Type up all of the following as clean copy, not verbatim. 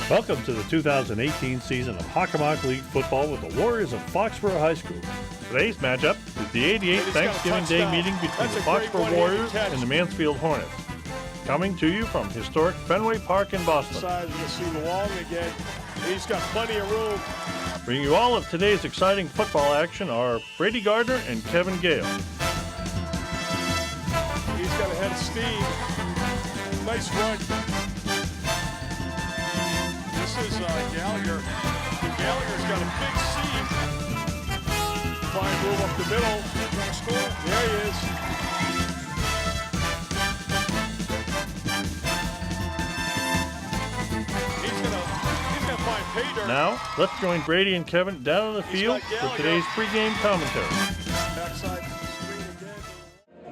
Welcome to the 2018 season of Hockomock League football with the Warriors of Foxborough High School. Today's matchup is the 88th Thanksgiving Day meeting between the Foxborough Warriors and the Mansfield Hornets. Coming to you from historic Fenway Park in Boston. We're going to see Long again. He's got plenty of room. Bringing you all of today's exciting football action are Brady Gardner and Kevin Gale. He's got ahead of Steve. Nice run. This is Gallagher. Gallagher's got a big seam. Fine move up the middle. Trying to score. There he is. He's gonna find pay dirt. Now, let's join Brady and Kevin down on the field for today's pregame commentary. Backside screen again.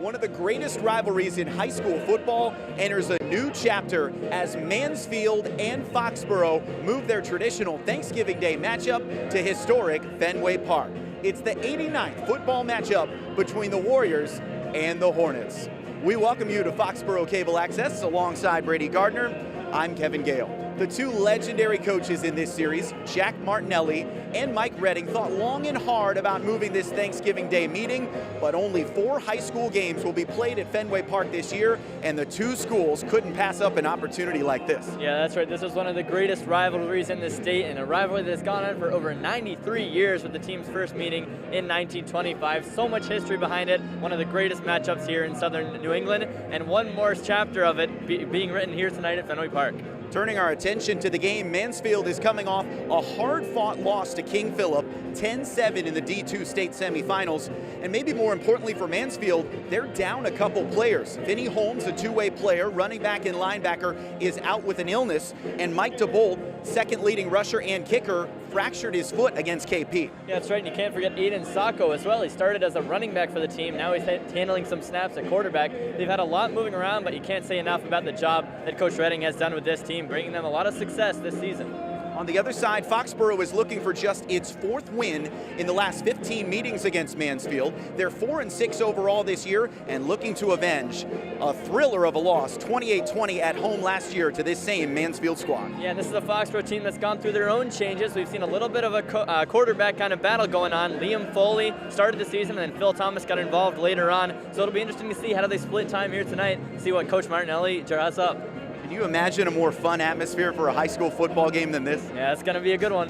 One of the greatest rivalries in high school football enters a new chapter as Mansfield and Foxborough move their traditional Thanksgiving Day matchup to historic Fenway Park. It's the 89th football matchup between the Warriors and the Hornets. We welcome you to Foxborough Cable Access alongside Brady Gardner. I'm Kevin Gale. The two legendary coaches in this series, Jack Martinelli and Mike Redding, thought long and hard about moving this Thanksgiving Day meeting, but only 4 high school games will be played at Fenway Park this year, and the two schools couldn't pass up an opportunity like this. Yeah, that's right. This is one of the greatest rivalries in the state, and a rivalry that's gone on for over 93 years with the team's first meeting in 1925. So much history behind it. One of the greatest matchups here in southern New England, and one more chapter of it being written here tonight at Fenway Park. Turning our attention to the game, Mansfield is coming off a hard-fought loss to King Philip, 10-7 in the D2 state semifinals. And maybe more importantly for Mansfield, they're down a couple players. Vinny Holmes, a two-way player, running back and linebacker, is out with an illness. And Mike DeBolt, second leading rusher and kicker, fractured his foot against KP. Yeah, that's right, and you can't forget Aiden Sacco as well. He started as a running back for the team. Now he's handling some snaps at quarterback. They've had a lot moving around, but you can't say enough about the job that Coach Redding has done with this team, bringing them a lot of success this season. On the other side, Foxborough is looking for just its 4th win in the last 15 meetings against Mansfield. They're 4-6 overall this year and looking to avenge a thriller of a loss, 28-20 at home last year to this same Mansfield squad. Yeah, and this is a Foxborough team that's gone through their own changes. We've seen a little bit of a quarterback kind of battle going on. Liam Foley started the season, and then Phil Thomas got involved later on. So it'll be interesting to see how do they split time here tonight, see what Coach Martinelli draws up. Can you imagine a more fun atmosphere for a high school football game than this? Yeah, it's going to be a good one.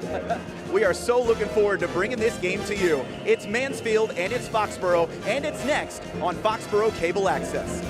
We are so looking forward to bringing this game to you. It's Mansfield and it's Foxborough, and it's next on Foxborough Cable Access.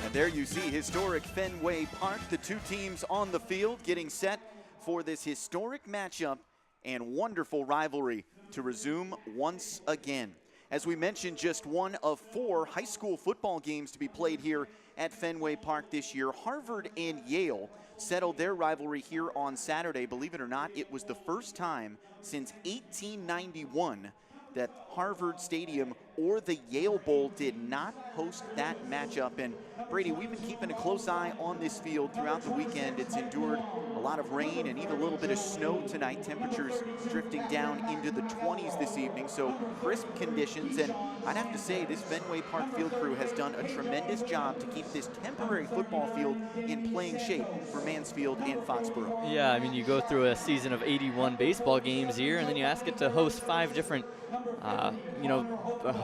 And there you see historic Fenway Park, the two teams on the field getting set for this historic matchup and wonderful rivalry to resume once again. As we mentioned, just one of 4 high school football games to be played here at Fenway Park this year. Harvard and Yale settled their rivalry here on Saturday. Believe it or not, it was the first time since 1891 that Harvard Stadium or the Yale Bowl did not host that matchup. And Brady, we've been keeping a close eye on this field throughout the weekend. It's endured a lot of rain and even a little bit of snow tonight. Temperatures drifting down into the 20s this evening, so crisp conditions. And I'd have to say this Fenway Park field crew has done a tremendous job to keep this temporary football field in playing shape for Mansfield and Foxborough. Yeah, I mean, you go through a season of 81 baseball games here, and then you ask it to host 5 different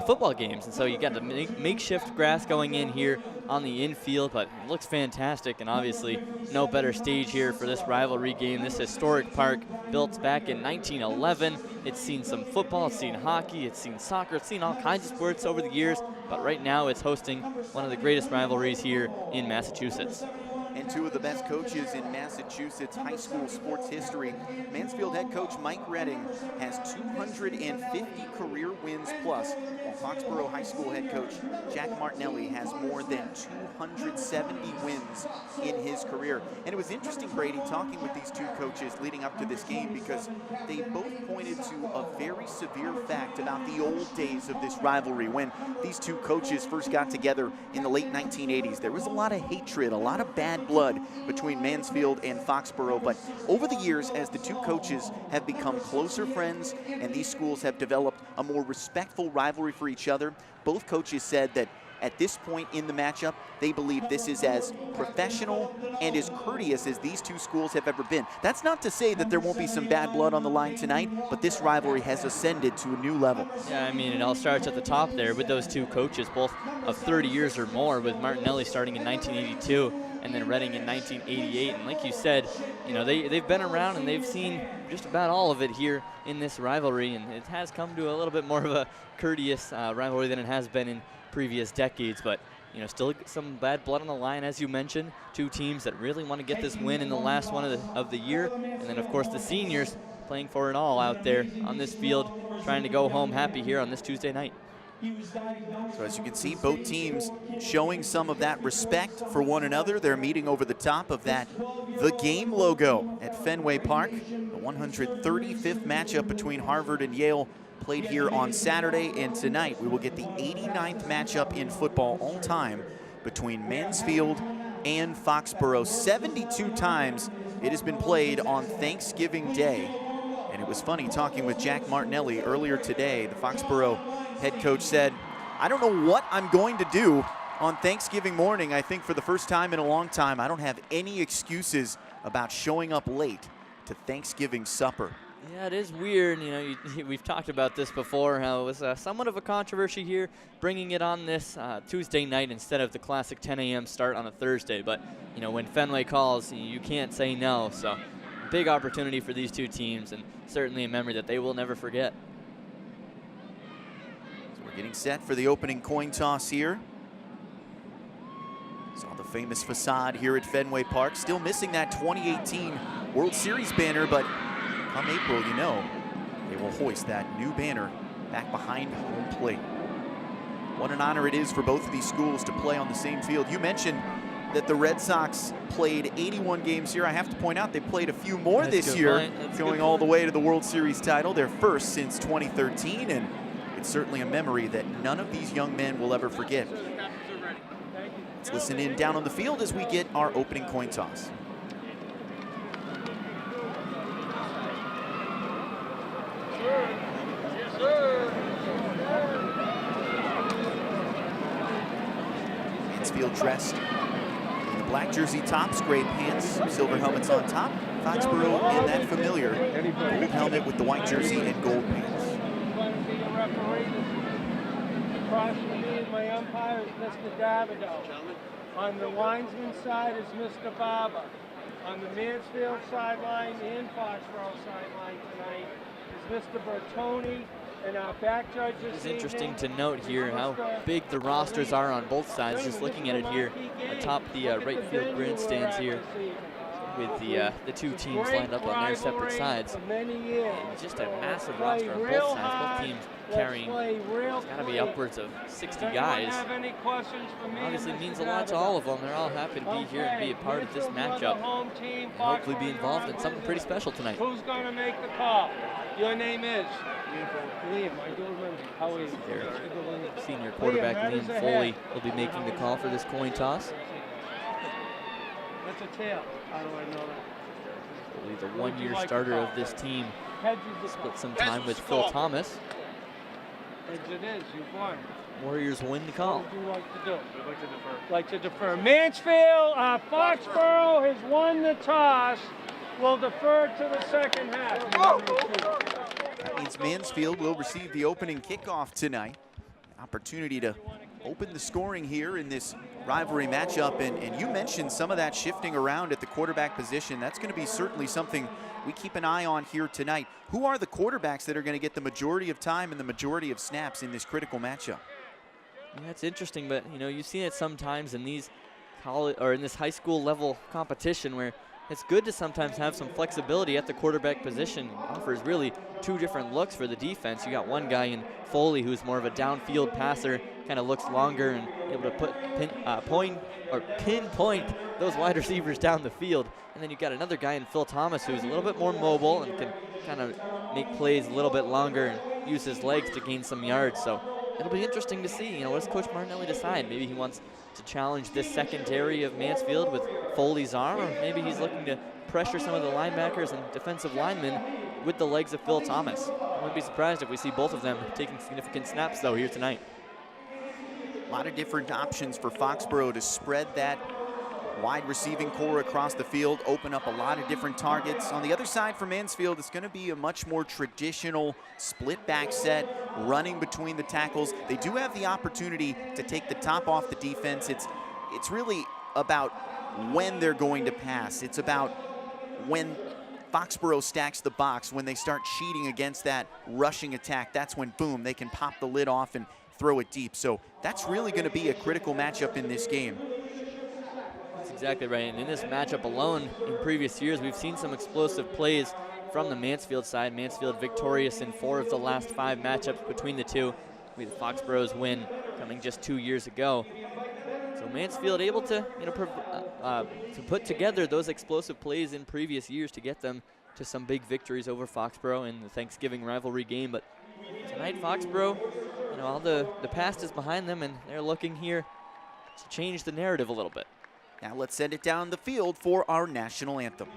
football games, and so you got the makeshift grass going in here on the infield, but it looks fantastic, and obviously no better stage here for this rivalry game. This historic park built back in 1911. It's seen some football, it's seen hockey, it's seen soccer, it's seen all kinds of sports over the years, but right now it's hosting one of the greatest rivalries here in Massachusetts. And 2 of the best coaches in Massachusetts high school sports history. Mansfield head coach Mike Redding has 250 career wins plus, Foxborough High School head coach Jack Martinelli has more than 270 wins in his career. And it was interesting, Brady, talking with these two coaches leading up to this game, because they both pointed to a very severe fact about the old days of this rivalry. When these two coaches first got together in the late 1980s, there was a lot of hatred, a lot of bad blood between Mansfield and Foxborough. But over the years, as the two coaches have become closer friends and these schools have developed a more respectful rivalry for each other, both coaches said that at this point in the matchup, they believe this is as professional and as courteous as these two schools have ever been. That's not to say that there won't be some bad blood on the line tonight, but this rivalry has ascended to a new level. Yeah, I mean, it all starts at the top there with those two coaches, both of 30 years or more, with Martinelli starting in 1982 and then Redding in 1988. And like you said, you know, they've been around and they've seen just about all of it here in this rivalry, and it has come to a little bit more of a courteous rivalry than it has been in previous decades. But you know, still some bad blood on the line, as you mentioned. Two teams that really want to get this win in the last one of the year, and then of course the seniors playing for it all out there on this field, trying to go home happy here on this Tuesday night. So as you can see, both teams showing some of that respect for one another. They're meeting over the top of that The Game logo at Fenway Park. The 135th matchup between Harvard and Yale played here on Saturday, and tonight we will get the 89th matchup in football all time between Mansfield and Foxborough. 72 times it has been played on Thanksgiving Day. And it was funny talking with Jack Martinelli earlier today. The Foxborough head coach said, I don't know what I'm going to do on Thanksgiving morning. I think for the first time in a long time, I don't have any excuses about showing up late to Thanksgiving supper. Yeah, it is weird. You know, we've talked about this before, how it was somewhat of a controversy here, bringing it on this Tuesday night instead of the classic 10 a.m. start on a Thursday. But, you know, when Fenway calls, you can't say no. So, big opportunity for these two teams, and certainly a memory that they will never forget. So we're getting set for the opening coin toss here. Saw the famous facade here at Fenway Park. Still missing that 2018 World Series banner, but come April, you know, they will hoist that new banner back behind home plate. What an honor it is for both of these schools to play on the same field. You mentioned that the Red Sox played 81 games here. I have to point out they played a few more this year, going all the way to the World Series title, their first since 2013, and it's certainly a memory that none of these young men will ever forget. Let's listen in down on the field as we get our opening coin toss. Mansfield dressed in the black jersey tops, gray pants, silver helmets on top. Foxborough in that familiar gold helmet with the white jersey and gold pants. Across from me, my umpire is Mr. Davido. On the linesman side is Mr. Barber. On the Mansfield sideline and Foxborough sideline tonight is Mr. Bertoni. And our back judge It's interesting to note here how big the rosters are on both sides. Just looking at it here atop the right field grandstands here, with the two teams lined up on their separate sides. And just a massive roster on both sides. Both teams carrying, it's got to be upwards of 60 guys. Obviously means a lot to all of them. They're all happy to be here and be a part of this matchup, and hopefully be involved in something pretty special tonight. Who's going to make the call? Your name is? Liam. I do remember. How are you? Senior quarterback Liam Foley will be making the call for this coin toss. That's a tail. How do I know that? Foley, the one-year starter of this team, split some time with Phil Thomas. As it is, you won. Warriors win the call. What would you like to do? I'd like to defer. Like to defer. Mansfield, Foxborough has won the toss. We'll defer to the second half. That means Mansfield will receive the opening kickoff tonight. An opportunity to open the scoring here in this rivalry matchup. And you mentioned some of that shifting around at the quarterback position. That's going to be certainly something we keep an eye on here tonight. Who are the quarterbacks that are going to get the majority of time and the majority of snaps in this critical matchup? Yeah, it's interesting, but you know, you've seen it sometimes in these college or in this high school level competition where it's good to sometimes have some flexibility at the quarterback position. It offers really two different looks for the defense. You got one guy in Foley who's more of a downfield passer, kind of looks longer and able to pinpoint those wide receivers down the field. And then you got another guy in Phil Thomas who's a little bit more mobile and can kind of make plays a little bit longer and use his legs to gain some yards. So it'll be interesting to see, what does Coach Martinelli decide? Maybe he wants to challenge this secondary of Mansfield with Foley's arm, or maybe he's looking to pressure some of the linebackers and defensive linemen with the legs of Phil Thomas. I wouldn't be surprised if we see both of them taking significant snaps, though, here tonight. A lot of different options for Foxborough to spread that wide receiving core across the field, open up a lot of different targets. On the other side for Mansfield, it's going to be a much more traditional split back set, running between the tackles. They do have the opportunity to take the top off the defense. It's really about when they're going to pass. It's about when Foxborough stacks the box, when they start cheating against that rushing attack. That's when, boom, they can pop the lid off and throw it deep. So that's really going to be a critical matchup in this game. That's exactly right. And in this matchup alone, in previous years, we've seen some explosive plays from the Mansfield side. Mansfield victorious in 4 of the last 5 matchups between the two, with Foxborough's win coming just 2 years ago. So Mansfield able to, to put together those explosive plays in previous years to get them to some big victories over Foxborough in the Thanksgiving rivalry game. But tonight, Foxborough, all the past is behind them, and they're looking here to change the narrative a little bit. Now let's send it down the field for our national anthem.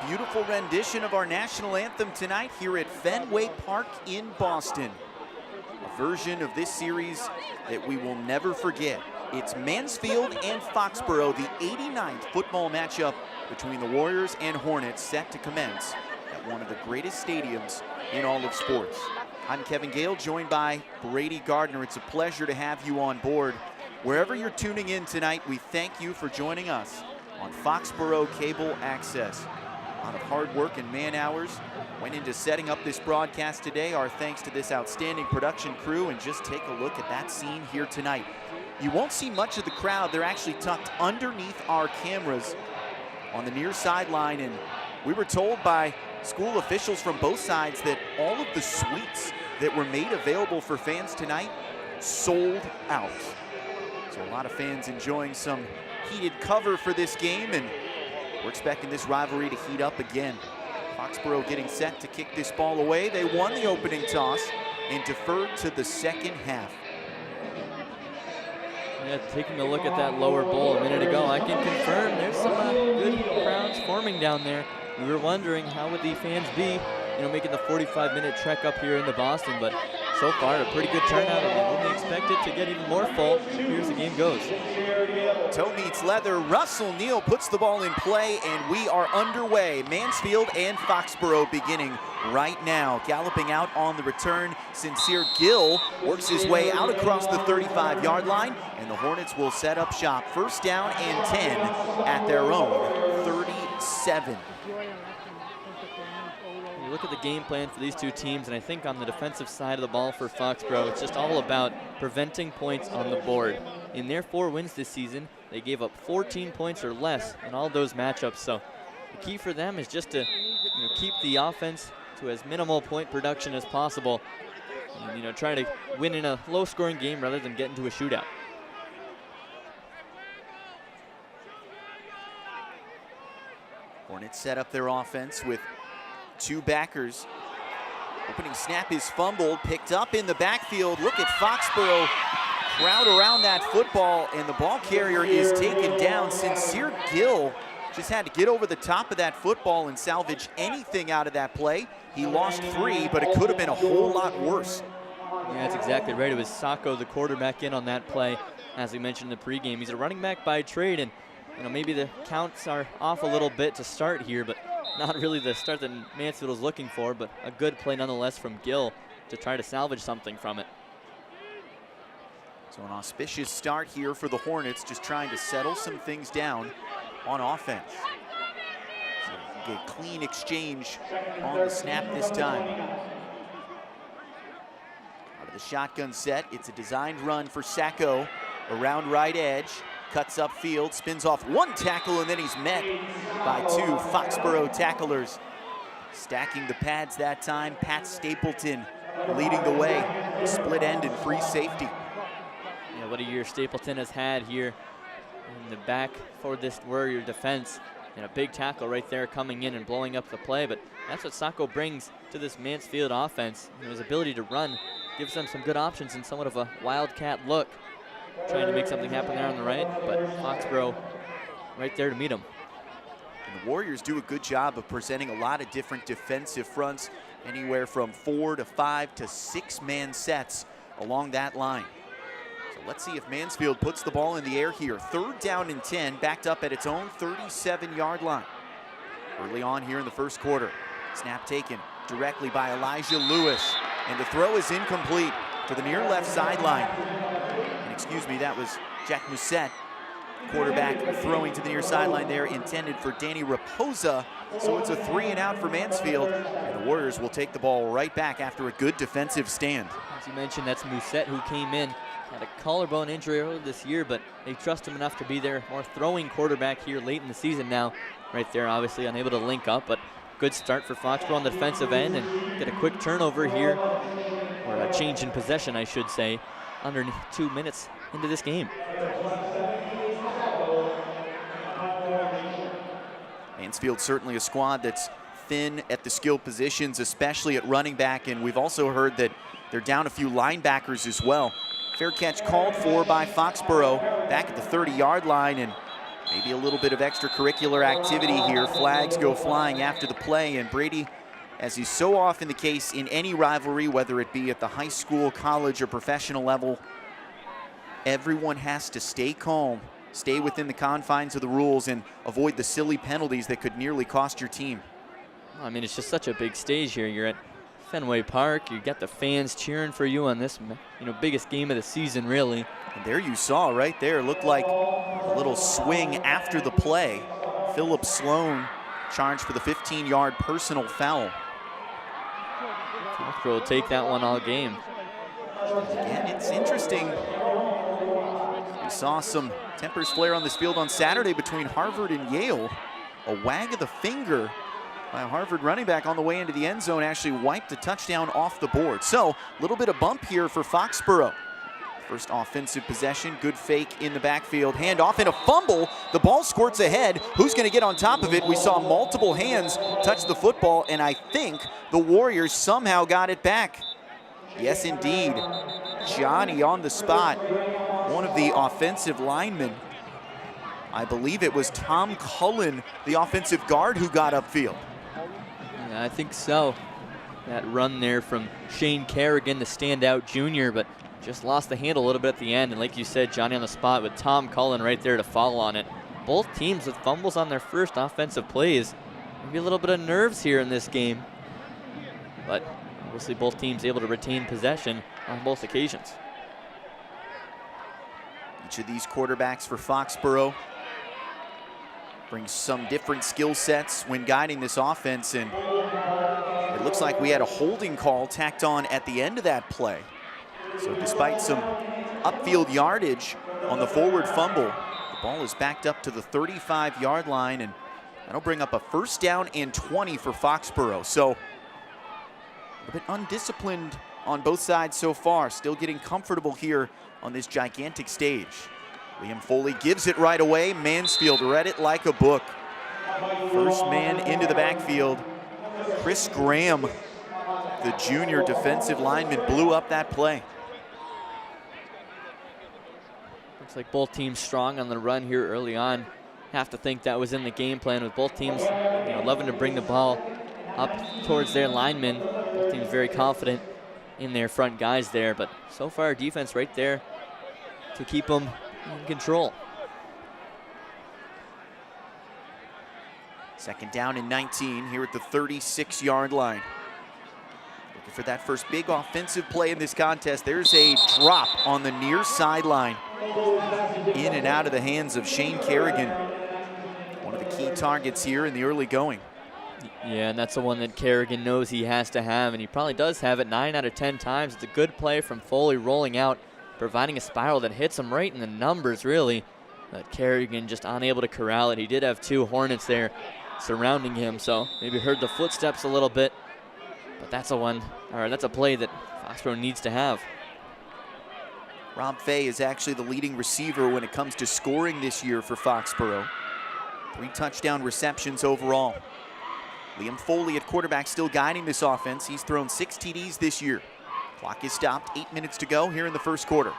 Beautiful rendition of our national anthem tonight here at Fenway Park in Boston. A version of this series that we will never forget. It's Mansfield and Foxborough, the 89th football matchup between the Warriors and Hornets, set to commence at one of the greatest stadiums in all of sports. I'm Kevin Gale, joined by Brady Gardner. It's a pleasure to have you on board. Wherever you're tuning in tonight, we thank you for joining us on Foxborough Cable Access. A lot of hard work and man hours went into setting up this broadcast today. Our thanks to this outstanding production crew, and just take a look at that scene here tonight. You won't see much of the crowd. They're actually tucked underneath our cameras on the near sideline, and we were told by school officials from both sides that all of the suites that were made available for fans tonight sold out. So a lot of fans enjoying some heated cover for this game, and we're expecting this rivalry to heat up again. Foxborough getting set to kick this ball away. They won the opening toss and deferred to the second half. Yeah, taking a look at that lower bowl a minute ago, I can confirm there's some good crowds forming down there. We were wondering how would the fans be, making the 45-minute trek up here into Boston, but so far a pretty good turnout, and we only expect it to get even more full. Here's the game goes. Toe meets leather. Russell Neal puts the ball in play, and we are underway. Mansfield and Foxboro beginning right now. Galloping out on the return, Sincere Gill works his way out across the 35-yard line, and the Hornets will set up shop. First down and 10 at their own 37. You look at the game plan for these two teams, and I think on the defensive side of the ball for Foxborough, it's just all about preventing points on the board. In their 4 wins this season, they gave up 14 points or less in all those matchups. So the key for them is just to keep the offense to as minimal point production as possible, and try to win in a low-scoring game rather than get into a shootout. Hornets set up their offense with 2 backers. Opening snap is fumbled, picked up in the backfield. Look at Foxborough crowd around that football, and the ball carrier is taken down. Sincere Gill just had to get over the top of that football and salvage anything out of that play. He lost 3, but it could have been a whole lot worse. Yeah, that's exactly right. It was Sacco, the quarterback, in on that play. As we mentioned in the pregame, he's a running back by trade, and maybe the counts are off a little bit to start here, but not really the start that Mansfield was looking for, but a good play nonetheless from Gill to try to salvage something from it. So an auspicious start here for the Hornets, just trying to settle some things down on offense. So get clean exchange on the snap this time. Out of the shotgun set, it's a designed run for Sacco around right edge. Cuts upfield, spins off 1 tackle, and then he's met by 2 Foxborough tacklers. Stacking the pads that time, Pat Stapleton leading the way. Split end and free safety. Yeah, what a year Stapleton has had here in the back for this Warrior defense. And a big tackle right there coming in and blowing up the play, but that's what Sacco brings to this Mansfield offense. His ability to run gives them some good options and somewhat of a wildcat look. Trying to make something happen there on the right, but Foxborough right there to meet him. And the Warriors do a good job of presenting a lot of different defensive fronts, anywhere from 4 to 5 to 6-man sets along that line. So let's see if Mansfield puts the ball in the air here. 3rd down and 10, backed up at its own 37-yard line. Early on here in the first quarter. Snap taken directly by Elijah Lewis, and the throw is incomplete to the near left sideline. Excuse me, that was Jack Musset, quarterback, throwing to the near sideline there, intended for Danny Raposa. So it's a 3-and-out for Mansfield, and the Warriors will take the ball right back after a good defensive stand. As you mentioned, that's Musset who came in, had a collarbone injury earlier this year, but they trust him enough to be their more throwing quarterback here late in the season now. Right there, obviously unable to link up, but good start for Foxborough on the defensive end, and get a quick turnover here, or a change in possession, I should say, under 2 minutes into this game. Mansfield certainly a squad that's thin at the skill positions, especially at running back, and we've also heard that they're down a few linebackers as well. Fair catch called for by Foxborough back at the 30-yard line, and maybe a little bit of extracurricular activity here. Flags go flying after the play, and Brady, as is so often the case in any rivalry, whether it be at the high school, college, or professional level, everyone has to stay calm, stay within the confines of the rules, and avoid the silly penalties that could nearly cost your team. I mean, it's just such a big stage here. You're at Fenway Park. You got the fans cheering for you on this, biggest game of the season, really. And there you saw right there, looked like a little swing after the play. Philip Sloan charged for the 15-yard personal foul. Foxborough will take that one all game. Again, it's interesting. We saw some tempers flare on this field on Saturday between Harvard and Yale. A wag of the finger by a Harvard running back on the way into the end zone actually wiped a touchdown off the board. So a little bit of bump here for Foxborough. First offensive possession, good fake in the backfield, handoff and a fumble. The ball squirts ahead. Who's going to get on top of it? We saw multiple hands touch the football, and I think the Warriors somehow got it back. Yes, indeed. Johnny on the spot. One of the offensive linemen, I believe it was Tom Cullen, the offensive guard, who got upfield. Yeah, I think so. That run there from Shane Carrigan, the standout junior, but just lost the handle a little bit at the end. And like you said, Johnny on the spot with Tom Cullen right there to follow on it. Both teams with fumbles on their first offensive plays. Maybe a little bit of nerves here in this game. But obviously both teams able to retain possession on both occasions. Each of these quarterbacks for Foxborough brings some different skill sets when guiding this offense, and it looks like we had a holding call tacked on at the end of that play. So despite some upfield yardage on the forward fumble, the ball is backed up to the 35-yard line, and that'll bring up a 1st down and 20 for Foxborough. So a bit undisciplined on both sides so far, still getting comfortable here on this gigantic stage. Liam Foley gives it right away. Mansfield read it like a book. First man into the backfield. Chris Graham, the junior defensive lineman, blew up that play. Looks like both teams strong on the run here early on. Have to think that was in the game plan with both teams, loving to bring the ball up towards their linemen. Both teams very confident in their front guys there, but so far defense right there to keep them in control. 2nd down and 19 here at the 36-yard line. Looking for that first big offensive play in this contest. There's a drop on the near sideline. In and out of the hands of Shane Carrigan. One of the key targets here in the early going. Yeah, and that's the one that Carrigan knows he has to have, and he probably does have it 9 out of 10 times. It's a good play from Foley rolling out, providing a spiral that hits him right in the numbers, really. But Carrigan just unable to corral it. He did have 2 Hornets there surrounding him, so maybe heard the footsteps a little bit. But that's a play that Foxborough needs to have. Rob Fay is actually the leading receiver when it comes to scoring this year for Foxborough. 3 touchdown receptions overall. Liam Foley at quarterback still guiding this offense. He's thrown 6 TDs this year. Clock is stopped, 8 minutes to go here in the first quarter.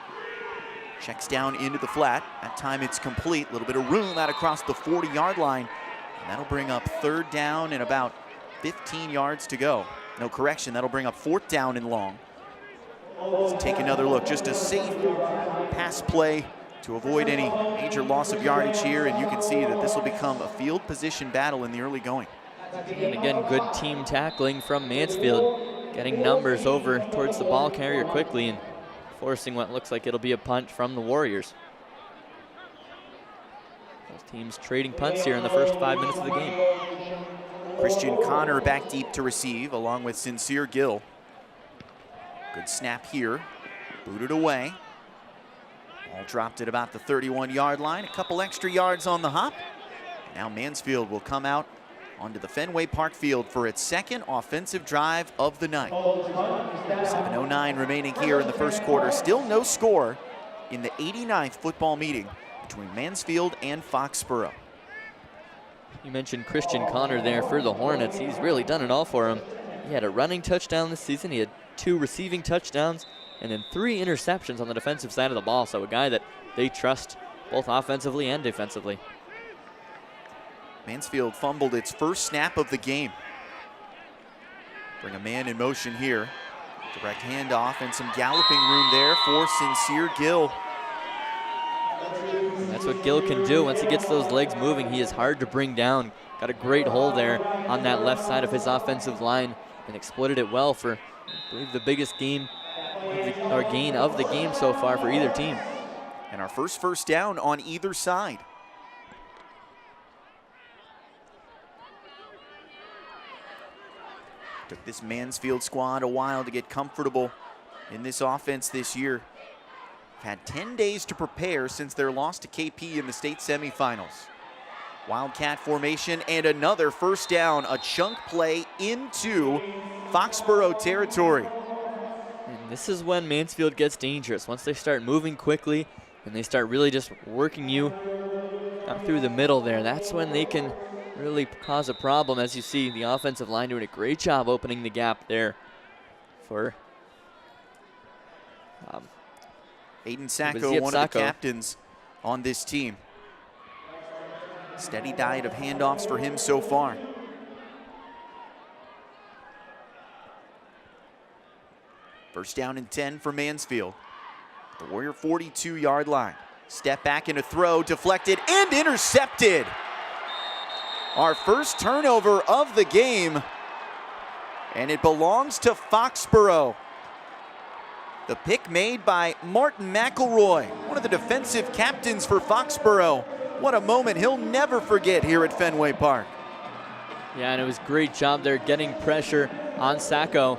Checks down into the flat. That time it's complete. A little bit of room out across the 40-yard line. And that'll bring up 3rd down and about 15 yards to go. No correction, that'll bring up 4th down and long. Let's take another look. Just a safe pass play to avoid any major loss of yardage here. And you can see that this will become a field position battle in the early going. And again, good team tackling from Mansfield, getting numbers over towards the ball carrier quickly and forcing what looks like it'll be a punt from the Warriors. Both teams trading punts here in the first 5 minutes of the game. Christian Connor back deep to receive, along with Sincere Gill. Good snap here, booted away. Ball dropped at about the 31-yard line, a couple extra yards on the hop. Now Mansfield will come out onto the Fenway Park field for its 2nd offensive drive of the night. 7:09 remaining here in the first quarter. Still no score in the 89th football meeting between Mansfield and Foxborough. You mentioned Christian Connor there for the Hornets. He's really done it all for him. He had a running touchdown this season. He had 2 receiving touchdowns and then 3 interceptions on the defensive side of the ball. So a guy that they trust both offensively and defensively. Mansfield fumbled its first snap of the game. Bring a man in motion here. Direct handoff and some galloping room there for Sincere Gill. That's what Gill can do. Once he gets those legs moving, he is hard to bring down. Got a great hold there on that left side of his offensive line and exploited it well for, I believe, the biggest gain of the game so far for either team. And our first down on either side. Took this Mansfield squad a while to get comfortable in this offense this year. Had 10 days to prepare since their loss to KP in the state semifinals. Wildcat formation and another first down, a chunk play into Foxborough territory. And this is when Mansfield gets dangerous. Once they start moving quickly and they start really just working you up through the middle there, that's when they can really cause a problem. As you see, the offensive line doing a great job opening the gap there for Aiden Sacco, one of the captains on this team. Steady diet of handoffs for him so far. First down and 10 for Mansfield. The Warrior 42-yard line. Step back and a throw, deflected and intercepted. Our first turnover of the game, and it belongs to Foxboro. The pick made by Martin McElroy, one of the defensive captains for Foxboro. What a moment he'll never forget here at Fenway Park. Yeah, and it was a great job there getting pressure on Sacco.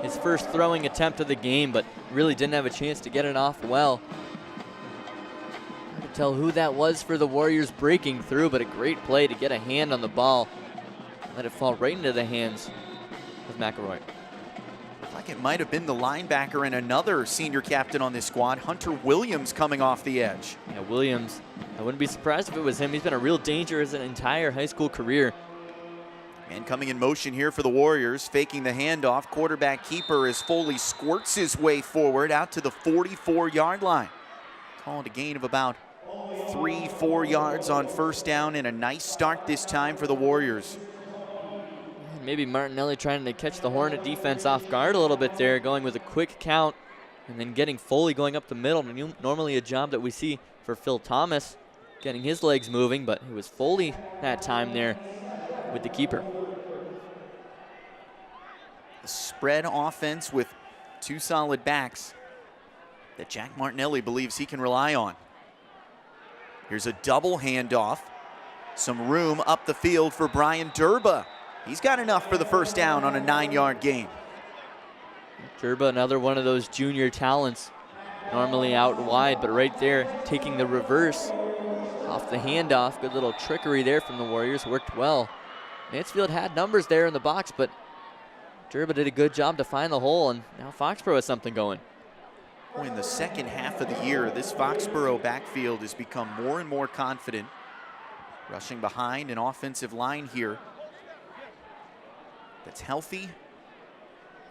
His first throwing attempt of the game, but really didn't have a chance to get it off well. Hard to tell who that was for the Warriors breaking through, but a great play to get a hand on the ball. Let it fall right into the hands of McElroy. Looked like it might have been the linebacker and another senior captain on this squad, Hunter Williams, coming off the edge. Yeah, Williams, I wouldn't be surprised if it was him. He's been a real danger his entire high school career. And coming in motion here for the Warriors, faking the handoff. Quarterback keeper as Foley squirts his way forward out to the 44-yard line. Called a gain of about 3-4 yards on first down, and a nice start this time for the Warriors. Maybe Martinelli trying to catch the Hornet defense off guard a little bit there, going with a quick count and then getting Foley going up the middle. Normally a job that we see for Phil Thomas, getting his legs moving, but it was Foley that time there with the keeper. A spread offense with two solid backs that Jack Martinelli believes he can rely on. Here's a double handoff. Some room up the field for Brian Durba. He's got enough for the first down on a 9-yard gain. Durba, another one of those junior talents, normally out wide, but right there taking the reverse off the handoff. Good little trickery there from the Warriors, worked well. Mansfield had numbers there in the box, but Durba did a good job to find the hole, and now Foxboro has something going. In the second half of the year, this Foxboro backfield has become more and more confident, rushing behind an offensive line here that's healthy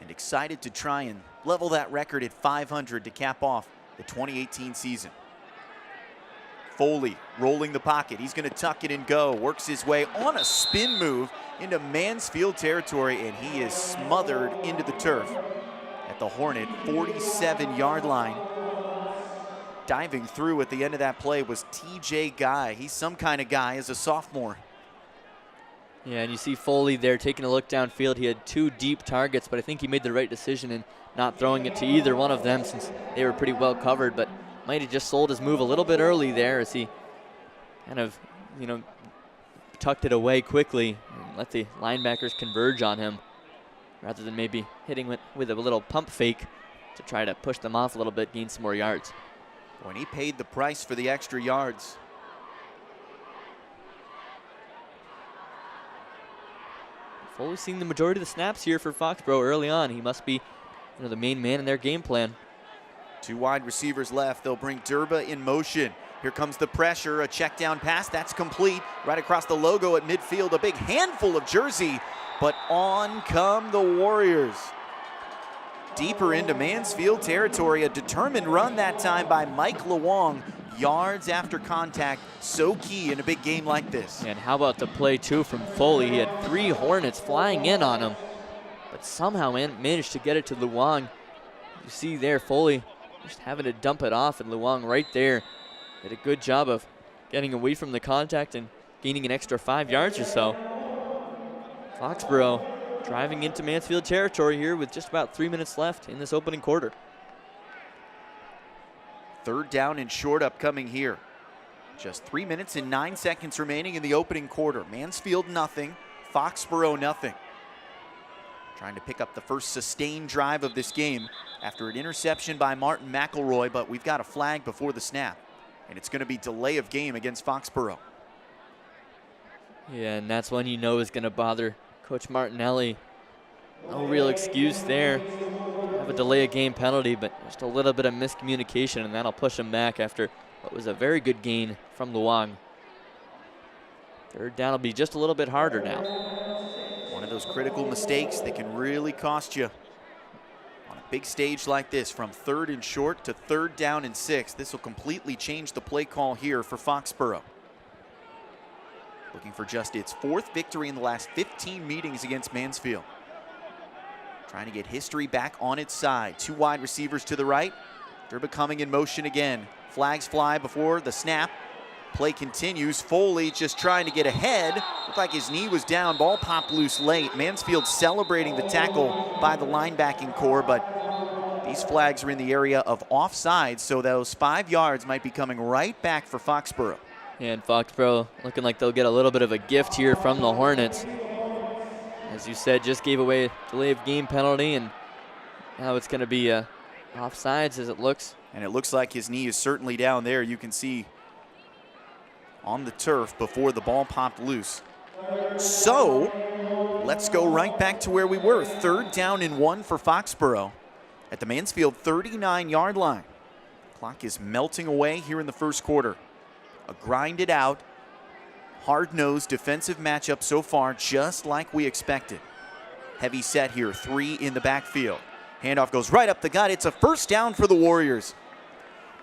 and excited to try and level that record at 500 to cap off the 2018 season. Foley rolling the pocket. He's going to tuck it and go. Works his way on a spin move into Mansfield territory, and he is smothered into the turf at the Hornet 47-yard line. Diving through at the end of that play was TJ Guy. He's some kind of guy as a sophomore. Yeah, and you see Foley there taking a look downfield. He had two deep targets, but I think he made the right decision in not throwing it to either one of them since they were pretty well covered, but might have just sold his move a little bit early there as he kind of, tucked it away quickly and let the linebackers converge on him rather than maybe hitting with a little pump fake to try to push them off a little bit, gain some more yards. When he paid the price for the extra yards. Foley's seeing the majority of the snaps here for Foxboro early on. He must be the main man in their game plan. Two wide receivers left. They'll bring Durba in motion. Here comes the pressure, a check down pass, that's complete. Right across the logo at midfield, a big handful of jersey, but on come the Warriors. Deeper into Mansfield territory, a determined run that time by Mike Luong. Yards after contact, so key in a big game like this. And how about the play too from Foley? He had 3 Hornets flying in on him, but somehow managed to get it to Luong. You see there, Foley just having to dump it off, and Luong right there did a good job of getting away from the contact and gaining an extra 5 yards or so. Foxboro driving into Mansfield territory here with just about 3 minutes left in this opening quarter. Third down and short upcoming here. Just 3 minutes and 9 seconds remaining in the opening quarter. Mansfield nothing, Foxboro nothing. Trying to pick up the first sustained drive of this game after an interception by Martin McElroy, but we've got a flag before the snap, and it's going to be delay of game against Foxboro. Yeah, and that's one is going to bother Coach Martinelli. No real excuse there. Have a delay of game penalty, but just a little bit of miscommunication, and that'll push him back after what was a very good gain from Luong. Third down will be just a little bit harder now. One of those critical mistakes that can really cost you on a big stage like this, from 3rd and short to 3rd down and 6, this will completely change the play call here for Foxborough. Looking for just its 4th victory in the last 15 meetings against Mansfield. Trying to get history back on its side. 2 wide receivers to the right. They're becoming in motion again. Flags fly before the snap. Play continues. Foley just trying to get ahead. Looked like his knee was down. Ball popped loose late. Mansfield celebrating the tackle by the linebacking core, but these flags are in the area of offside, so those 5 yards might be coming right back for Foxborough. And Foxborough looking like they'll get a little bit of a gift here from the Hornets. As you said, just gave away a delay of game penalty, and now it's going to be offsides as it looks. And it looks like his knee is certainly down there. You can see on the turf before the ball popped loose. So let's go right back to where we were. 3rd down and 1 for Foxborough at the Mansfield 39-yard line. Clock is melting away here in the first quarter. A grinded out, hard-nosed defensive matchup so far, just like we expected. Heavy set here, 3 in the backfield. Handoff goes right up the gut. It's a first down for the Warriors.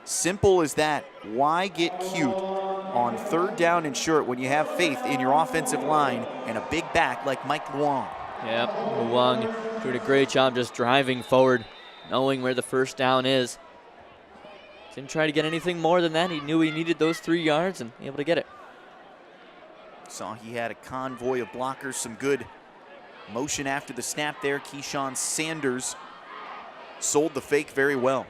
Simple as that. Why get cute on 3rd down and short when you have faith in your offensive line and a big back like Mike Luong? Yep, Luong did a great job just driving forward, knowing where the first down is. Didn't try to get anything more than that. He knew he needed those 3 yards and able to get it. Saw he had a convoy of blockers, some good motion after the snap there. Keyshawn Sanders sold the fake very well.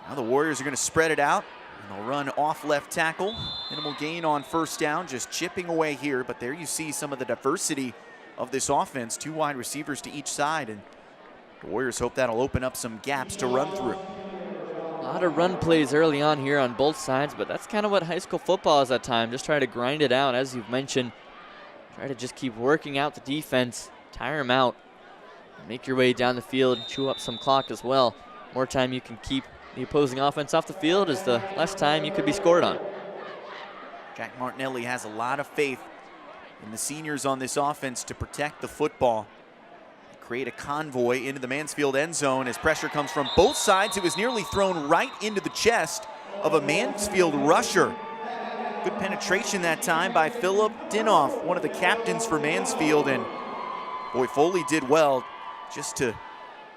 Now the Warriors are going to spread it out, and they'll run off left tackle. Minimal gain on first down, just chipping away here. But there you see some of the diversity of this offense. 2 wide receivers to each side, and the Warriors hope that'll open up some gaps to run through. A lot of run plays early on here on both sides, but that's kind of what high school football is at times. Just try to grind it out, as you've mentioned. Try to just keep working out the defense, tire them out, make your way down the field, chew up some clock as well. More time you can keep the opposing offense off the field is the less time you could be scored on. Jack Martinelli has a lot of faith in the seniors on this offense to protect the football. Create a convoy into the Mansfield end zone as pressure comes from both sides. It was nearly thrown right into the chest of a Mansfield rusher. Good penetration that time by Philip Dinoff, one of the captains for Mansfield, and boy, Foley did well just to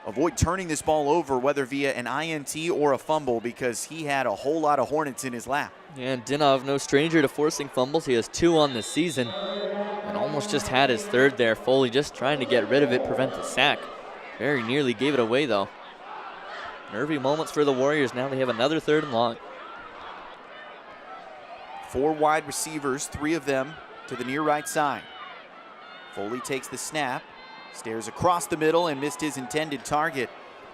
avoid turning this ball over, whether via an INT or a fumble, because he had a whole lot of Hornets in his lap. Yeah, and Dinov, no stranger to forcing fumbles. He has 2 on the season and almost just had his 3rd there. Foley just trying to get rid of it, prevent the sack. Very nearly gave it away, though. Nervy moments for the Warriors. Now they have another 3rd and long. 4 wide receivers, 3 of them to the near right side. Foley takes the snap, stares across the middle and missed his intended target.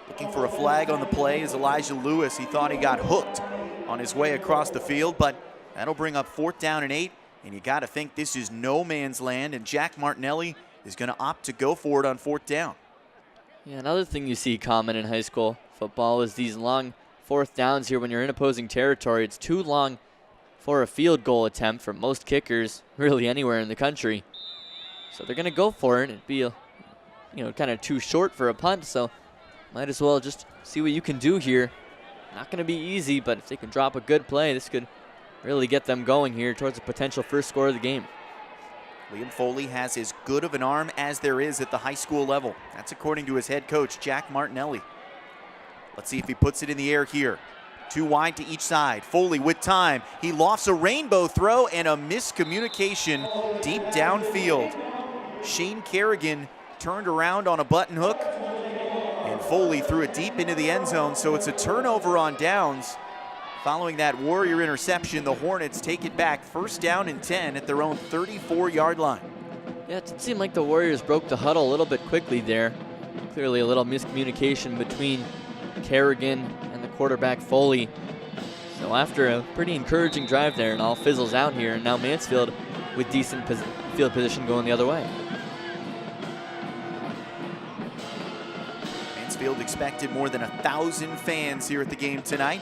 Looking for a flag on the play is Elijah Lewis. He thought he got hooked on his way across the field, but that'll bring up 4th down and 8, and you got to think this is no man's land, and Jack Martinelli is going to opt to go for it on 4th down. Yeah, another thing you see common in high school football is these long 4th downs here when you're in opposing territory. It's too long for a field goal attempt for most kickers, really anywhere in the country. So they're going to go for it. It'd be kind of too short for a punt, so might as well just see what you can do here. Not going to be easy, but if they can drop a good play, this could really get them going here towards a potential first score of the game. Liam Foley has as good of an arm as there is at the high school level. That's according to his head coach, Jack Martinelli. Let's see if he puts it in the air here. 2 wide to each side. Foley with time. He lofts a rainbow throw and a miscommunication deep downfield. Shane Carrigan turned around on a button hook, and Foley threw it deep into the end zone, so it's a turnover on downs. Following that Warrior interception, the Hornets take it back 1st down and 10 at their own 34-yard line. Yeah, it did seem like the Warriors broke the huddle a little bit quickly there. Clearly a little miscommunication between Carrigan and the quarterback Foley. So after a pretty encouraging drive there, it all fizzles out here, and now Mansfield with decent field position going the other way. Mansfield expected more than 1,000 fans here at the game tonight.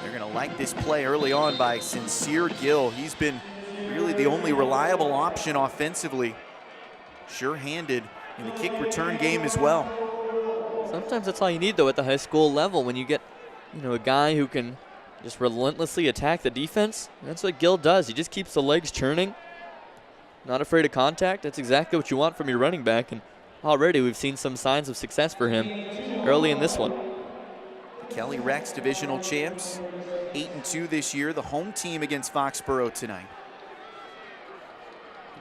They're going to like this play early on by Sincere Gill. He's been really the only reliable option offensively. Sure-handed in the kick return game as well. Sometimes that's all you need, though, at the high school level when you get, a guy who can just relentlessly attack the defense. That's what Gill does. He just keeps the legs churning, not afraid of contact. That's exactly what you want from your running back, and already we've seen some signs of success for him early in this one. The Kelly Rex divisional champs, 8-2 this year, the home team against Foxboro tonight.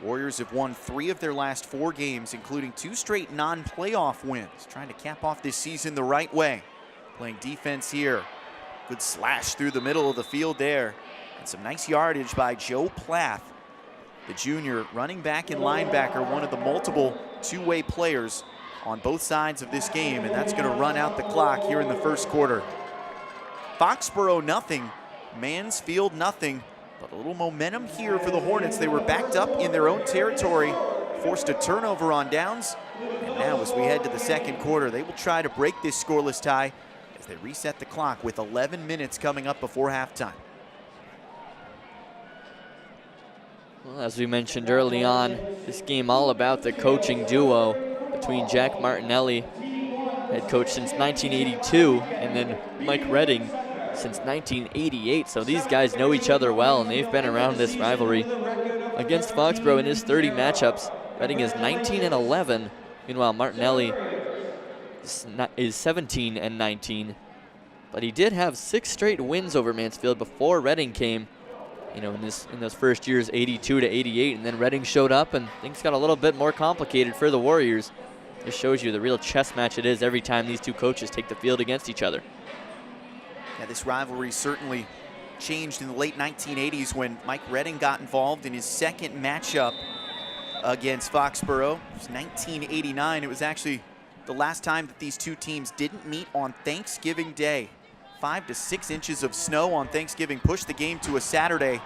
Warriors have won 3 of their last 4 games, including 2 straight non-playoff wins, trying to cap off this season the right way. Playing defense here. Good slash through the middle of the field there. And some nice yardage by Joe Plath, the junior running back and linebacker, one of the multiple two-way players on both sides of this game, and that's going to run out the clock here in the first quarter. Foxboro nothing, Mansfield nothing. But a little momentum here for the Hornets. They were backed up in their own territory, forced a turnover on downs. And now as we head to the second quarter, they will try to break this scoreless tie as they reset the clock with 11 minutes coming up before halftime. Well, as we mentioned early on, this game all about the coaching duo between Jack Martinelli, head coach since 1982, and then Mike Redding since 1988, so these guys know each other well, and they've been around this rivalry. Against Foxboro in his 30 matchups, Redding is 19-11. Meanwhile, Martinelli is 17-19. But he did have 6 straight wins over Mansfield before Redding came. In those first years, 82-88, and then Redding showed up, and things got a little bit more complicated for the Warriors. This shows you the real chess match it is every time these two coaches take the field against each other. Yeah, this rivalry certainly changed in the late 1980s when Mike Redding got involved in his second matchup against Foxboro. It was 1989. It was actually the last time that these two teams didn't meet on Thanksgiving Day. 5 to 6 inches of snow on Thanksgiving pushed the game to a Saturday,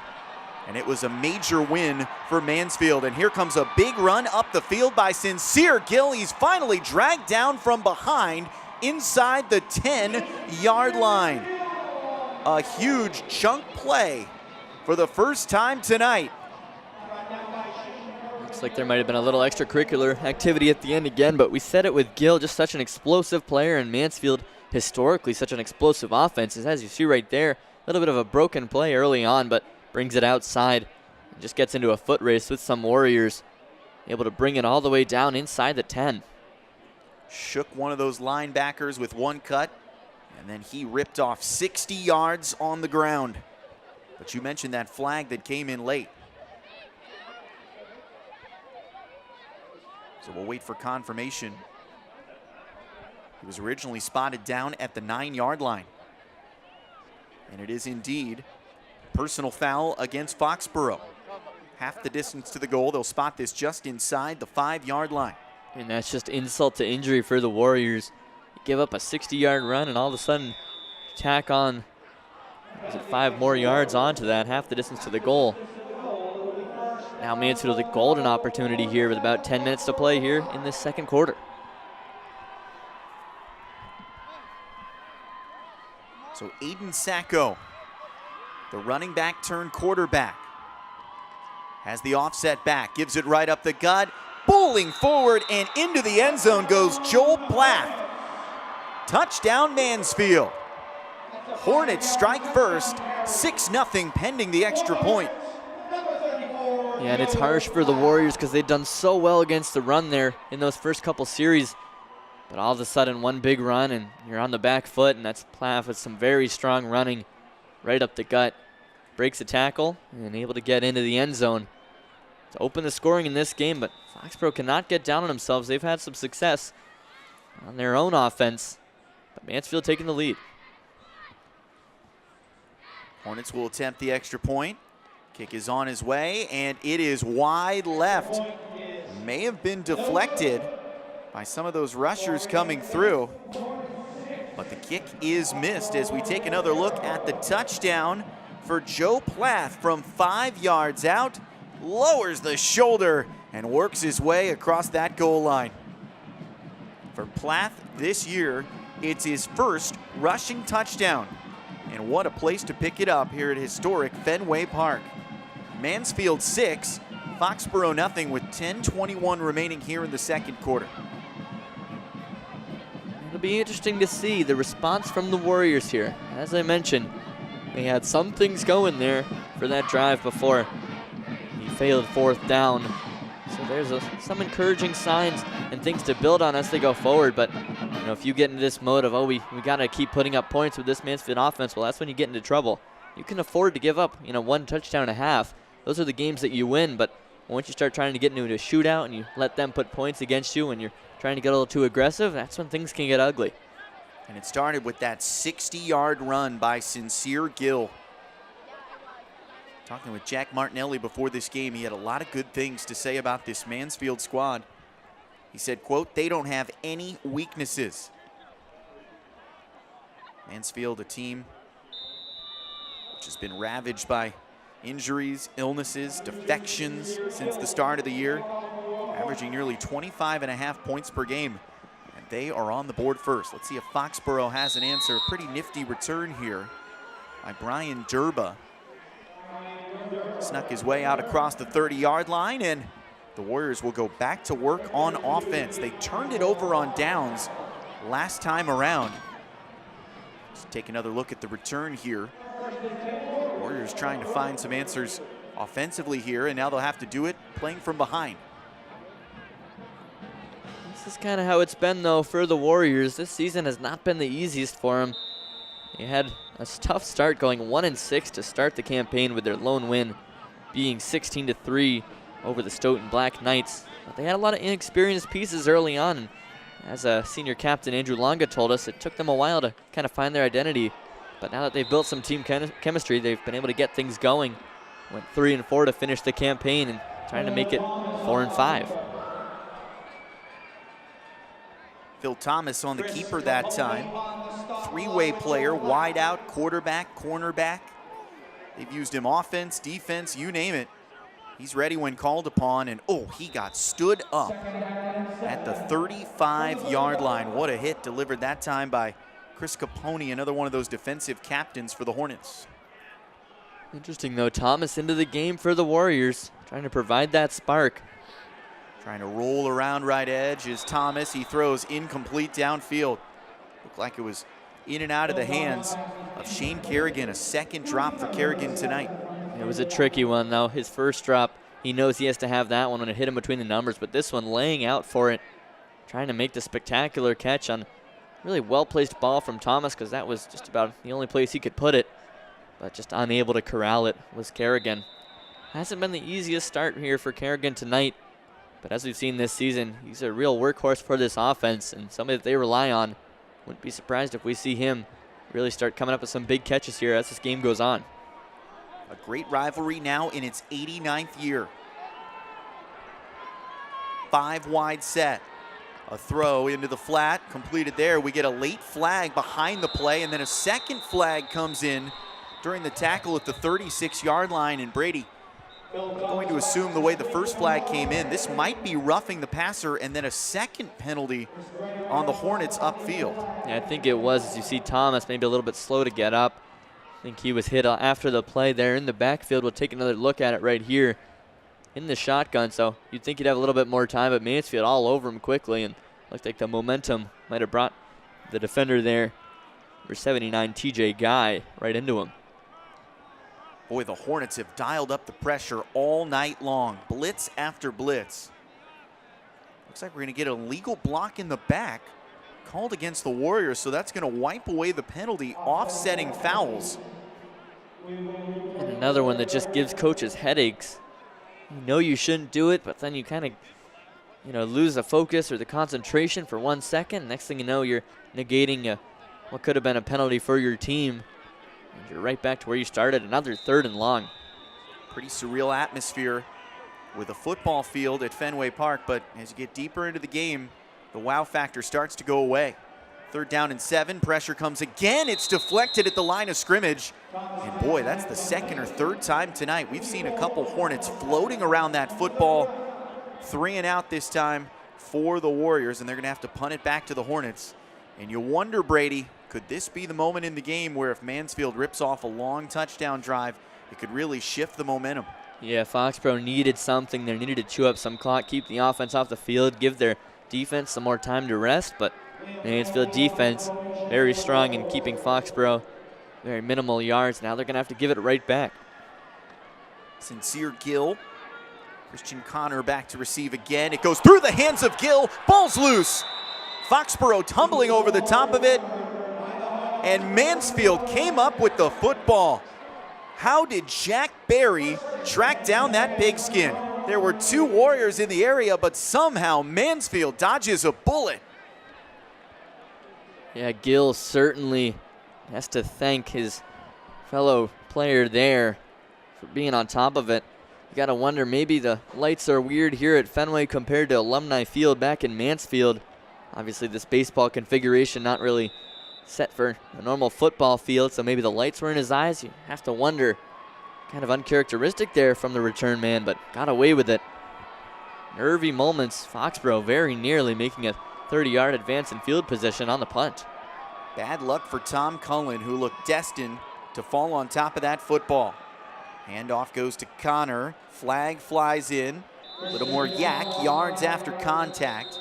and it was a major win for Mansfield. And here comes a big run up the field by Sincere Gill. He's finally dragged down from behind inside the 10-yard line. A huge chunk play for the first time tonight. Looks like there might have been a little extracurricular activity at the end again, but we said it with Gill, just such an explosive player, and Mansfield historically such an explosive offense. As you see right there, a little bit of a broken play early on, but brings it outside and just gets into a foot race with some Warriors, able to bring it all the way down inside the 10. Shook one of those linebackers with one cut, and then he ripped off 60 yards on the ground. But you mentioned that flag that came in late. So we'll wait for confirmation. He was originally spotted down at the 9-yard line. And it is indeed personal foul against Foxboro. Half the distance to the goal. They'll spot this just inside the 5-yard line. And that's just insult to injury for the Warriors. Give up a 60-yard run and all of a sudden tack on 5 more yards onto that, half the distance to the goal. Now Mansfield with a golden opportunity here with about 10 minutes to play here in this second quarter. So Aiden Sacco, the running back turned quarterback, has the offset back, gives it right up the gut, bowling forward and into the end zone goes Joel Plath. Touchdown Mansfield. Hornets strike first, 6-0 pending the extra point. Yeah, and it's harsh for the Warriors because they've done so well against the run there in those first couple series. But all of a sudden, one big run and you're on the back foot, and that's Plath with some very strong running right up the gut. Breaks a tackle and able to get into the end zone to open the scoring in this game, but Foxboro cannot get down on themselves. They've had some success on their own offense, but Mansfield taking the lead. Hornets will attempt the extra point. Kick is on his way, and it is wide left. May have been deflected by some of those rushers coming through, but the kick is missed as we take another look at the touchdown for Joe Plath from 5 yards out. Lowers the shoulder and works his way across that goal line. For Plath this year, it's his first rushing touchdown. And what a place to pick it up here at historic Fenway Park. Mansfield 6, Foxboro nothing with 10:21 remaining here in the second quarter. It'll be interesting to see the response from the Warriors here. As I mentioned, they had some things going there for that drive before he failed 4th down. So there's some encouraging signs and things to build on as they go forward. But you know, if you get into this mode of, oh, we got to keep putting up points with this Mansfield offense, well, that's when you get into trouble. You can afford to give up, 1 touchdown and a half. Those are the games that you win. But once you start trying to get into a shootout and you let them put points against you and you're trying to get a little too aggressive, that's when things can get ugly. And it started with that 60-yard run by Sincere Gill. Talking with Jack Martinelli before this game, he had a lot of good things to say about this Mansfield squad. He said, quote, "They don't have any weaknesses." Mansfield, a team which has been ravaged by injuries, illnesses, defections since the start of the year, averaging nearly 25.5 points per game. And they are on the board first. Let's see if Foxboro has an answer. Pretty nifty return here by Brian Durba. Snuck his way out across the 30-yard line, and the Warriors will go back to work on offense. They turned it over on downs last time around. Let's take another look at the return here. Warriors trying to find some answers offensively here, and now they'll have to do it playing from behind. This is kind of how it's been, though, for the Warriors. This season has not been the easiest for them. They had a tough start, going 1-6 to start the campaign, with their lone win being 16-3 over the Stoughton Black Knights. But they had a lot of inexperienced pieces early on. And as Senior Captain Andrew Longa told us, it took them a while to kind of find their identity. But now that they've built some team chemistry, they've been able to get things going. Went 3-4 to finish the campaign and trying to make it 4-5. Phil Thomas on the keeper that time. Three-way player, wide out, quarterback, cornerback. They've used him offense, defense, you name it. He's ready when called upon, and oh, he got stood up at the 35-yard line. What a hit delivered that time by Chris Capone, another one of those defensive captains for the Hornets. Interesting, though. Thomas into the game for the Warriors, trying to provide that spark. Trying to roll around right edge is Thomas. He throws incomplete downfield. Looked like it was in and out of the hands of Shane Carrigan. A second drop for Carrigan tonight. It was a tricky one, though. His first drop, he knows he has to have that one when it hit him between the numbers, but this one laying out for it, trying to make the spectacular catch on really well-placed ball from Thomas, because that was just about the only place he could put it, but just unable to corral it was Carrigan. Hasn't been the easiest start here for Carrigan tonight, but as we've seen this season, he's a real workhorse for this offense and somebody that they rely on. Wouldn't be surprised if we see him really start coming up with some big catches here as this game goes on. A great rivalry now in its 89th year. 5-wide set. A throw into the flat, completed there. We get a late flag behind the play, and then a second flag comes in during the tackle at the 36-yard line. And Brady, I'm going to assume the way the first flag came in, this might be roughing the passer, and then a second penalty on the Hornets upfield. Yeah, I think it was. As you see Thomas maybe a little bit slow to get up. I think he was hit after the play there in the backfield. We'll take another look at it right here in the shotgun. So you'd think he'd have a little bit more time, but Mansfield all over him quickly, and looked like the momentum might have brought the defender there, number 79, TJ Guy, right into him. Boy, the Hornets have dialed up the pressure all night long. Blitz after blitz. Looks like we're going to get a legal block in the back called against the Warriors, so that's going to wipe away the penalty, offsetting fouls. And another one that just gives coaches headaches. You know you shouldn't do it, but then you kind of lose the focus or the concentration for 1 second. Next thing you know, you're negating what could have been a penalty for your team. And you're right back to where you started, another 3rd and long. Pretty surreal atmosphere with a football field at Fenway Park, but as you get deeper into the game, the wow factor starts to go away. 3rd down and 7, pressure comes again. It's deflected at the line of scrimmage. And boy, that's the 2nd or 3rd time tonight. We've seen a couple Hornets floating around that football. 3 and out this time for the Warriors, and they're going to have to punt it back to the Hornets. And you wonder, Brady, could this be the moment in the game where if Mansfield rips off a long touchdown drive, it could really shift the momentum? Yeah, Foxborough needed something. They needed to chew up some clock, keep the offense off the field, give their defense some more time to rest, but Mansfield defense very strong in keeping Foxborough very minimal yards. Now they're going to have to give it right back. Sincere Gill. Christian Connor back to receive again. It goes through the hands of Gill. Ball's loose. Foxborough tumbling over the top of it. And Mansfield came up with the football. How did Jack Berry track down that pigskin? There were two Warriors in the area, but somehow Mansfield dodges a bullet. Yeah, Gill certainly has to thank his fellow player there for being on top of it. You got to wonder, maybe the lights are weird here at Fenway compared to Alumni Field back in Mansfield. Obviously, this baseball configuration not really set for a normal football field, so maybe the lights were in his eyes. You have to wonder. Kind of uncharacteristic there from the return man, but got away with it. Nervy moments. Foxborough very nearly making a 30-yard advance in field position on the punt. Bad luck for Tom Cullen, who looked destined to fall on top of that football. Handoff goes to Connor. Flag flies in. A little more yak, yards after contact.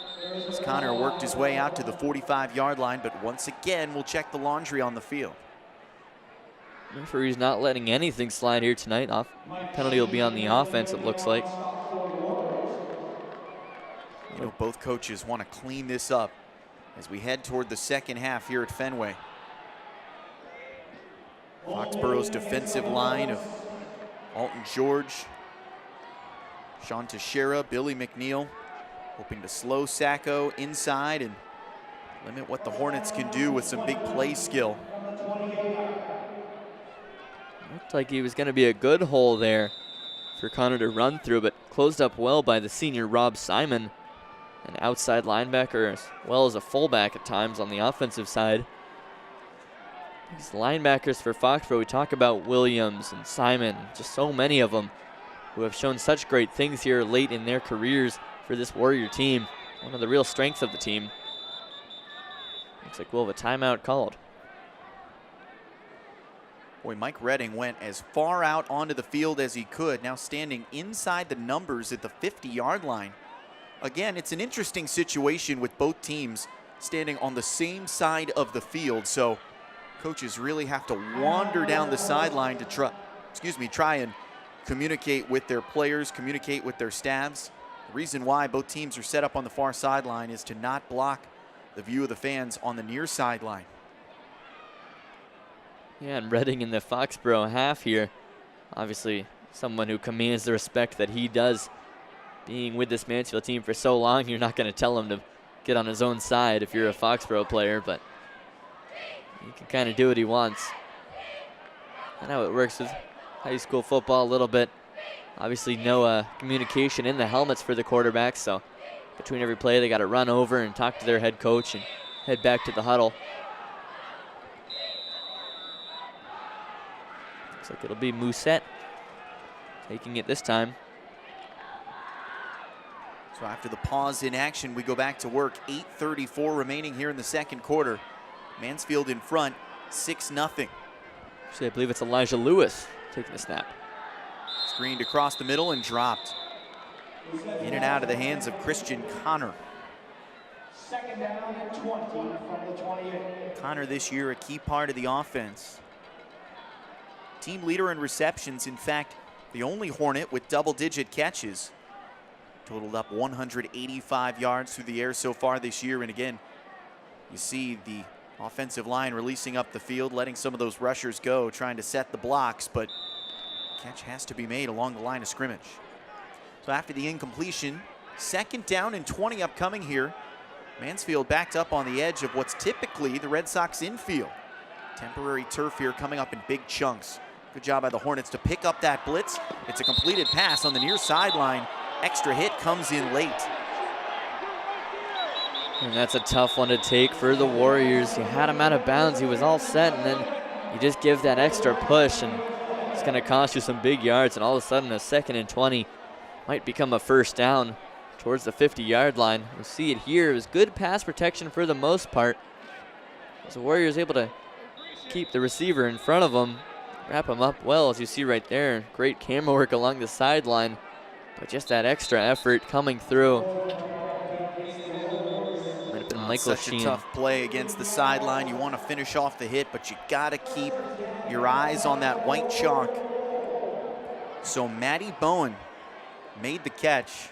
As Connor worked his way out to the 45-yard line, but once again, we'll check the laundry on the field. Referee's not letting anything slide here tonight. Penalty will be on the offense, it looks like. You know, both coaches want to clean this up as we head toward the second half here at Fenway. Foxborough's defensive line of Alton George, Sean Teixeira, Billy McNeil, hoping to slow Sacco inside and limit what the Hornets can do with some big play skill. Looked like he was going to be a good hole there for Connor to run through, but closed up well by the senior Rob Simon, an outside linebacker as well as a fullback at times on the offensive side. These linebackers for Foxborough, we talk about Williams and Simon, just so many of them who have shown such great things here late in their careers for this Warrior team. One of the real strengths of the team. Looks like we'll have a timeout called. Boy, Mike Redding went as far out onto the field as he could, now standing inside the numbers at the 50-yard line. Again, it's an interesting situation with both teams standing on the same side of the field, so coaches really have to wander down the sideline to try and communicate with their players, communicate with their staffs. The reason why both teams are set up on the far sideline is to not block the view of the fans on the near sideline. Yeah, and Redding in the Foxborough half here. Obviously, someone who commands the respect that he does. Being with this Mansfield team for so long, you're not going to tell him to get on his own side if you're a Foxborough player, but he can kind of do what he wants. I know it works with high school football a little bit. Obviously, no communication in the helmets for the quarterbacks, so between every play, they got to run over and talk to their head coach and head back to the huddle. Looks like it'll be Mousset taking it this time. So after the pause in action, we go back to work. 8:34 remaining here in the second quarter. Mansfield in front, 6-0. Actually, I believe it's Elijah Lewis taking the snap. Screened across the middle and dropped. In and out of the hands of Christian Connor. Second down and 20 from the 28. Connor this year a key part of the offense. Team leader in receptions, in fact, the only Hornet with double-digit catches. Totaled up 185 yards through the air so far this year. And again, you see the offensive line releasing up the field, letting some of those rushers go, trying to set the blocks, but catch has to be made along the line of scrimmage. So after the incompletion, second down and 20 upcoming here. Mansfield backed up on the edge of what's typically the Red Sox infield. Temporary turf here coming up in big chunks. Good job by the Hornets to pick up that blitz. It's a completed pass on the near sideline. Extra hit comes in late. And that's a tough one to take for the Warriors. You had him out of bounds. He was all set, and then you just give that extra push, and it's going to cost you some big yards. And all of a sudden, a 2nd and 20 might become a first down towards the 50-yard line. We'll see it here. It was good pass protection for the most part. The Warriors able to keep the receiver in front of them, wrap him up well, as you see right there. Great camera work along the sideline. But just that extra effort coming through. Might have been Michael Such Sheen. a tough play against the sideline. You want to finish off the hit, but you got to keep your eyes on that white chalk. So Matty Bowen made the catch,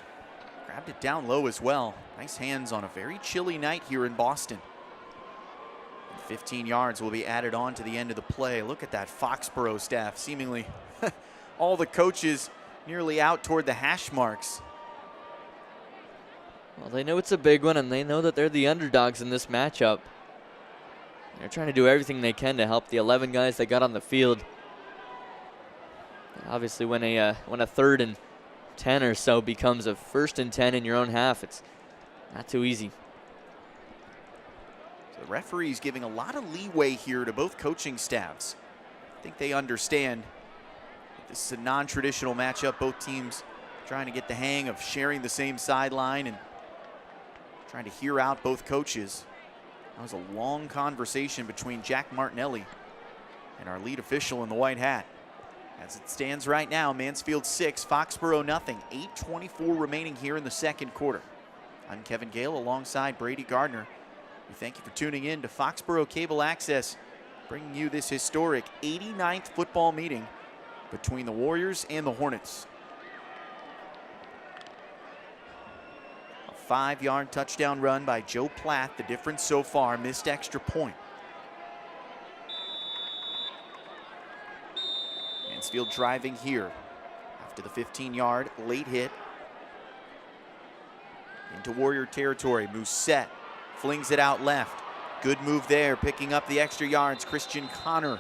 grabbed it down low as well. Nice hands on a very chilly night here in Boston. 15 yards will be added on to the end of the play. Look at that Foxborough staff, seemingly all the coaches nearly out toward the hash marks. Well, they know it's a big one, and they know that they're the underdogs in this matchup. They're trying to do everything they can to help the 11 guys they got on the field. Obviously, when a 3rd and 10 or so becomes a 1st and 10 in your own half, it's not too easy. So the referee's giving a lot of leeway here to both coaching staffs. I think they understand that this is a non-traditional matchup. Both teams trying to get the hang of sharing the same sideline and trying to hear out both coaches. That was a long conversation between Jack Martinelli and our lead official in the white hat. As it stands right now, Mansfield 6, Foxborough nothing. 8:24 remaining here in the second quarter. I'm Kevin Gale alongside Brady Gardner. We thank you for tuning in to Foxborough Cable Access, bringing you this historic 89th football meeting between the Warriors and the Hornets. A 5-yard touchdown run by Joe Platt. The difference so far, missed extra point. Mansfield driving here after the 15-yard late hit. Into Warrior territory, Musette flings it out left. Good move there, picking up the extra yards, Christian Connor.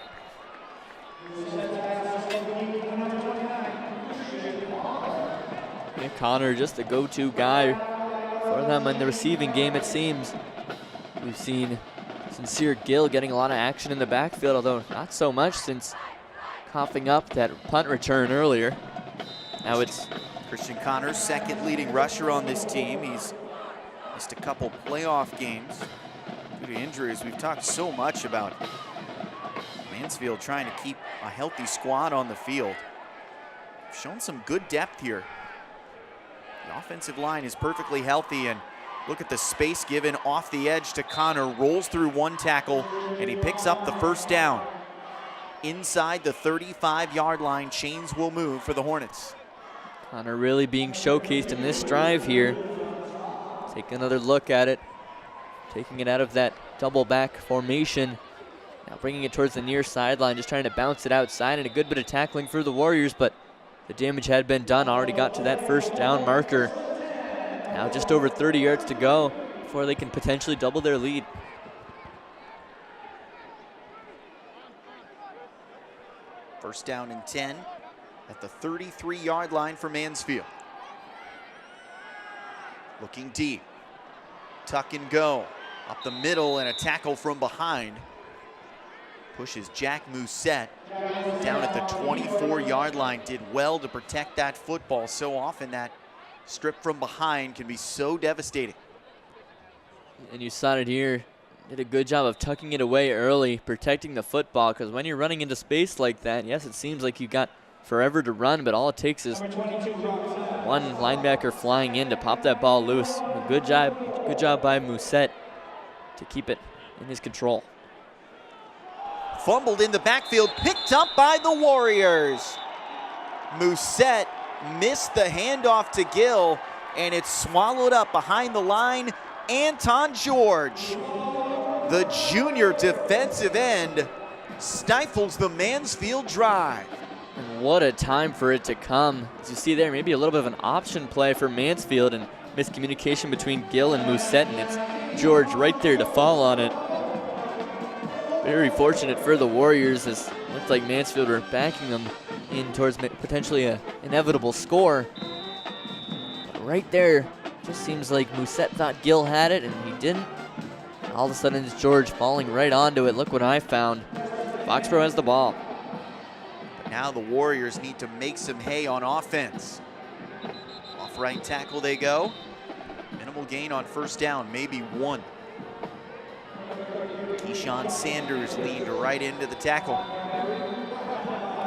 Yeah, Connor just the go-to guy for them in the receiving game, it seems. We've seen Sincere Gill getting a lot of action in the backfield, although not so much since coughing up that punt return earlier. Now it's Christian Connor's second leading rusher on this team. He's missed a couple playoff games due to injuries. We've talked so much about Mansfield trying to keep a healthy squad on the field. Shown some good depth here. The offensive line is perfectly healthy, and look at the space given off the edge to Connor. Rolls through one tackle, and he picks up the first down. Inside the 35-yard line, chains will move for the Hornets. Connor really being showcased in this drive here. Take another look at it. Taking it out of that double back formation. Now bringing it towards the near sideline, just trying to bounce it outside, and a good bit of tackling for the Warriors, but the damage had been done. Already got to that first down marker. Now just over 30 yards to go before they can potentially double their lead. First down and 10 at the 33-yard line for Mansfield. Looking deep. Tuck and go. Up the middle, and a tackle from behind. Pushes Jack Musette down at the 24-yard line. Did well to protect that football. So often that strip from behind can be so devastating. And you saw it here. Did a good job of tucking it away early, protecting the football, because when you're running into space like that, yes, it seems like you got forever to run, but all it takes is one linebacker flying in to pop that ball loose. Good job by Musette to keep it in his control. Fumbled in the backfield, picked up by the Warriors. Musette missed the handoff to Gill, and it's swallowed up behind the line. Anton George, the junior defensive end, stifles the Mansfield drive. And what a time for it to come. As you see there, maybe a little bit of an option play for Mansfield, and miscommunication between Gill and Musette, and it's George right there to fall on it. Very fortunate for the Warriors, as it looked like Mansfield were backing them in towards potentially an inevitable score. But right there, just seems like Musette thought Gill had it, and he didn't. All of a sudden, it's George falling right onto it. Look what I found. Foxborough has the ball. But now the Warriors need to make some hay on offense. Off right tackle they go. Minimal gain on first down, maybe one. Keyshawn Sanders leaned right into the tackle.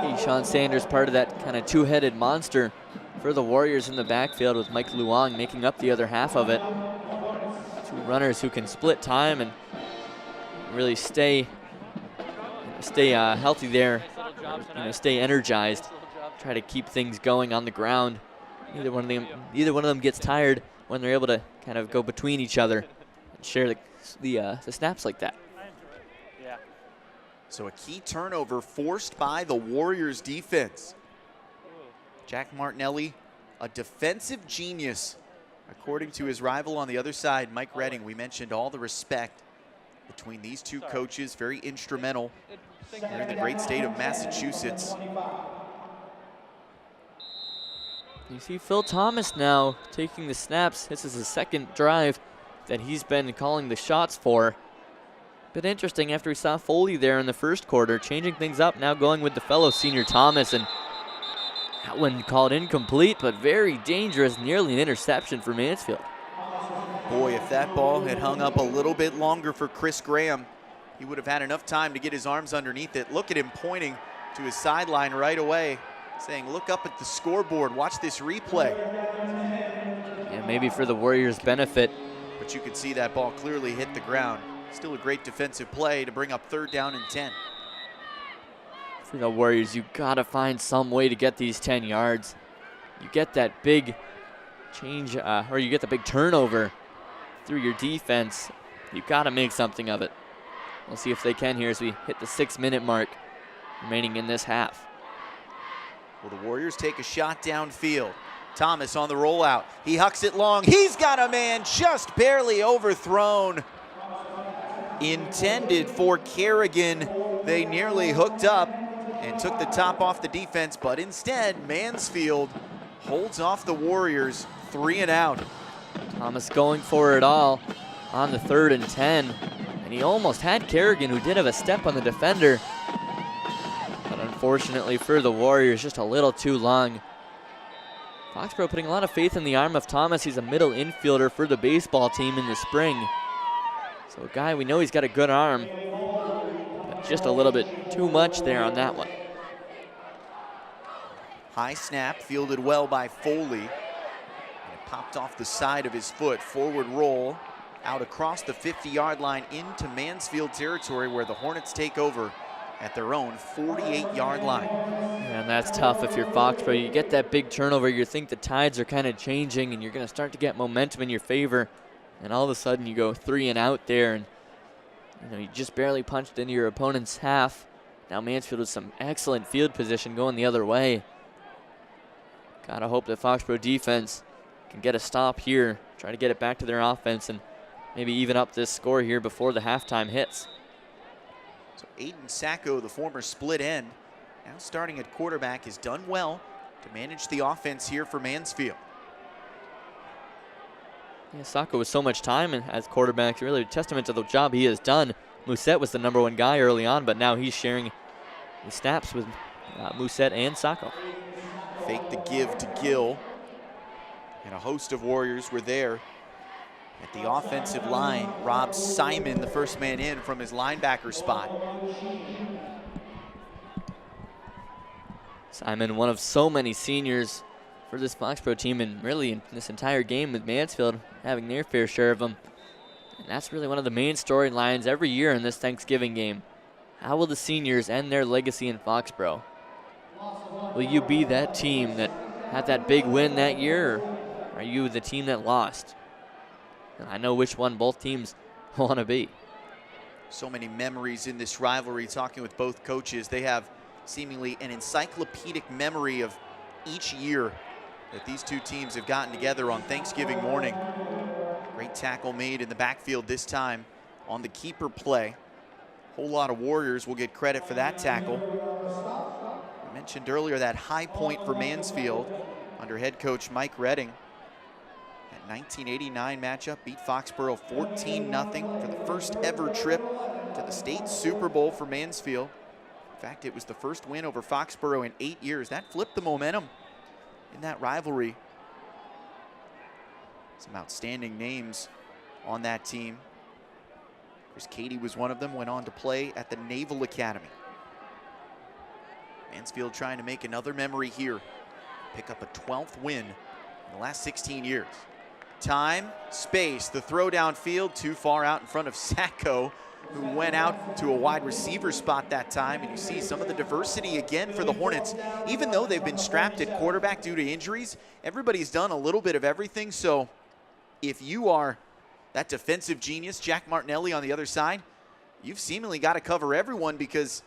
Keyshawn Sanders, part of that kind of two-headed monster for the Warriors in the backfield, with Mike Luong making up the other half of it. Two runners who can split time and really stay healthy there, stay energized, try to keep things going on the ground. Either one of them gets tired when they're able to kind of go between each other and share the snaps like that. So a key turnover forced by the Warriors defense. Jack Martinelli, a defensive genius, according to his rival on the other side, Mike Redding. We mentioned all the respect between these two coaches, very instrumental here in the great state of Massachusetts. You see Phil Thomas now taking the snaps. This is his second drive that he's been calling the shots for. Bit interesting after we saw Foley there in the first quarter, changing things up, now going with the fellow senior Thomas, and that one called incomplete, but very dangerous, nearly an interception for Mansfield. Boy, if that ball had hung up a little bit longer for Chris Graham, he would have had enough time to get his arms underneath it. Look at him pointing to his sideline right away, saying, look up at the scoreboard, watch this replay. Yeah, maybe for the Warriors' benefit. But you could see that ball clearly hit the ground. Still a great defensive play to bring up 3rd down and 10. For the Warriors, you gotta find some way to get these 10 yards. You get that big change, or you get the big turnover through your defense. You gotta make something of it. We'll see if they can here as we hit the 6-minute mark remaining in this half. Well, the Warriors take a shot downfield. Thomas on the rollout. He hucks it long. He's got a man just barely overthrown. Intended for Carrigan. They nearly hooked up and took the top off the defense, but instead Mansfield holds off the Warriors 3 and out. Thomas going for it all on the 3rd and 10. And he almost had Carrigan, who did have a step on the defender. But unfortunately for the Warriors, just a little too long. Foxborough putting a lot of faith in the arm of Thomas. He's a middle infielder for the baseball team in the spring. So a guy, we know he's got a good arm, but just a little bit too much there on that one. High snap, fielded well by Foley. It popped off the side of his foot. Forward roll out across the 50-yard line into Mansfield territory, where the Hornets take over at their own 48-yard line. And that's tough if you're Foxborough. You get that big turnover, you think the tides are kind of changing and you're going to start to get momentum in your favor. And all of a sudden you go 3 and out there, and you just barely punched into your opponent's half. Now Mansfield with some excellent field position going the other way. Gotta hope the Foxborough defense can get a stop here, try to get it back to their offense and maybe even up this score here before the halftime hits. So Aiden Sacco, the former split end, now starting at quarterback, has done well to manage the offense here for Mansfield. Yeah, Sacco with so much time as quarterback, really a testament to the job he has done. Musette was the #1 guy early on, but now he's sharing the snaps with Musette and Sacco. Fake the give to Gill, and a host of Warriors were there at the offensive line. Rob Simon, the first man in from his linebacker spot. Simon, one of so many seniors for this Foxborough team, and really in this entire game with Mansfield having their fair share of them. And that's really one of the main storylines every year in this Thanksgiving game. How will the seniors end their legacy in Foxborough? Will you be that team that had that big win that year, or are you the team that lost? And I know which one both teams want to be. So many memories in this rivalry. Talking with both coaches, they have seemingly an encyclopedic memory of each year that these two teams have gotten together on Thanksgiving morning. Great tackle made in the backfield this time on the keeper play. Whole lot of Warriors will get credit for that tackle. I mentioned earlier that high point for Mansfield under head coach Mike Redding. That 1989 matchup beat Foxborough 14-0 for the first ever trip to the state Super Bowl for Mansfield. In fact, it was the first win over Foxborough in 8 years. That flipped the momentum in that rivalry. Some outstanding names on that team. Chris Cady was one of them, went on to play at the Naval Academy. Mansfield trying to make another memory here. Pick up a 12th win in the last 16 years. Time, space, the throw downfield, too far out in front of Sacco, who went out to a wide receiver spot that time. And you see some of the diversity again for the Hornets. Even though they've been strapped at quarterback due to injuries, everybody's done a little bit of everything. So if you are that defensive genius, Jack Martinelli on the other side, you've seemingly got to cover everyone because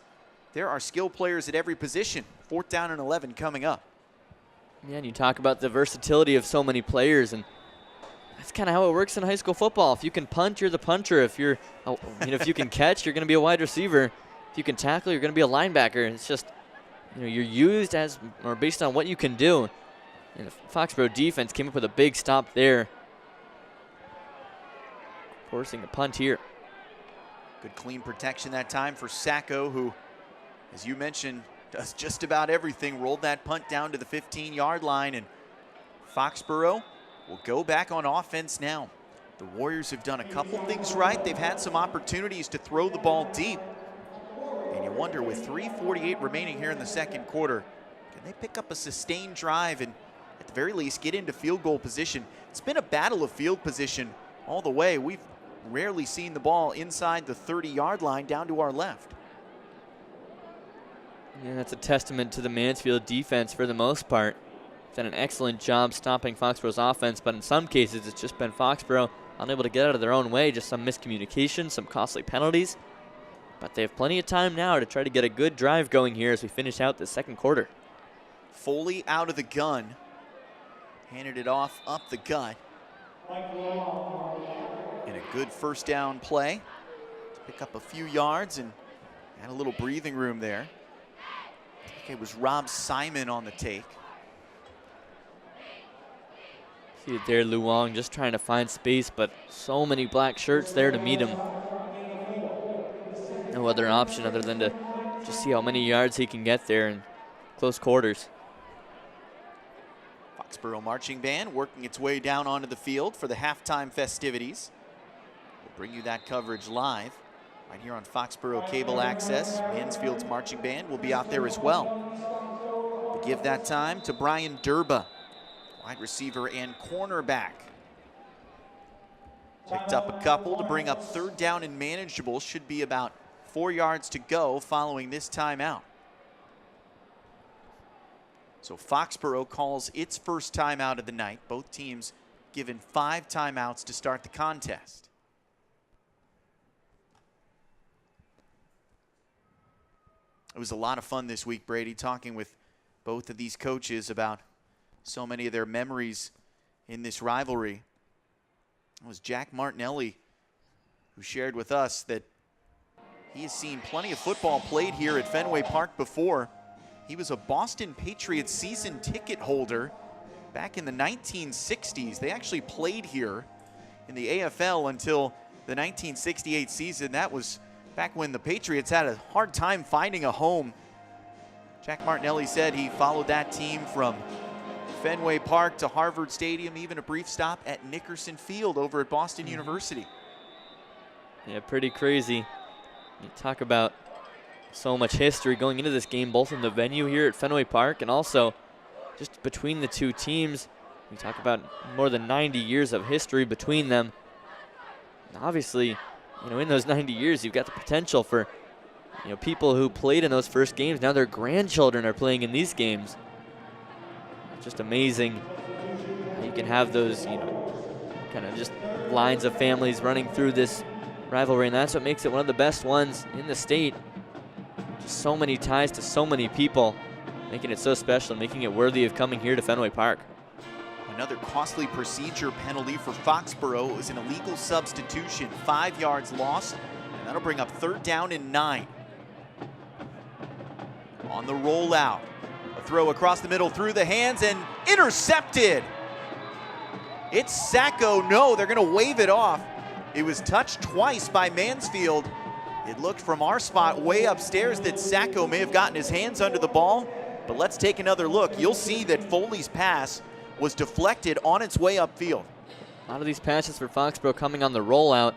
there are skill players at every position. 4th down and 11 coming up. Yeah, and you talk about the versatility of so many players, and that's kind of how it works in high school football. If you can punt, you're the punter. If you're, if you can catch, you're going to be a wide receiver. If you can tackle, you're going to be a linebacker. It's just, you're used as or based on what you can do. And the Foxborough defense came up with a big stop there, forcing a punt here. Good clean protection that time for Sacco, who, as you mentioned, does just about everything. Rolled that punt down to the 15-yard line, and Foxborough will go back on offense now. The Warriors have done a couple things right. They've had some opportunities to throw the ball deep. And you wonder, with 3:48 remaining here in the second quarter, can they pick up a sustained drive and at the very least get into field goal position? It's been a battle of field position all the way. We've rarely seen the ball inside the 30-yard line down to our left. Yeah, that's a testament to the Mansfield defense for the most part. Done an excellent job stopping Foxborough's offense, but in some cases it's just been Foxborough unable to get out of their own way. Just some miscommunication, some costly penalties. But they have plenty of time now to try to get a good drive going here as we finish out the second quarter. Foley out of the gun. Handed it off up the gut. And a good first down play to pick up a few yards and had a little breathing room there. I think it was Rob Simon on the take. See it there, Luong just trying to find space, but so many black shirts there to meet him. No other option other than to just see how many yards he can get there in close quarters. Foxborough marching band working its way down onto the field for the halftime festivities. We'll bring you that coverage live right here on Foxborough Cable Access. Mansfield's marching band will be out there as well. We give that time to Brian Durba, wide receiver and cornerback. Picked up a couple to bring up 3rd down and manageable. Should be about 4 yards to go following this timeout. So Foxborough calls its first timeout of the night. Both teams given 5 timeouts to start the contest. It was a lot of fun this week, Brady, talking with both of these coaches about so many of their memories in this rivalry. It was Jack Martinelli who shared with us that he has seen plenty of football played here at Fenway Park before. He was a Boston Patriots season ticket holder back in the 1960s. They actually played here in the AFL until the 1968 season. That was back when the Patriots had a hard time finding a home. Jack Martinelli said he followed that team from Fenway Park to Harvard Stadium, even a brief stop at Nickerson Field over at Boston University. Yeah, pretty crazy. You talk about so much history going into this game, both in the venue here at Fenway Park and also just between the two teams. We talk about more than 90 years of history between them. And obviously, in those 90 years, you've got the potential for, people who played in those first games. Now their grandchildren are playing in these games. It's just amazing how you can have those, kind of just lines of families running through this rivalry, and that's what makes it one of the best ones in the state. Just so many ties to so many people, making it so special, making it worthy of coming here to Fenway Park. Another costly procedure penalty for Foxborough is an illegal substitution. 5 yards lost, and that'll bring up 3rd down and 9. On the rollout, a throw across the middle through the hands and intercepted. It's Sacco. No, they're going to wave it off. It was touched twice by Mansfield. It looked from our spot way upstairs that Sacco may have gotten his hands under the ball, but let's take another look. You'll see that Foley's pass was deflected on its way upfield. A lot of these passes for Foxborough coming on the rollout.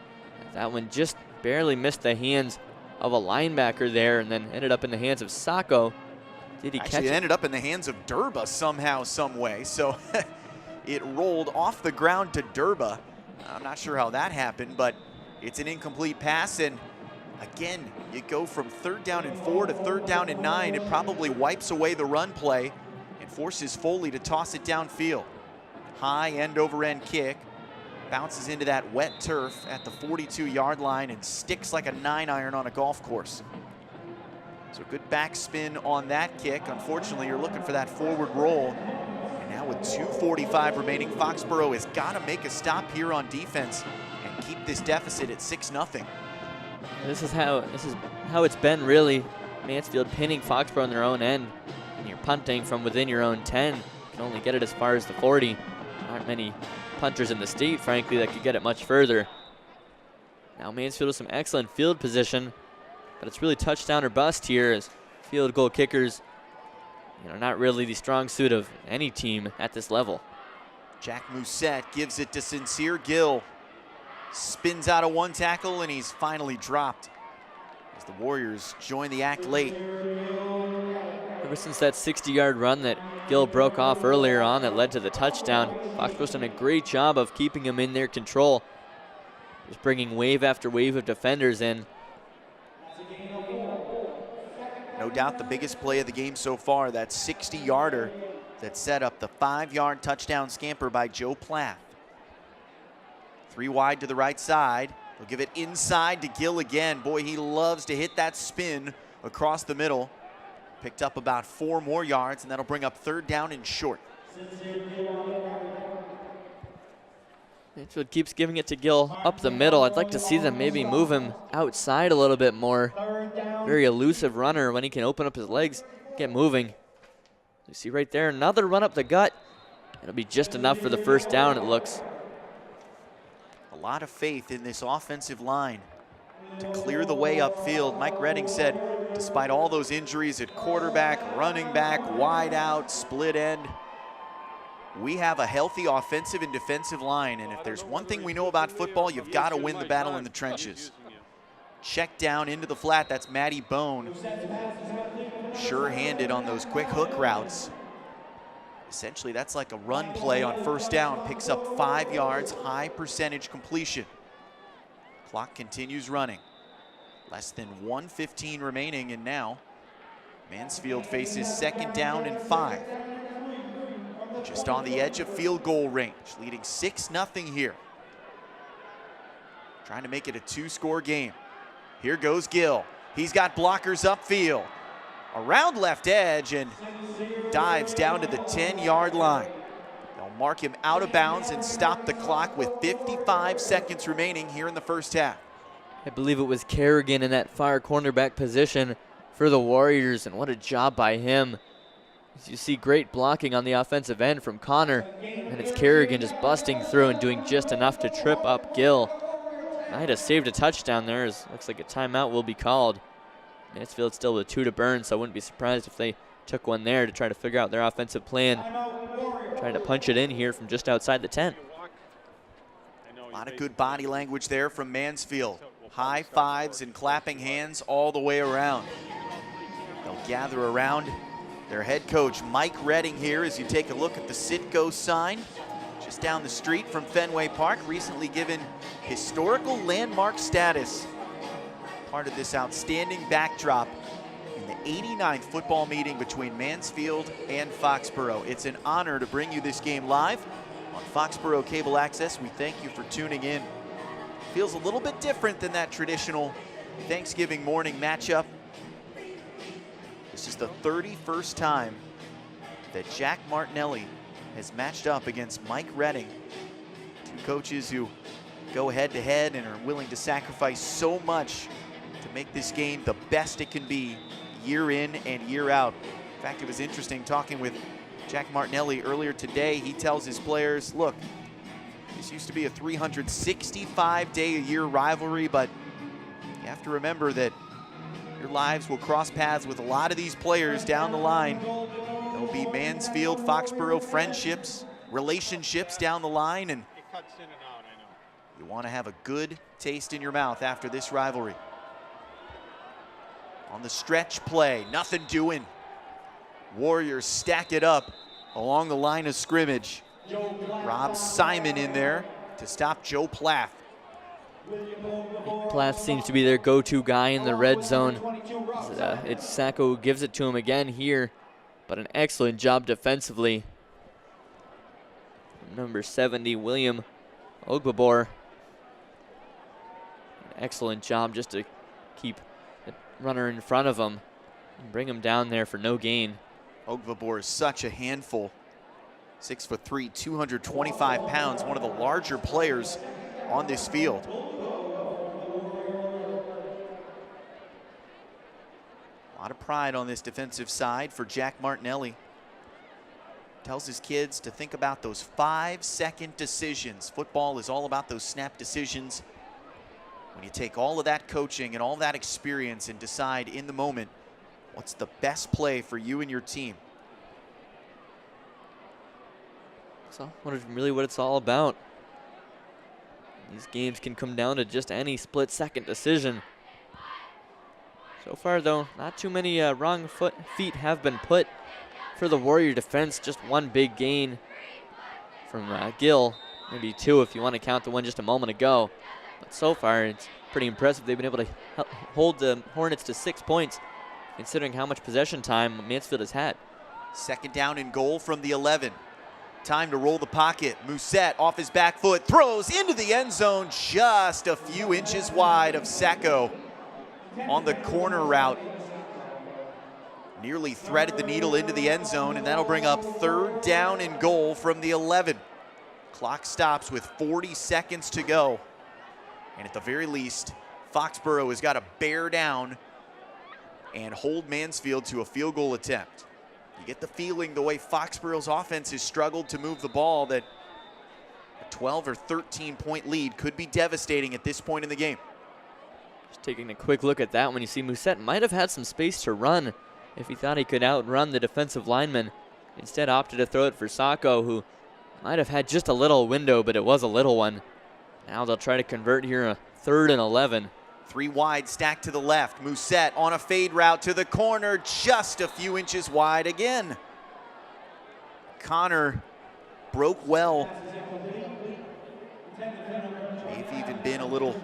That one just barely missed the hands of a linebacker there and then ended up in the hands of Sacco. Did he catch it? It ended up in the hands of Durba somehow, some way. So It rolled off the ground to Durba. I'm not sure how that happened, but it's an incomplete pass, and again, you go from 3rd down and 4 to 3rd down and 9. It probably wipes away the run play and forces Foley to toss it downfield. High end-over-end kick. Bounces into that wet turf at the 42-yard line and sticks like a 9-iron on a golf course. So good backspin on that kick. Unfortunately, you're looking for that forward roll. And now with 2:45 remaining, Foxborough has got to make a stop here on defense and keep this deficit at 6-0. This is how it's been, really. Mansfield pinning Foxborough on their own end, and you're punting from within your own 10. You can only get it as far as the 40. There aren't many punters in the state, frankly, that could get it much further. Now Mansfield with some excellent field position, but it's really touchdown or bust here, as field goal kickers, not really the strong suit of any team at this level. Jack Mousset gives it to Sincere Gill. Spins out of one tackle, and he's finally dropped as the Warriors join the act late. Ever since that 60-yard run that Gill broke off earlier on that led to the touchdown, Foxborough's done a great job of keeping him in their control. Just bringing wave after wave of defenders in. No doubt the biggest play of the game so far, that 60-yarder that set up the 5-yard touchdown scamper by Joe Plath. 3 wide to the right side. They'll give it inside to Gill again. Boy, he loves to hit that spin across the middle. Picked up about 4 more yards, and that'll bring up 3rd down and short. Mansfield keeps giving it to Gill up the middle. I'd like to see them maybe move him outside a little bit more. Very elusive runner when he can open up his legs, get moving. You see right there, another run up the gut. It'll be just enough for the 1st down, it looks. A lot of faith in this offensive line to clear the way upfield. Mike Redding said, despite all those injuries at quarterback, running back, wide out, split end, we have a healthy offensive and defensive line, and if there's one thing we know about football, you've got to win the battle in the trenches. Check down into the flat, that's Matty Bone. Sure-handed on those quick hook routes. Essentially, that's like a run play on 1st down. Picks up 5 yards, high percentage completion. Clock continues running. Less than 1:15 remaining, and now Mansfield faces 2nd down and 5. Just on the edge of field goal range, leading 6-0 here. Trying to make it a 2-score game. Here goes Gill. He's got blockers upfield. Around left edge and dives down to the 10-yard line. They'll mark him out of bounds and stop the clock with 55 seconds remaining here in the 1st half. I believe it was Carrigan in that far cornerback position for the Warriors, and what a job by him. As you see, great blocking on the offensive end from Connor, and it's Carrigan just busting through and doing just enough to trip up Gill. Might have saved a touchdown there, as looks like a timeout will be called. Mansfield still with 2 to burn, so I wouldn't be surprised if they took one there to try to figure out their offensive plan. Trying to punch it in here from just outside the 10. A lot of good body language there from Mansfield. High fives and clapping hands all the way around. They'll gather around their head coach, Mike Redding, here as you take a look at the Sit-Go sign just down the street from Fenway Park, recently given historical landmark status. Part of this outstanding backdrop in the 89th football meeting between Mansfield and Foxborough. It's an honor to bring you this game live on Foxborough Cable Access. We thank you for tuning in. Feels a little bit different than that traditional Thanksgiving morning matchup. This is the 31st time that Jack Martinelli has matched up against Mike Redding. 2 coaches who go head-to-head and are willing to sacrifice so much to make this game the best it can be year in and year out. In fact, it was interesting talking with Jack Martinelli earlier today. He tells his players, look, this used to be a 365-day-a-year rivalry, but you have to remember that your lives will cross paths with a lot of these players down the line. There'll be Mansfield, Foxborough friendships, relationships down the line, and you want to have a good taste in your mouth after this rivalry. On the stretch play, nothing doing. Warriors stack it up along the line of scrimmage. Rob Simon in there to stop Joe Plath. Plath seems to be their go-to guy in the red zone. It's Sacco who gives it to him again here, but an excellent job defensively. Number 70, William Ogbabor. Excellent job just to keep the runner in front of him and bring him down there for no gain. Ogbabor is such a handful. 6'3", 225 pounds, one of the larger players on this field. A lot of pride on this defensive side for Jack Martinelli. Tells his kids to think about those 5-second decisions. Football is all about those snap decisions. When you take all of that coaching and all that experience and decide in the moment what's the best play for you and your team. So really what it's all about. These games can come down to just any split-second decision. So far, though, not too many wrong feet have been put for the Warrior defense. Just one big gain from Gill, maybe two if you want to count the one just a moment ago. But so far, it's pretty impressive. They've been able to hold the Hornets to 6 points, considering how much possession time Mansfield has had. 2nd down and goal from the 11. Time to roll the pocket. Musette off his back foot, throws into the end zone, just a few inches wide of Sacco on the corner route. Nearly threaded the needle into the end zone, and that'll bring up 3rd down and goal from the 11. Clock stops with 40 seconds to go. And at the very least, Foxborough has got to bear down and hold Mansfield to a field goal attempt. You get the feeling the way Foxborough's offense has struggled to move the ball that a 12 or 13 point lead could be devastating at this point in the game. Just taking a quick look at that when you see Musette might have had some space to run if he thought he could outrun the defensive lineman. Instead opted to throw it for Sacco, who might have had just a little window, but it was a little one. Now they'll try to convert here a 3rd and 11. 3 wide, stacked to the left. Musette on a fade route to the corner, just a few inches wide again. Connor broke well. They've even been a little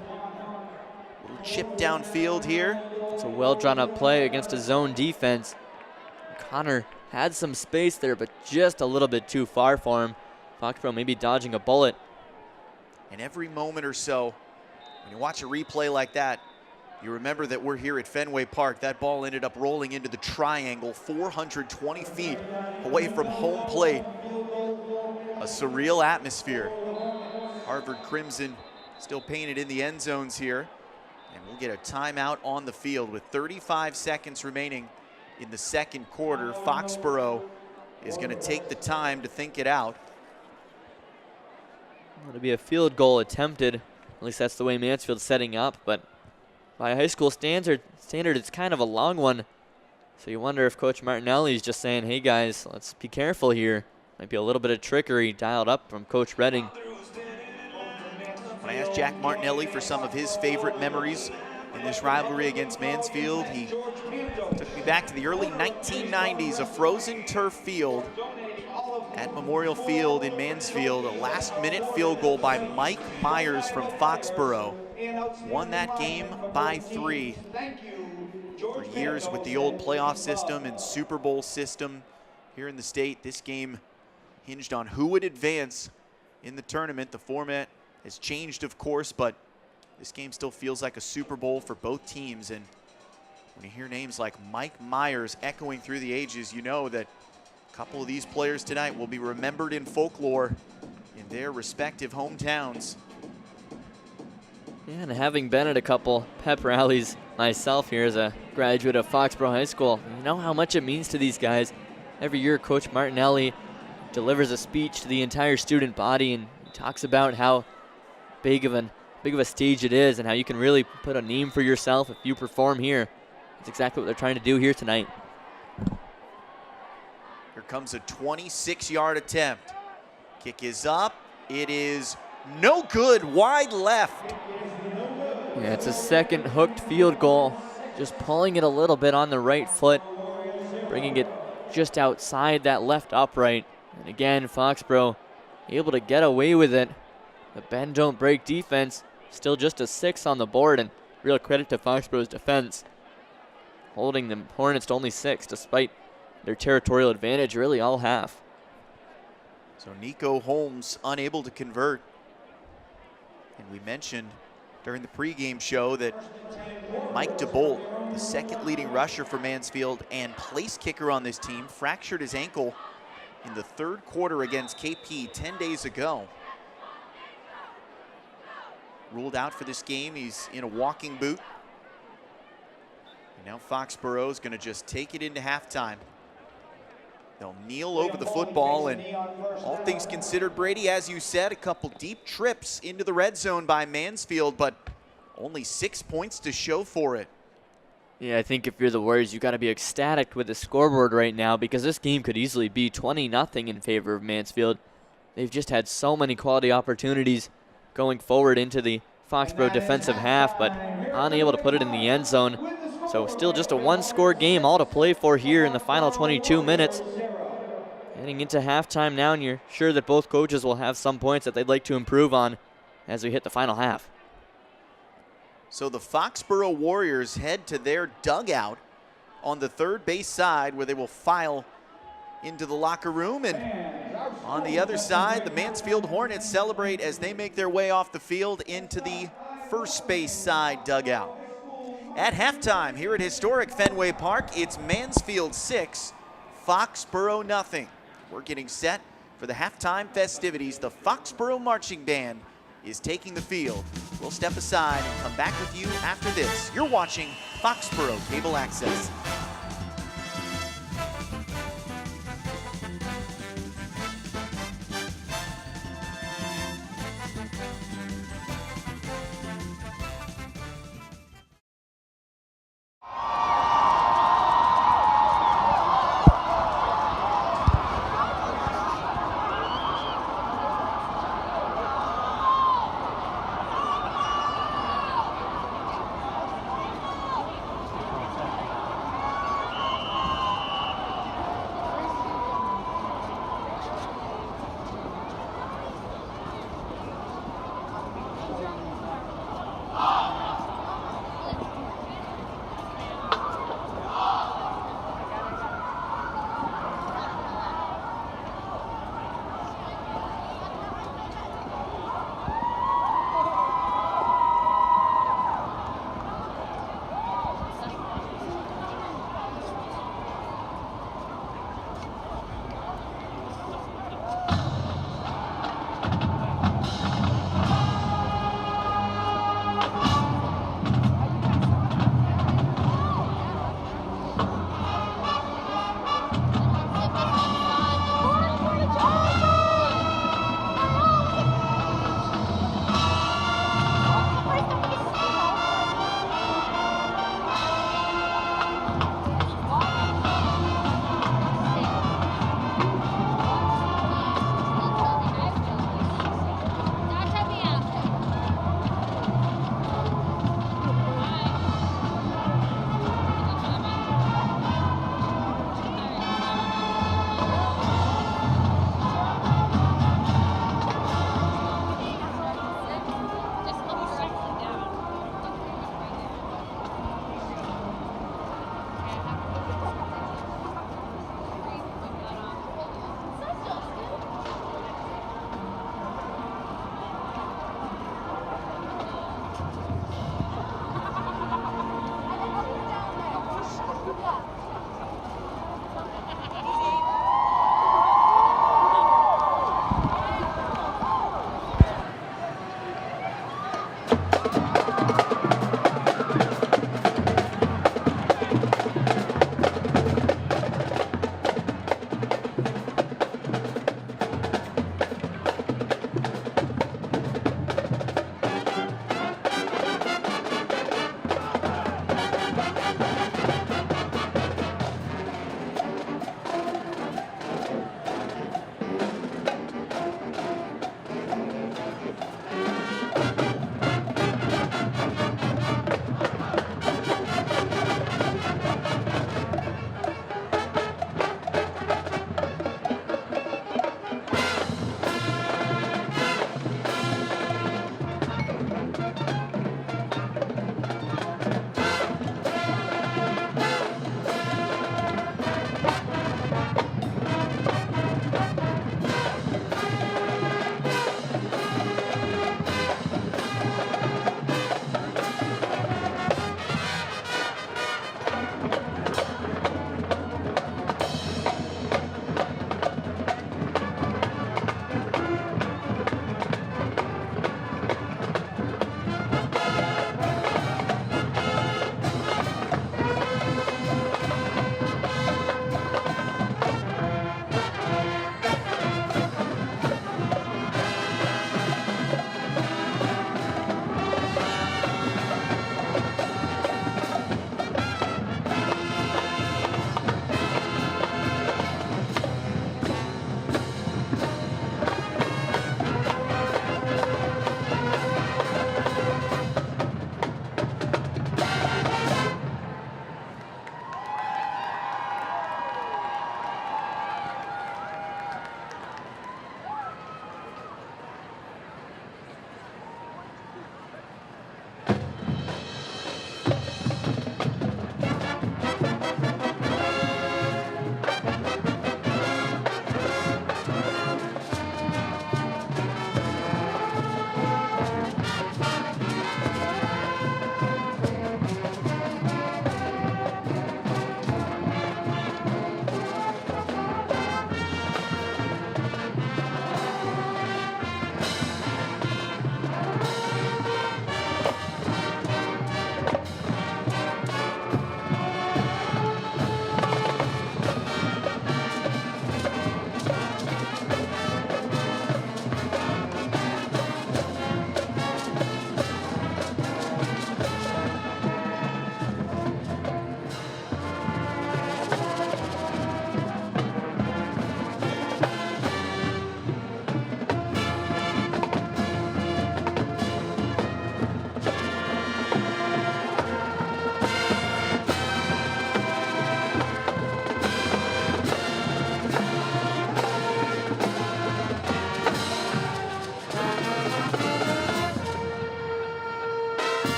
chip downfield here. It's a well drawn up play against a zone defense. Connor had some space there, but just a little bit too far for him. Foxborough maybe dodging a bullet. And every moment or so, when you watch a replay like that, you remember that we're here at Fenway Park. That ball ended up rolling into the triangle 420 feet away from home plate. A surreal atmosphere. Harvard Crimson still painted in the end zones here. And we'll get a timeout on the field with 35 seconds remaining in the 2nd quarter. Foxborough is going to take the time to think it out. It'll be a field goal attempted. At least that's the way Mansfield's setting up, but by high school standard, it's kind of a long one. So you wonder if Coach Martinelli is just saying, hey guys, let's be careful here. Might be a little bit of trickery dialed up from Coach Redding. When I asked Jack Martinelli for some of his favorite memories in this rivalry against Mansfield, he took me back to the early 1990s, a frozen turf field at Memorial Field in Mansfield. A last-minute field goal by Mike Myers from Foxborough. Won that game by 3. For years with the old playoff system and Super Bowl system here in the state, this game hinged on who would advance in the tournament. The format has changed, of course, but this game still feels like a Super Bowl for both teams. And when you hear names like Mike Myers echoing through the ages, you know that a couple of these players tonight will be remembered in folklore in their respective hometowns. Yeah, and having been at a couple pep rallies myself here as a graduate of Foxborough High School, you know how much it means to these guys. Every year, Coach Martinelli delivers a speech to the entire student body and talks about how big of a stage it is and how you can really put a name for yourself if you perform here. That's exactly what they're trying to do here tonight. Here comes a 26-yard attempt. Kick is up. It is no good, wide left. Yeah, it's a second hooked field goal. Just pulling it a little bit on the right foot, bringing it just outside that left upright. And again, Foxborough able to get away with it. The bend don't break defense, still just a 6 on the board, and real credit to Foxborough's defense, holding the Hornets to only 6 despite their territorial advantage really all half. So Nico Holmes unable to convert. And we mentioned during the pregame show that Mike DeBolt, the second leading rusher for Mansfield and place kicker on this team, fractured his ankle in the third quarter against KP 10 days ago. Ruled out for this game. He's in a walking boot. And now Foxborough is going to just take it into halftime. They'll kneel over the football, and all things considered, Brady, as you said, a couple deep trips into the red zone by Mansfield, but only 6 points to show for it. Yeah, I think if you're the Warriors, you got to be ecstatic with the scoreboard right now, because this game could easily be 20-0 in favor of Mansfield. They've just had so many quality opportunities going forward into the Foxborough defensive half, but unable to put it in the end zone. So still just a one-score game, all to play for here in the final 22 minutes. Heading into halftime now, and you're sure that both coaches will have some points that they'd like to improve on as we hit the final half. So the Foxborough Warriors head to their dugout on the third base side, where they will file into the locker room. And on the other side, the Mansfield Hornets celebrate as they make their way off the field into the first base side dugout. At halftime here at historic Fenway Park, it's Mansfield 6, Foxborough nothing. We're getting set for the halftime festivities. The Foxborough Marching Band is taking the field. We'll step aside and come back with you after this. You're watching Foxborough Cable Access.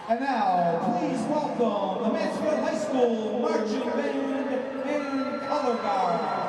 And now, please welcome the Mansfield High School Marching Band and Color Guard.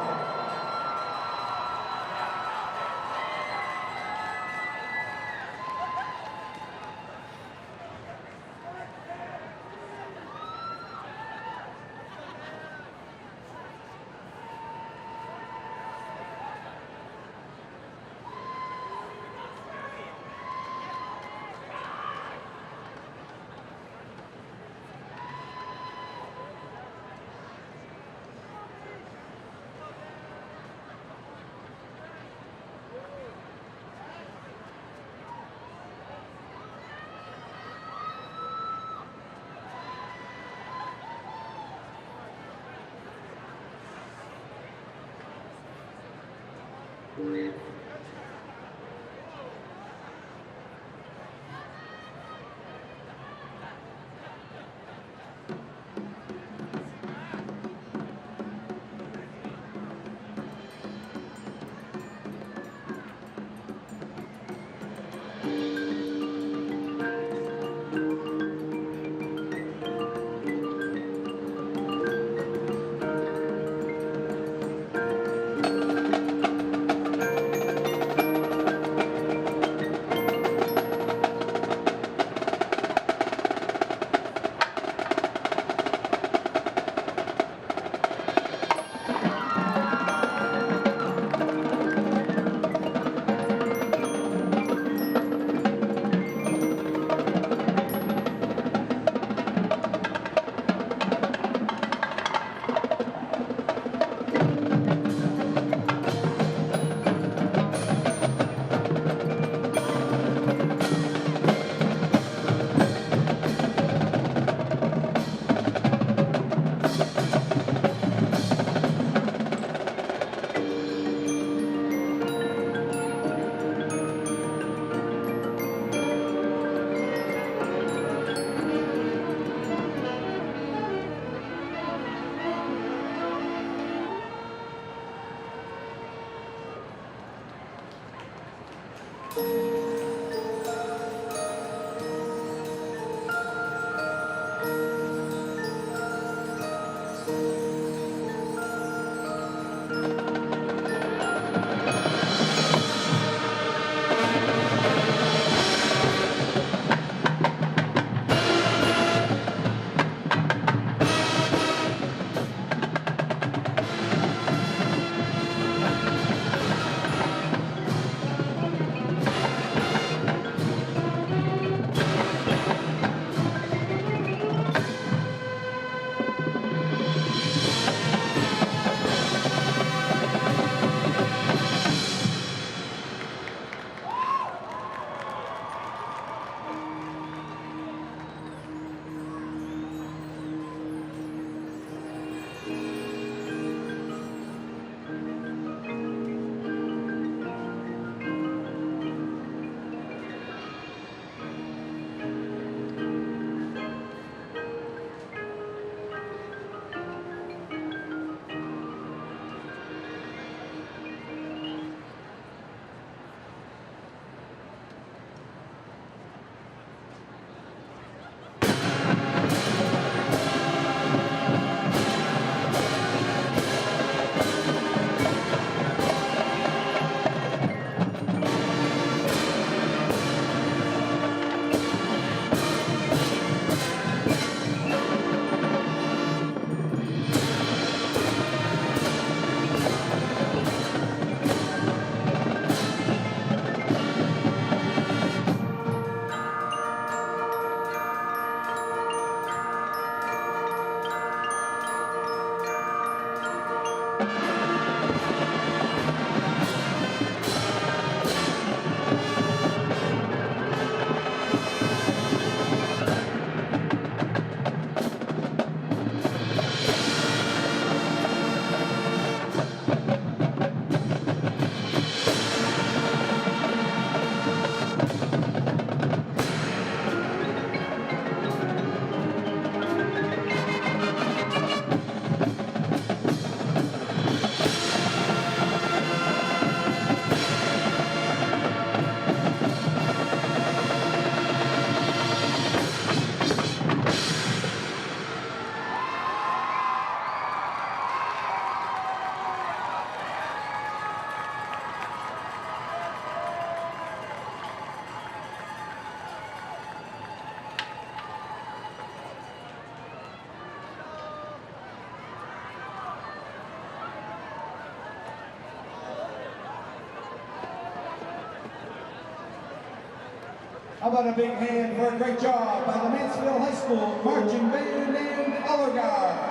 How about a big hand for a great job by the Mansfield High School Marching Band and Color Guard.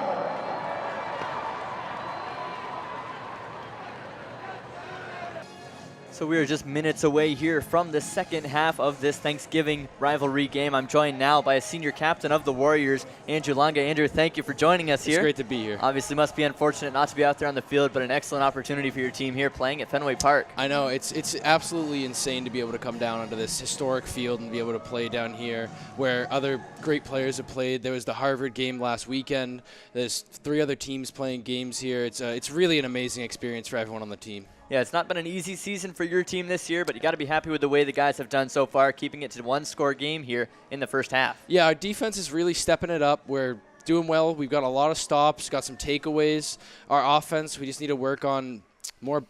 So we are just minutes away here from the second half of this Thanksgiving rivalry game. I'm joined now by a senior captain of the Warriors, Andrew Longa. Andrew, thank you for joining us here. It's great to be here. Obviously must be unfortunate not to be out there on the field, but an excellent opportunity for your team here playing at Fenway Park. I know, it's absolutely insane to be able to come down onto this historic field and be able to play down here where other great players have played. There was the Harvard game last weekend. There's 3 other teams playing games here. It's really an amazing experience for everyone on the team. Yeah, it's not been an easy season for your team this year, but you got to be happy with the way the guys have done so far, keeping it to 1-score game here in the first half. Yeah, our defense is really stepping it up. We're doing well. We've got a lot of stops, got some takeaways. Our offense, we just need to work on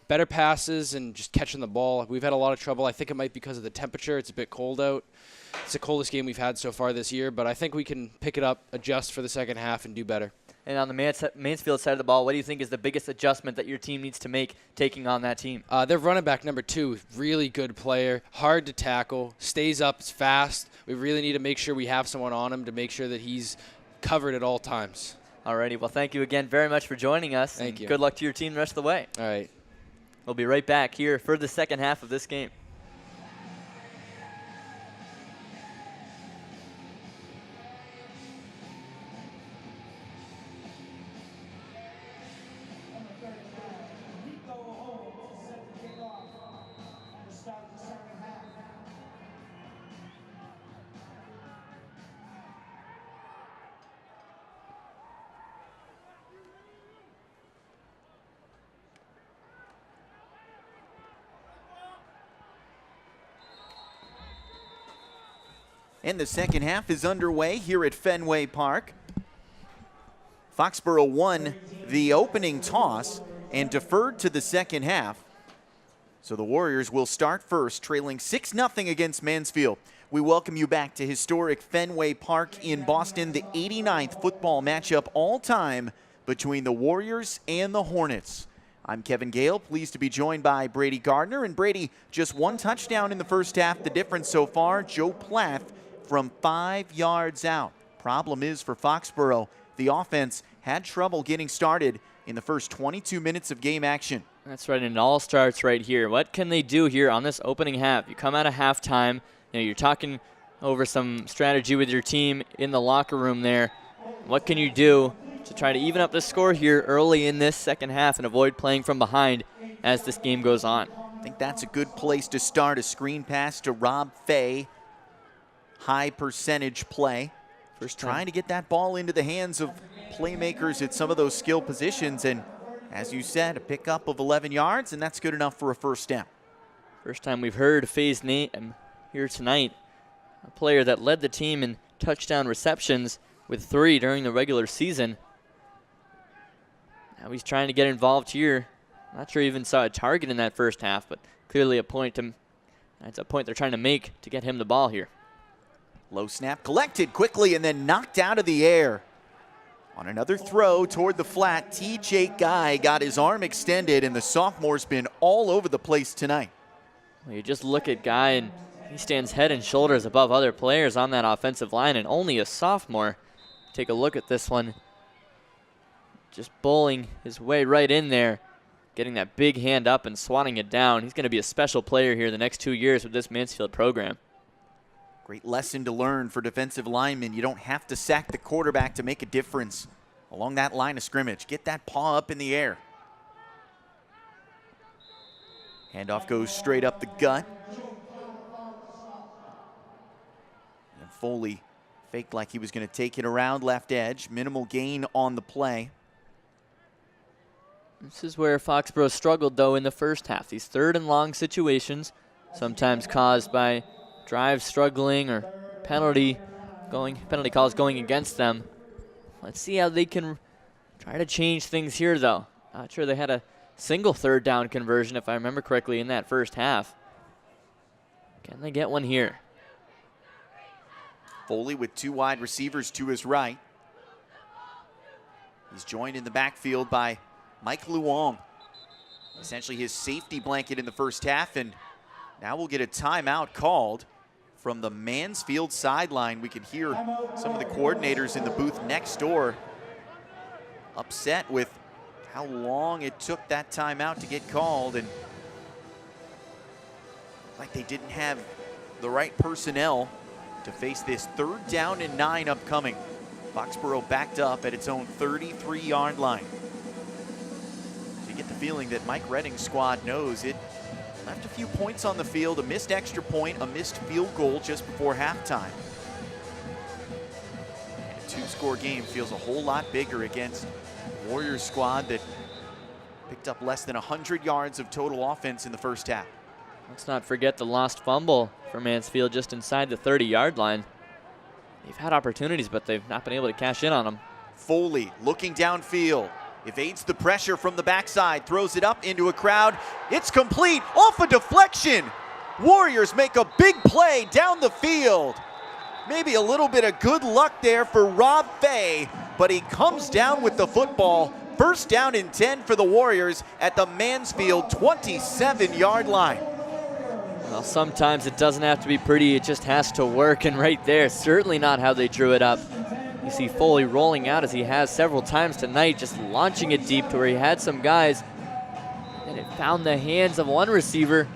better passes and just catching the ball. We've had a lot of trouble. I think it might be because of the temperature. It's a bit cold out. It's the coldest game we've had so far this year, but I think we can pick it up, adjust for the second half, and do better. And on the Mansfield side of the ball, what do you think is the biggest adjustment that your team needs to make taking on that team? Their running back, number 2, really good player, hard to tackle, stays up fast. We really need to make sure we have someone on him to make sure that he's covered at all times. Alrighty, well, thank you again very much for joining us. Thank you. Good luck to your team the rest of the way. All right. We'll be right back here for the second half of this game. And the second half is underway here at Fenway Park. Foxborough won the opening toss and deferred to the second half. So the Warriors will start first, trailing 6-0 against Mansfield. We welcome you back to historic Fenway Park in Boston, the 89th football matchup all time between the Warriors and the Hornets. I'm Kevin Gale, pleased to be joined by Brady Gardner. And Brady, just 1 touchdown in the first half. The difference so far, Joe Plath from 5 yards out. Problem is for Foxborough, the offense had trouble getting started in the first 22 minutes of game action. That's right, and it all starts right here. What can they do here on this opening half? You come out of halftime, you're talking over some strategy with your team in the locker room there. What can you do to try to even up the score here early in this second half and avoid playing from behind as this game goes on? I think that's a good place to start. A screen pass to Rob Fay. High percentage play. First trying to get that ball into the hands of playmakers at some of those skill positions. And as you said, a pickup of 11 yards, and that's good enough for a first down. First time we've heard Fay's name here tonight. A player that led the team in touchdown receptions with 3 during the regular season. Now he's trying to get involved here. Not sure he even saw a target in that first half, but clearly a point they're trying to make to get him the ball here. Low snap collected quickly and then knocked out of the air. On another throw toward the flat, TJ Guy got his arm extended, and the sophomore's been all over the place tonight. Well, you just look at Guy, and he stands head and shoulders above other players on that offensive line, and only a sophomore. Take a look at this one. Just bowling his way right in there, getting that big hand up and swatting it down. He's going to be a special player here the next 2 years with this Mansfield program. Great lesson to learn for defensive linemen. You don't have to sack the quarterback to make a difference along that line of scrimmage. Get that paw up in the air. Handoff goes straight up the gut. And Foley faked like he was going to take it around left edge. Minimal gain on the play. This is where Foxborough struggled, though, in the first half. These 3rd and long situations, sometimes caused by drive struggling or penalty calls going against them. Let's see how they can try to change things here, though. Not sure they had a single 3rd down conversion, if I remember correctly, in that first half. Can they get one here? Foley with 2 wide receivers to his right. He's joined in the backfield by Mike Luong. Essentially his safety blanket in the first half, and now we'll get a timeout called. from the Mansfield sideline. We could hear some of the coordinators in the booth next door upset with how long it took that timeout to get called, and like they didn't have the right personnel to face this 3rd down and 9 upcoming. Foxborough backed up at its own 33-yard line. So you get the feeling that Mike Redding's squad knows it left a few points on the field, a missed extra point, a missed field goal just before halftime. And a 2-score game feels a whole lot bigger against a Warriors squad that picked up less than 100 yards of total offense in the first half. Let's not forget the lost fumble for Mansfield just inside the 30-yard line. They've had opportunities, but they've not been able to cash in on them. Foley looking downfield, evades the pressure from the backside, throws it up into a crowd. It's complete, off a deflection. Warriors make a big play down the field. Maybe a little bit of good luck there for Rob Fay, but he comes down with the football. 1st down and 10 for the Warriors at the Mansfield 27-yard line. Well, sometimes it doesn't have to be pretty, it just has to work, and right there, certainly not how they drew it up. You see Foley rolling out as he has several times tonight, just launching it deep to where he had some guys, and it found the hands of one receiver.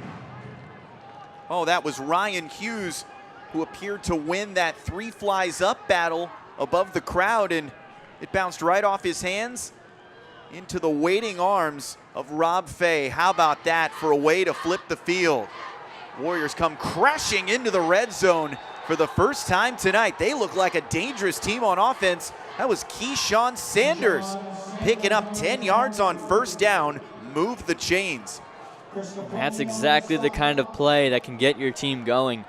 Oh, that was Ryan Hughes, who appeared to win that 3 flies up battle above the crowd, and it bounced right off his hands into the waiting arms of Rob Fay. How about that for a way to flip the field? Warriors come crashing into the red zone for the first time tonight. They look like a dangerous team on offense. That was Keyshawn Sanders picking up 10 yards on 1st down, move the chains. That's exactly the kind of play that can get your team going.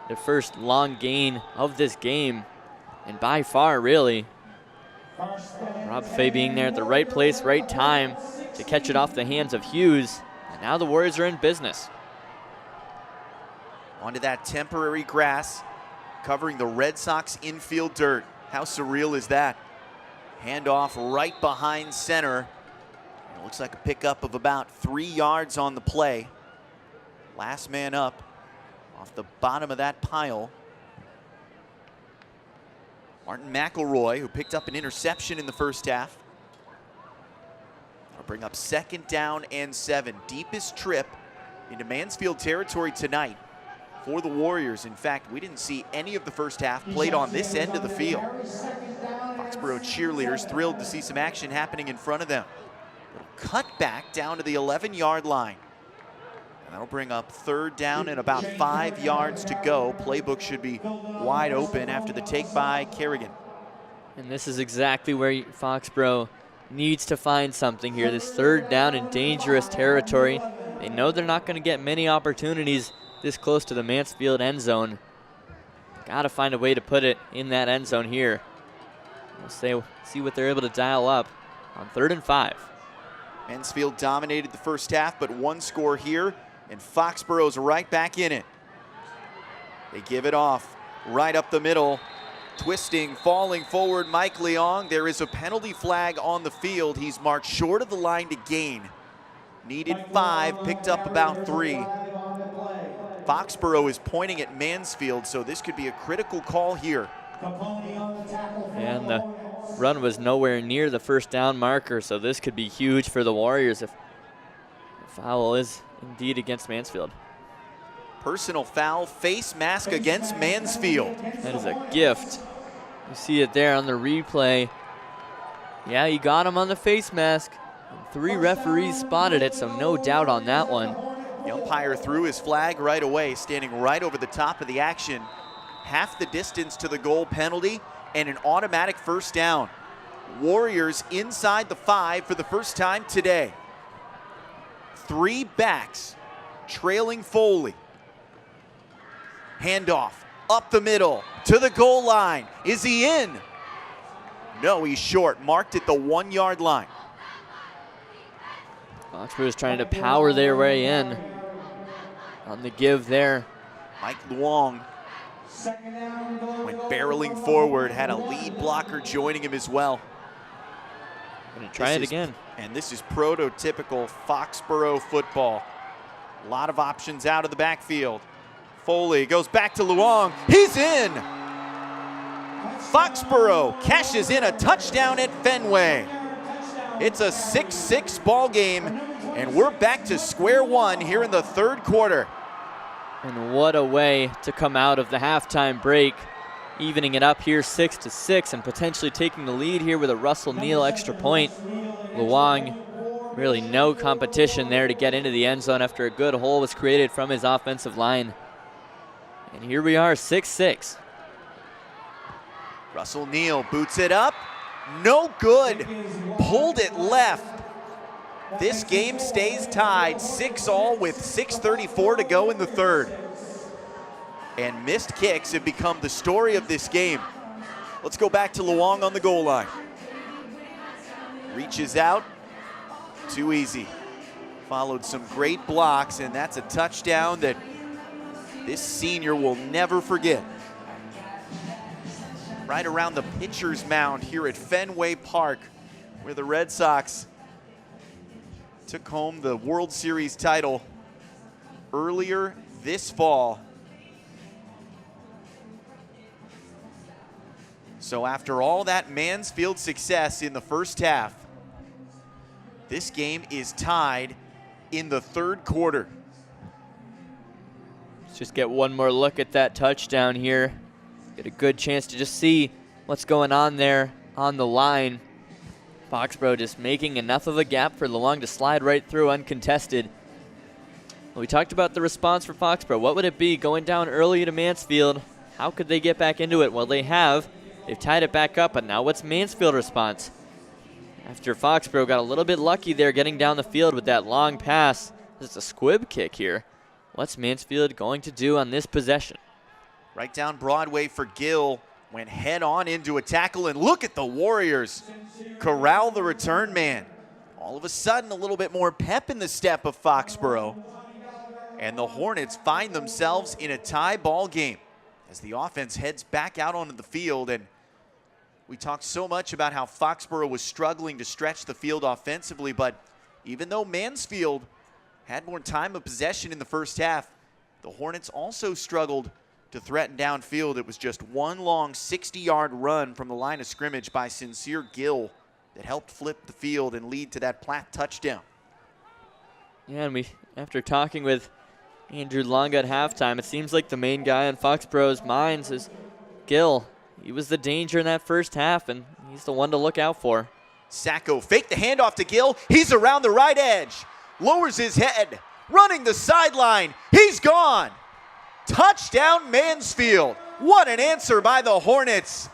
The first long gain of this game, and by far, really. Rob Fay being there at the right place, right time to catch it off the hands of Hughes. And now the Warriors are in business. Onto that temporary grass, covering the Red Sox infield dirt. How surreal is that? Handoff right behind center. It looks like a pickup of about 3 yards on the play. Last man up off the bottom of that pile. Martin McElroy, who picked up an interception in the first half. That'll bring up 2nd down and 7. Deepest trip into Mansfield territory tonight for the Warriors. In fact, we didn't see any of the first half played on this end of the field. Foxborough cheerleaders thrilled to see some action happening in front of them. Little cut back down to the 11-yard line. And that'll bring up 3rd down and about 5 yards to go. Playbook should be wide open after the take by Carrigan. And this is exactly where Foxborough needs to find something here. This 3rd down in dangerous territory. They know they're not going to get many opportunities this close to the Mansfield end zone. Got to find a way to put it in that end zone here. We'll see what they're able to dial up on 3rd and 5. Mansfield dominated the first half, but 1 score here, and Foxborough's right back in it. They give it off right up the middle. Twisting, falling forward, Mike Leong. There is a penalty flag on the field. He's marked short of the line to gain. Needed 5, picked up about 3. Foxborough is pointing at Mansfield, so this could be a critical call here. And the run was nowhere near the 1st down marker, so this could be huge for the Warriors if the foul is indeed against Mansfield. Personal foul, face mask against Mansfield. That is a gift. You see it there on the replay. Yeah, he got him on the face mask. 3 referees spotted it, so no doubt on that one. The umpire threw his flag right away, standing right over the top of the action. Half the distance to the goal penalty and an automatic 1st down. Warriors inside the 5 for the first time today. 3 backs, trailing Foley. Handoff up the middle to the goal line. Is he in? No, he's short, marked at the 1-yard line. Foxborough is trying to power their way in on the give there. Mike Luong went barreling forward, had a lead blocker joining him as well. Gonna try it again. And this is prototypical Foxborough football. A lot of options out of the backfield. Foley goes back to Luong. He's in. Foxboro cashes in a touchdown at Fenway. It's a 6-6 ball game, and we're back to square one here in the third quarter. And what a way to come out of the halftime break, evening it up here 6-6 and potentially taking the lead here with a Russell Neal extra point. Luong, really no competition there to get into the end zone after a good hole was created from his offensive line. And here we are, 6-6. Russell Neal boots it up. No good. Pulled it left. This game stays tied 6-all with 6:34 to go in the third. And missed kicks have become the story of this game. Let's go back to Luong on the goal line. Reaches out. Too easy. Followed some great blocks, and that's a touchdown that this senior will never forget. Right around the pitcher's mound here at Fenway Park, where the Red Sox took home the World Series title earlier this fall. So after all that Mansfield success in the first half, this game is tied in the third quarter. Let's just get one more look at that touchdown here. Get a good chance to just see what's going on there on the line. Foxborough just making enough of a gap for Luong to slide right through uncontested. Well, we talked about the response for Foxborough. What would it be going down early to Mansfield? How could they get back into it? Well, they have. They've tied it back up, but now what's Mansfield's response? After Foxborough got a little bit lucky there getting down the field with that long pass. It's a squib kick here. What's Mansfield going to do on this possession? Right down Broadway for Gill. Went head on into a tackle, and look at the Warriors corral the return man. All of a sudden, a little bit more pep in the step of Foxborough. And the Hornets find themselves in a tie ball game as the offense heads back out onto the field. And we talked so much about how Foxborough was struggling to stretch the field offensively, but even though Mansfield had more time of possession in the first half, the Hornets also struggled to threaten downfield. It was just one long 60-yard run from the line of scrimmage by Sincere Gill that helped flip the field and lead to that Platt touchdown. Yeah, and after talking with Andrew Longa at halftime, it seems like the main guy on Foxborough's minds is Gill. He was the danger in that first half, and he's the one to look out for. Sacco faked the handoff to Gill. He's around the right edge. Lowers his head. Running the sideline. He's gone. Touchdown Mansfield. What an answer by the Hornets.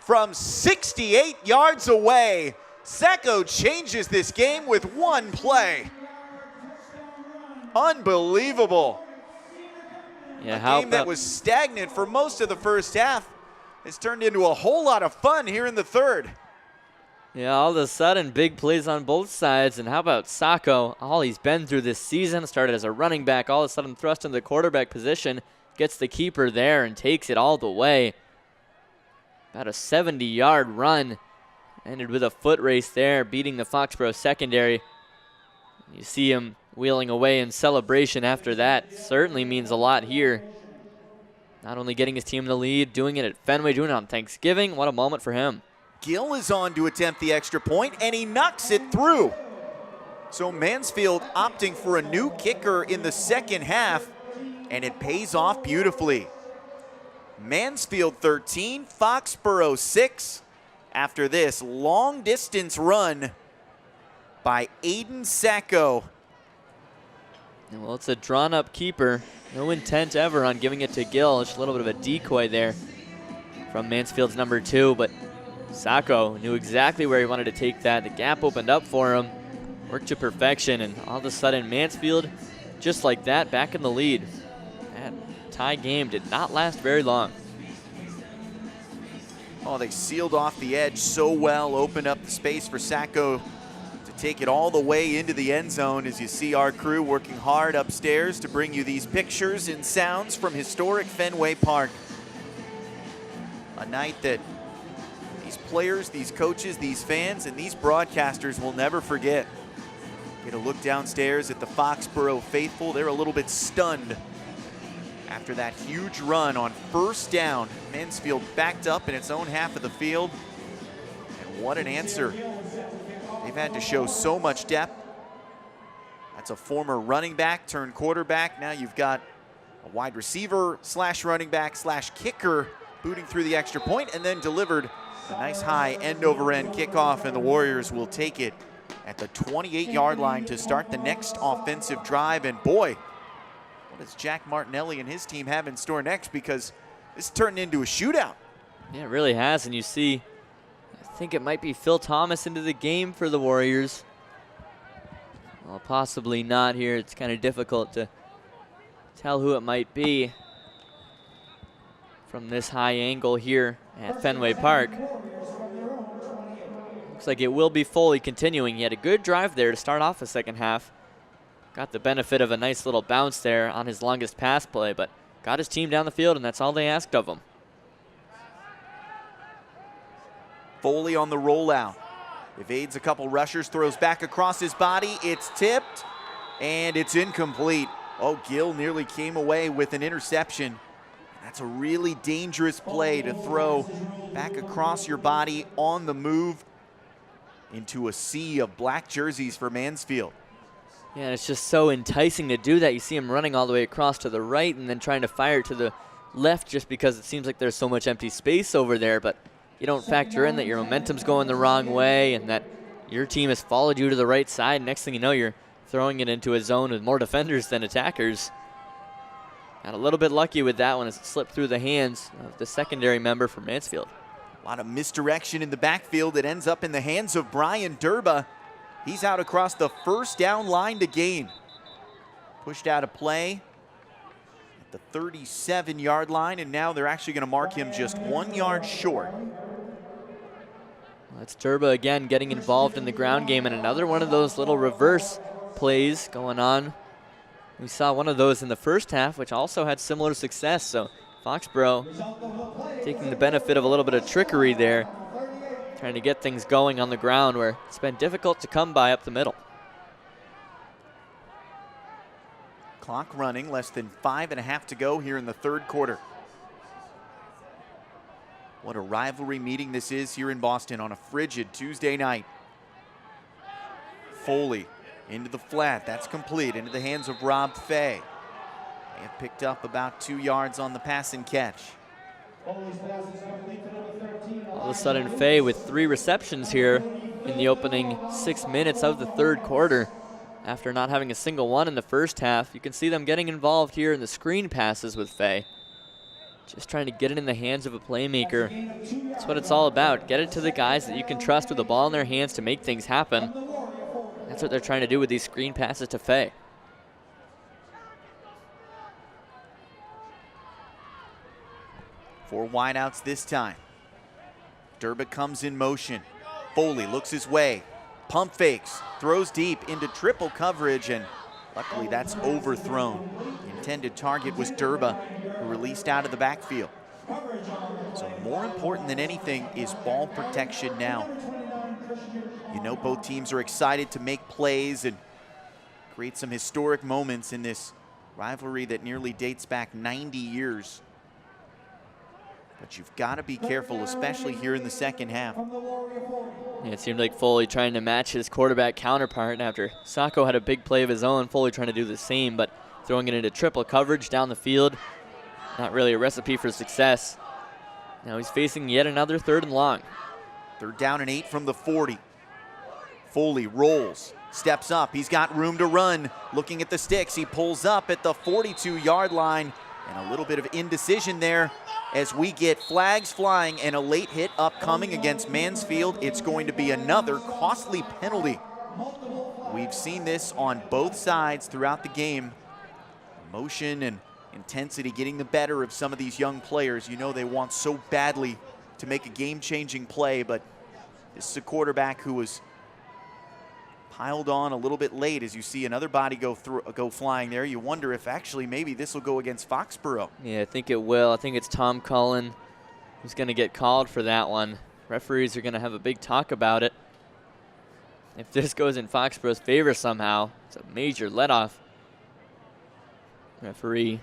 From 68 yards away, Sacco changes this game with one play. Unbelievable. Yeah, A game that was stagnant for most of the first half has turned into a whole lot of fun here in the third. Yeah, all of a sudden, big plays on both sides. And how about Sacco? All he's been through this season, started as a running back, all of a sudden thrust into the quarterback position, gets the keeper there and takes it all the way. About a 70-yard run. Ended with a foot race there, beating the Foxborough secondary. You see him wheeling away in celebration after that. Certainly means a lot here. Not only getting his team in the lead, doing it at Fenway, doing it on Thanksgiving. What a moment for him. Gill is on to attempt the extra point, and he knocks it through. So Mansfield opting for a new kicker in the second half, and it pays off beautifully. Mansfield 13, Foxborough 6. After this long distance run by Aiden Sacco. Well, it's a drawn up keeper. No intent ever on giving it to Gill. Just a little bit of a decoy there from Mansfield's number 2, but Sacco knew exactly where he wanted to take that. The gap opened up for him, worked to perfection, and all of a sudden Mansfield, just like that, back in the lead. That tie game did not last very long. Oh, they sealed off the edge so well, opened up the space for Sacco to take it all the way into the end zone, as you see our crew working hard upstairs to bring you these pictures and sounds from historic Fenway Park. A night that these players, these coaches, these fans, and these broadcasters will never forget. Get a look downstairs at the Foxborough faithful. They're a little bit stunned after that huge run on first down. Mansfield backed up in its own half of the field. And what an answer. They've had to show so much depth. That's a former running back turned quarterback. Now you've got a wide receiver slash running back slash kicker booting through the extra point and then delivered a nice high end-over-end kickoff, and the Warriors will take it at the 28-yard line to start the next offensive drive. And boy, what does Jack Martinelli and his team have in store next, because this turned into a shootout. Yeah, it really has, and you see, I think it might be Phil Thomas into the game for the Warriors. Well, possibly not here. It's kind of difficult to tell who it might be from this high angle here at Fenway Park. Looks like it will be Foley continuing. He had a good drive there to start off the second half. Got the benefit of a nice little bounce there on his longest pass play, but got his team down the field, and that's all they asked of him. Foley on the rollout. Evades a couple rushers, throws back across his body. It's tipped, and it's incomplete. Oh, Gill nearly came away with an interception. That's a really dangerous play to throw back across your body on the move into a sea of black jerseys for Mansfield. Yeah, it's just so enticing to do that. You see him running all the way across to the right and then trying to fire to the left just because it seems like there's so much empty space over there, but you don't factor in that your momentum's going the wrong way and that your team has followed you to the right side. Next thing you know, you're throwing it into a zone with more defenders than attackers. Got a little bit lucky with that one as it slipped through the hands of the secondary member for Mansfield. A lot of misdirection in the backfield. It ends up in the hands of Brian Durba. He's out across the first down line to gain. Pushed out a play at the 37-yard line, and now they're actually going to mark him just 1 yard short. That's Durba again getting involved in the ground game, and another one of those little reverse plays going on. We saw one of those in the first half, which also had similar success. So Foxborough taking the benefit of a little bit of trickery there, trying to get things going on the ground where it's been difficult to come by up the middle. Clock running, less than 5.5 to go here in the third quarter. What a rivalry meeting this is here in Boston on a frigid Tuesday night. Foley into the flat, that's complete, into the hands of Rob Fay. They have picked up about 2 yards on the pass and catch. All of a sudden, Fay with 3 receptions here in the opening 6 minutes of the third quarter. After not having a single one in the first half, you can see them getting involved here in the screen passes with Fay. Just trying to get it in the hands of a playmaker. That's what it's all about. Get it to the guys that you can trust with the ball in their hands to make things happen. That's what they're trying to do with these screen passes to Fay. Four wideouts this time. Durba comes in motion. Foley looks his way. Pump fakes, throws deep into triple coverage, and luckily that's overthrown. The intended target was Durba, who released out of the backfield. So more important than anything is ball protection now. You know, both teams are excited to make plays and create some historic moments in this rivalry that nearly dates back 90 years. But you've got to be careful, especially here in the second half. Yeah, it seemed like Foley trying to match his quarterback counterpart after Sacco had a big play of his own. Foley trying to do the same, but throwing it into triple coverage down the field. Not really a recipe for success. Now he's facing yet another 3rd and long. 3rd down and 8 from the 40. Foley rolls, steps up. He's got room to run. Looking at the sticks, he pulls up at the 42-yard line. And a little bit of indecision there as we get flags flying and a late hit upcoming against Mansfield. It's going to be another costly penalty. We've seen this on both sides throughout the game. Emotion and intensity getting the better of some of these young players. You know they want so badly to make a game-changing play, but this is a quarterback who was piled on a little bit late as you see another body go flying there. You wonder if actually maybe this will go against Foxborough. Yeah, I think it will. I think it's Tom Cullen who's going to get called for that one. Referees are going to have a big talk about it. If this goes in Foxborough's favor somehow, it's a major let-off. Referee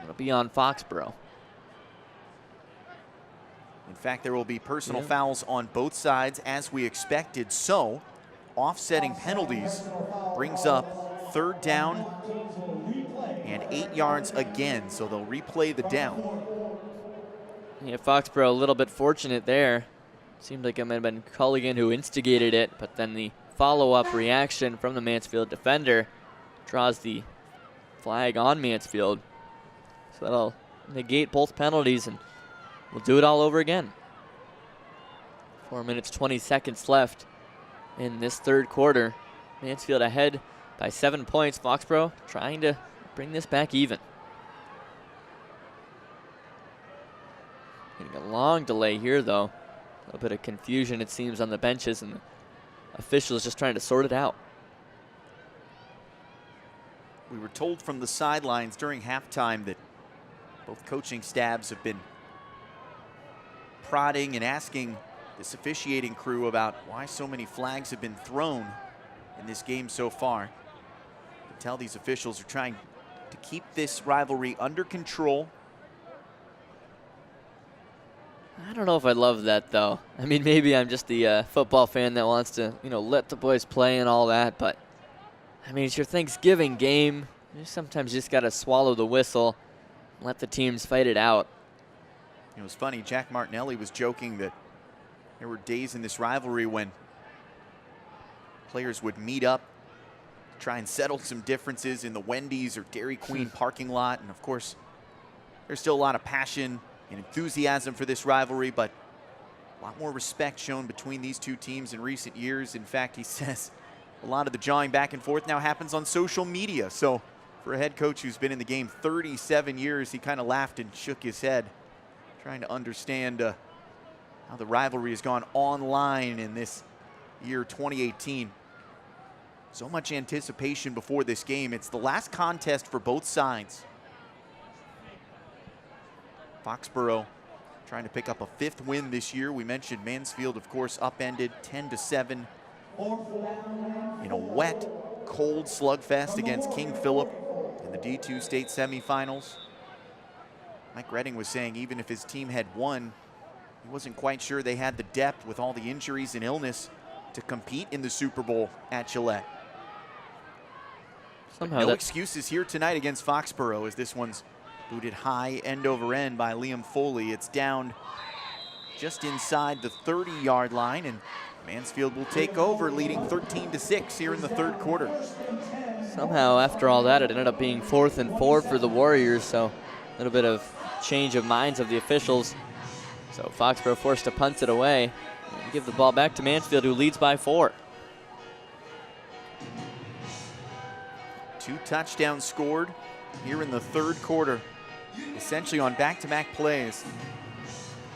It'll be on Foxboro. In fact, there will be personal fouls on both sides as we expected. So, offsetting penalties brings up 3rd down and 8 yards again. So they'll replay the down. Yeah, Foxboro a little bit fortunate there. Seemed like it might have been Carrigan who instigated it, but then the follow-up reaction from the Mansfield defender draws the flag on Mansfield. So that'll negate both penalties, and we'll do it all over again. 4 minutes, 20 seconds left in this 3rd quarter. Mansfield ahead by 7 points. Foxboro trying to bring this back even. Getting a long delay here, though. A little bit of confusion, it seems, on the benches, and the officials just trying to sort it out. We were told from the sidelines during halftime that both coaching staffs have been prodding and asking this officiating crew about why so many flags have been thrown in this game so far. You can tell these officials are trying to keep this rivalry under control. I don't know if I love that, though. I mean, maybe I'm just the football fan that wants to, let the boys play and all that, but I mean, it's your Thanksgiving game. Sometimes you just got to swallow the whistle, let the teams fight it out. It was funny, Jack Martinelli was joking that there were days in this rivalry when players would meet up, try and settle some differences in the Wendy's or Dairy Queen parking lot. And of course, there's still a lot of passion and enthusiasm for this rivalry, but a lot more respect shown between these two teams in recent years. In fact, he says a lot of the jawing back and forth now happens on social media. So for a head coach who's been in the game 37 years, he kind of laughed and shook his head, trying to understand how the rivalry has gone online in this year 2018. So much anticipation before this game. It's the last contest for both sides. Foxboro trying to pick up a 5th win this year. We mentioned Mansfield, of course, upended 10-7 in a wet, cold slugfest against King Philip in the D2 state semifinals. Mike Redding was saying even if his team had won, he wasn't quite sure they had the depth with all the injuries and illness to compete in the Super Bowl at Gillette. Somehow no excuses here tonight against Foxboro as this one's booted high end over end by Liam Foley. It's down just inside the 30-yard line, and Mansfield will take over, leading 13-6 here in the 3rd quarter. Somehow, after all that, it ended up being 4th and 4 for the Warriors, so a little bit of change of minds of the officials. So Foxboro forced to punt it away and give the ball back to Mansfield, who leads by 4. 2 touchdowns scored here in the 3rd quarter, essentially on back-to-back plays.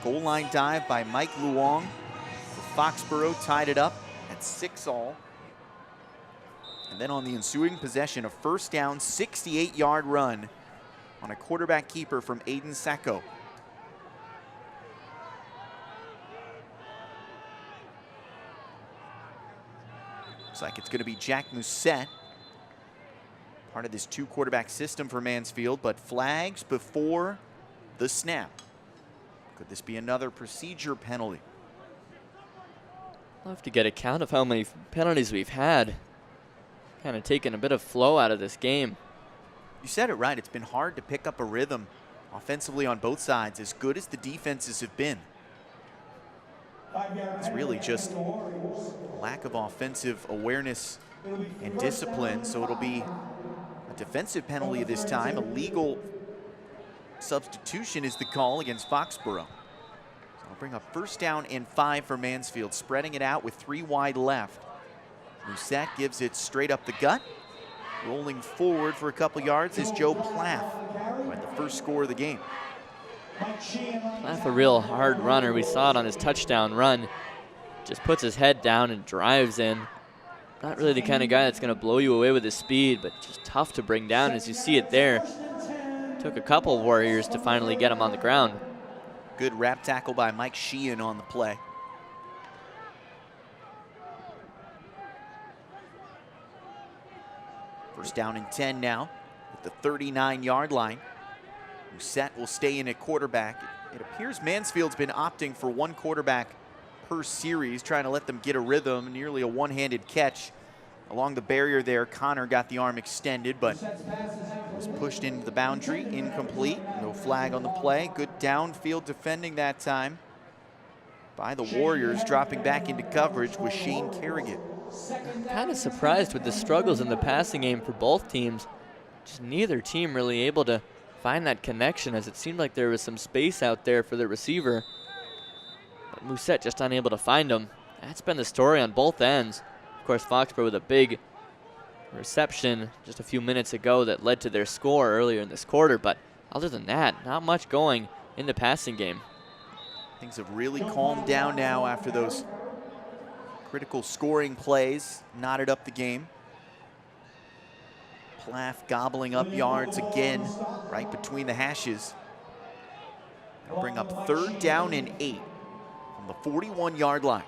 Goal line dive by Mike Luong. Foxboro tied it up at 6-all. And then on the ensuing possession, a 1st down, 68-yard run on a quarterback keeper from Aiden Sacco. Looks like it's going to be Jack Musette, part of this 2-quarterback system for Mansfield, but flags before the snap. Could this be another procedure penalty? I'll have to get a count of how many penalties we've had. Kind of taken a bit of flow out of this game. You said it right. It's been hard to pick up a rhythm offensively on both sides, as good as the defenses have been. It's really just a lack of offensive awareness and discipline, so it'll be a defensive penalty this time. A legal substitution is the call against Foxboro. So it'll bring up 1st down and 5 for Mansfield, spreading it out with 3 wide left. Musette gives it straight up the gut. Rolling forward for a couple yards is Joe Plath, who had the first score of the game. Plath, a real hard runner. We saw it on his touchdown run. Just puts his head down and drives in. Not really the kind of guy that's going to blow you away with his speed, but just tough to bring down, as you see it there. Took a couple Warriors to finally get him on the ground. Good wrap tackle by Mike Sheehan on the play. First down and 10 now at the 39-yard line. Musette will stay in at quarterback. It appears Mansfield's been opting for one quarterback per series, trying to let them get a rhythm, nearly a one-handed catch. Along the barrier there, Connor got the arm extended, but was pushed into the boundary, incomplete. No flag on the play. Good downfield defending that time by the Warriors. Dropping back into coverage was Shane Carrigan. Kind of surprised with the struggles in the passing game for both teams. Just neither team really able to find that connection, as it seemed like there was some space out there for the receiver. But Musette just unable to find him. That's been the story on both ends. Of course, Foxborough with a big reception just a few minutes ago that led to their score earlier in this quarter. But other than that, not much going in the passing game. Things have really calmed down now after those critical scoring plays knotted up the game. Plath gobbling up yards again right between the hashes. They'll bring up 3rd down and 8 from the 41-yard line.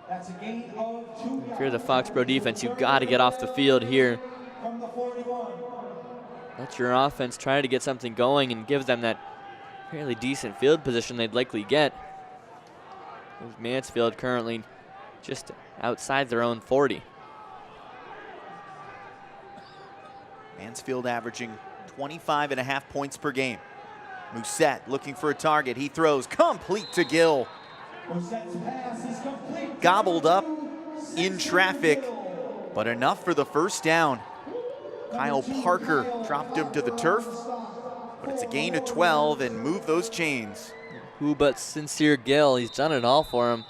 That's a gain of 2 If you're the Foxborough defense, you've got to get off the field here. from the 41. Let your offense try to get something going and give them that fairly decent field position they'd likely get. Mansfield currently just outside their own 40. Mansfield averaging 25.5 points per game. Musette looking for a target. He throws complete to Gill. Musette's pass is complete. Gobbled up in traffic, but enough for the first down. Kyle Parker dropped him to the turf, but it's a gain of 12 and move those chains. Who but Sincere Gill? He's done it all for him.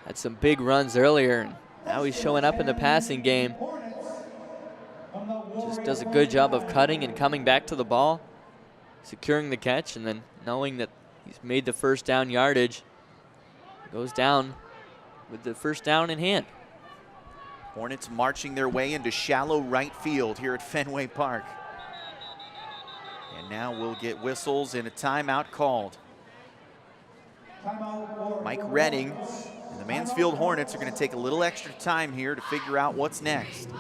Had some big runs earlier, and now he's showing up in the passing game. Just does a good job of cutting and coming back to the ball, securing the catch, and then knowing that he's made the first down yardage, goes down with the first down in hand. Hornets marching their way into shallow right field here at Fenway Park. And now we'll get whistles and a timeout called. Mike Redding and the Mansfield Hornets are going to take a little extra time here to figure out what's next.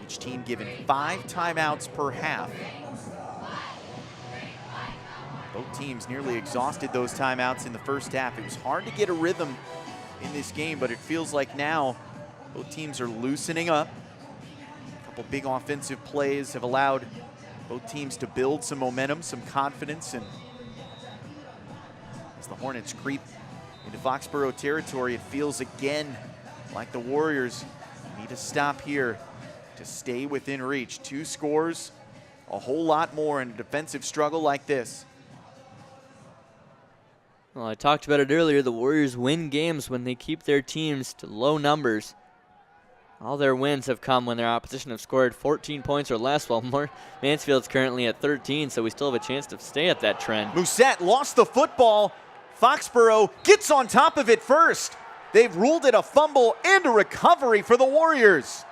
Each team given 5 timeouts per half. Both teams nearly exhausted those timeouts in the first half. It was hard to get a rhythm in this game, but it feels like now both teams are loosening up. A couple big offensive plays have allowed both teams to build some momentum, some confidence, and as the Hornets creep into Foxborough territory, it feels again like the Warriors need to stop here to stay within reach. 2 scores, a whole lot more in a defensive struggle like this. Well, I talked about it earlier. The Warriors win games when they keep their teams to low numbers. All their wins have come when their opposition have scored 14 points or less, while Mansfield's currently at 13, so we still have a chance to stay at that trend. Musette lost the football. Foxborough gets on top of it first. They've ruled it a fumble and a recovery for the Warriors.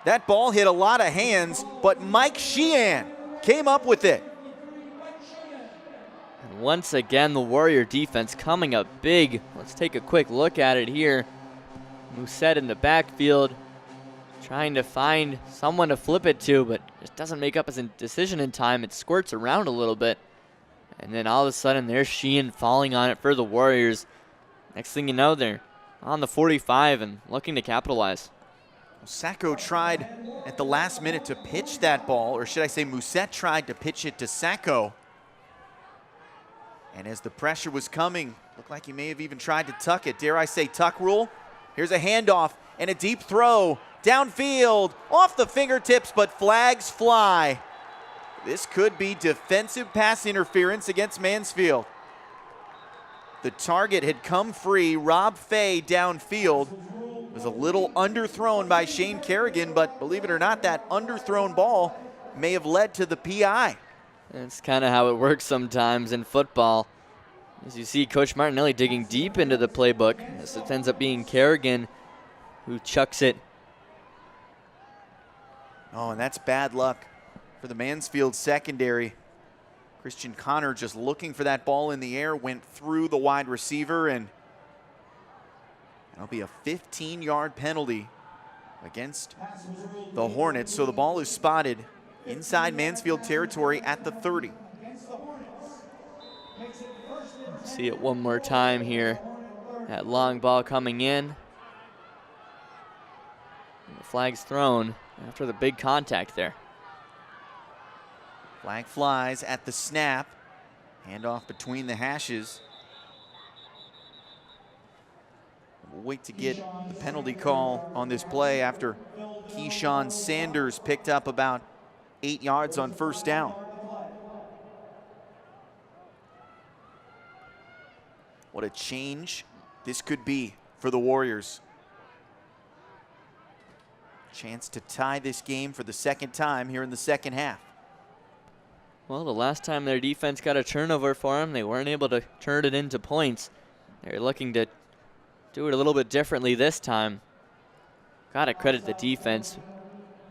That ball hit a lot of hands, but Mike Sheehan came up with it. And once again, the Warrior defense coming up big. Let's take a quick look at it here. Musette in the backfield, trying to find someone to flip it to, but just doesn't make up his decision in time. It squirts around a little bit. And then all of a sudden, there's Sheehan falling on it for the Warriors. Next thing you know, they're on the 45 and looking to capitalize. Sacco tried at the last minute to pitch that ball, or should I say Musette tried to pitch it to Sacco. And as the pressure was coming, looked like he may have even tried to tuck it. Dare I say tuck rule? Here's a handoff and a deep throw. Downfield, off the fingertips, but flags fly. This could be defensive pass interference against Mansfield. The target had come free. Rob Fay downfield was a little underthrown by Shane Carrigan, but believe it or not, that underthrown ball may have led to the PI. That's kind of how it works sometimes in football. As you see, Coach Martinelli digging deep into the playbook. As it ends up being Carrigan who chucks it. Oh, and that's bad luck for the Mansfield secondary. Christian Connor just looking for that ball in the air, went through the wide receiver, and it'll be a 15-yard penalty against the Hornets. So the ball is spotted inside Mansfield territory at the 30. See it one more time here. That long ball coming in. And the flag's thrown after the big contact there. Flag flies at the snap. Handoff between the hashes. We'll wait to get the penalty call on this play after Keyshawn Sanders picked up about 8 yards on first down. What a change this could be for the Warriors. Chance to tie this game for the second time here in the second half. Well, the last time their defense got a turnover for them, they weren't able to turn it into points. They're looking to do it a little bit differently this time. Gotta credit the defense.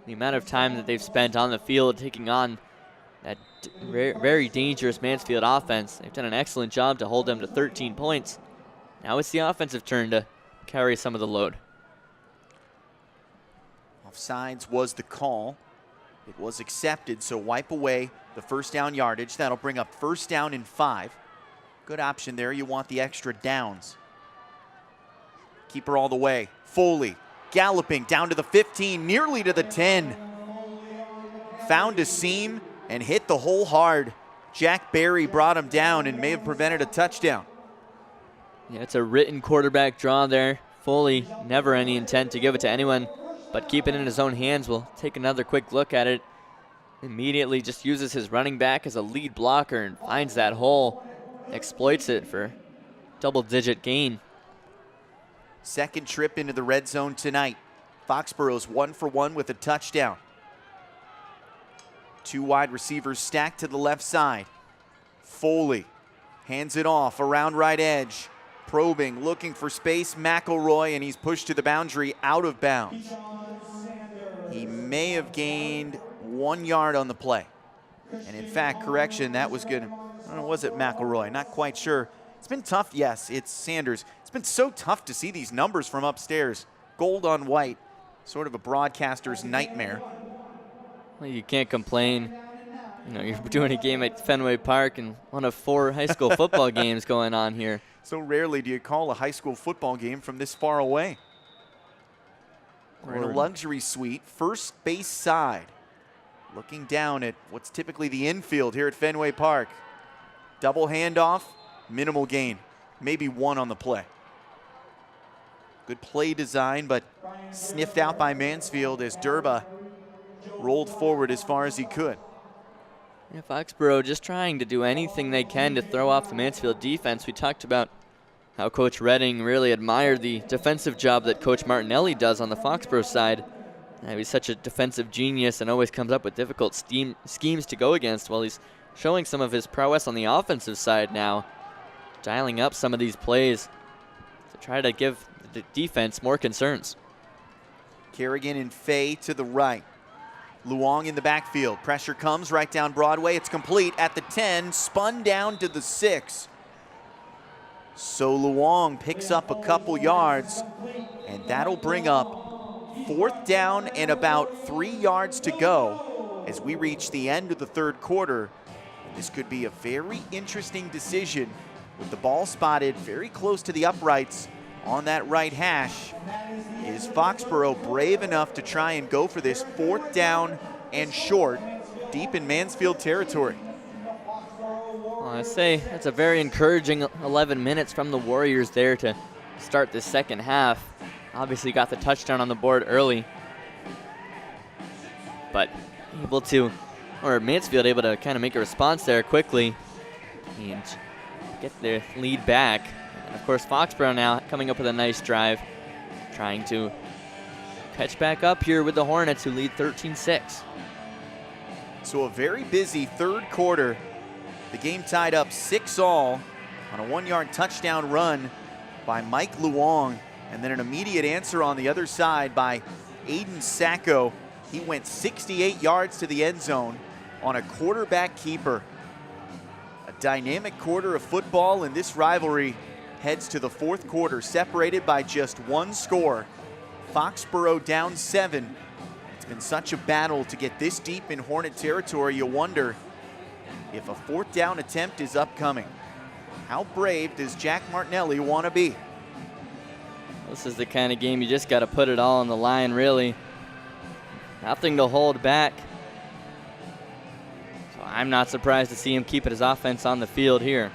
The amount of time that they've spent on the field taking on that very dangerous Mansfield offense. They've done an excellent job to hold them to 13 points. Now it's the offensive turn to carry some of the load. Offsides was the call. It was accepted, so wipe away the first down yardage. That'll bring up first down and 5. Good option there. You want the extra downs. Keeper all the way. Foley galloping down to the 15, nearly to the 10. Found a seam and hit the hole hard. Jack Berry brought him down and may have prevented a touchdown. Yeah, it's a written quarterback draw there. Foley, never any intent to give it to anyone, but keep it in his own hands. We'll take another quick look at it. Immediately just uses his running back as a lead blocker and finds that hole, exploits it for double-digit gain. Second trip into the red zone tonight. Foxborough's 1 for 1 with a touchdown. 2 wide receivers stacked to the left side. Foley hands it off around right edge. Probing, looking for space. McElroy, and he's pushed to the boundary, out of bounds. He may have gained 1 yard on the play. And in fact, correction, that was good. I don't know, was it McElroy? Not quite sure. It's been tough. Yes, it's Sanders. It's been so tough to see these numbers from upstairs. Gold on white, sort of a broadcaster's nightmare. Well, you can't complain. You know, you're doing a game at Fenway Park and one of 4 high school football games going on here. So rarely do you call a high school football game from this far away. We're in a luxury suite, first base side. Looking down at what's typically the infield here at Fenway Park. Double handoff, minimal gain. Maybe 1 on the play. Good play design, but sniffed out by Mansfield as Durba rolled forward as far as he could. Yeah, Foxborough just trying to do anything they can to throw off the Mansfield defense. We talked about how Coach Redding really admired the defensive job that Coach Martinelli does on the Foxborough side. He's such a defensive genius and always comes up with difficult schemes to go against. Well, he's showing some of his prowess on the offensive side now, dialing up some of these plays to try to give the defense more concerns. Carrigan and Fay to the right. Luong in the backfield. Pressure comes right down Broadway. It's complete at the 10, spun down to the 6. So Luong picks up a couple yards, and that'll bring up 4th down and about 3 yards to go as we reach the end of the 3rd quarter. This could be a very interesting decision with the ball spotted very close to the uprights on that right hash. Is Foxborough brave enough to try and go for this 4th down and short deep in Mansfield territory? Well, I say that's a very encouraging 11 minutes from the Warriors there to start the second half. Obviously got the touchdown on the board early, but Mansfield able to kind of make a response there quickly and get their lead back. And of course, Foxborough now coming up with a nice drive, trying to catch back up here with the Hornets, who lead 13-6. So a very busy 3rd quarter. The game tied up 6-all on a 1-yard touchdown run by Mike Luong, and then an immediate answer on the other side by Aiden Sacco. He went 68 yards to the end zone on a quarterback keeper. A dynamic quarter of football, and this rivalry heads to the 4th quarter, separated by just 1 score. Foxborough down 7. It's been such a battle to get this deep in Hornet territory, you wonder if a 4th down attempt is upcoming. How brave does Jack Martinelli want to be? This is the kind of game you just got to put it all on the line, really. Nothing to hold back. So I'm not surprised to see him keep his offense on the field here.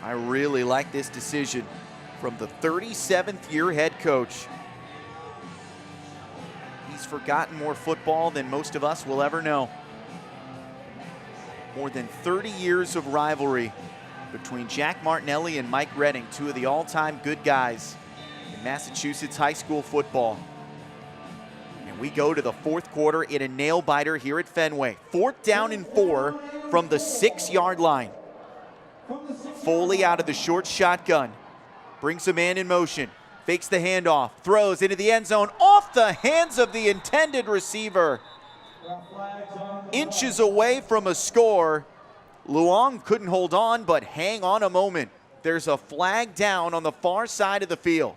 I really like this decision from the 37th year head coach. He's forgotten more football than most of us will ever know. More than 30 years of rivalry between Jack Martinelli and Mike Redding, two of the all-time good guys in Massachusetts high school football. And we go to the 4th quarter in a nail-biter here at Fenway. 4th down and 4 from the 6-yard line. Foley out of the short shotgun, brings a man in motion, fakes the handoff, throws into the end zone, off the hands of the intended receiver. Inches away from a score. Luong couldn't hold on, but hang on a moment. There's a flag down on the far side of the field.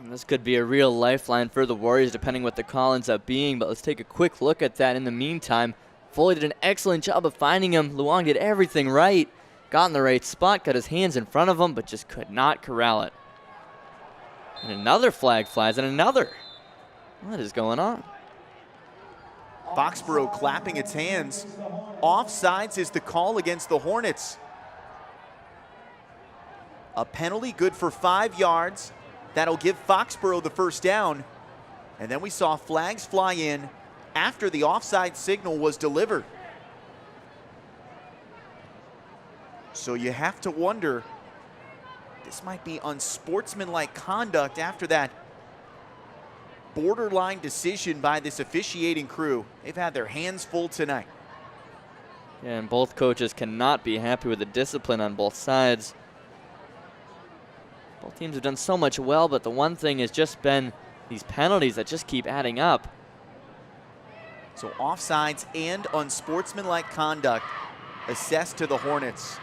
This could be a real lifeline for the Warriors, depending what the call ends up being, but let's take a quick look at that in the meantime. Foley did an excellent job of finding him. Luong did everything right. Got in the right spot, got his hands in front of him, but just could not corral it. And another flag flies, and another. What is going on? Foxborough clapping its hands. Offsides is the call against the Hornets. A penalty good for 5 yards. That'll give Foxborough the 1st down. And then we saw flags fly in after the offside signal was delivered. So you have to wonder, this might be unsportsmanlike conduct after that borderline decision by this officiating crew. They've had their hands full tonight. Yeah, and both coaches cannot be happy with the discipline on both sides. Both teams have done so much well, but the one thing has just been these penalties that just keep adding up. So offsides and unsportsmanlike conduct assessed to the Hornets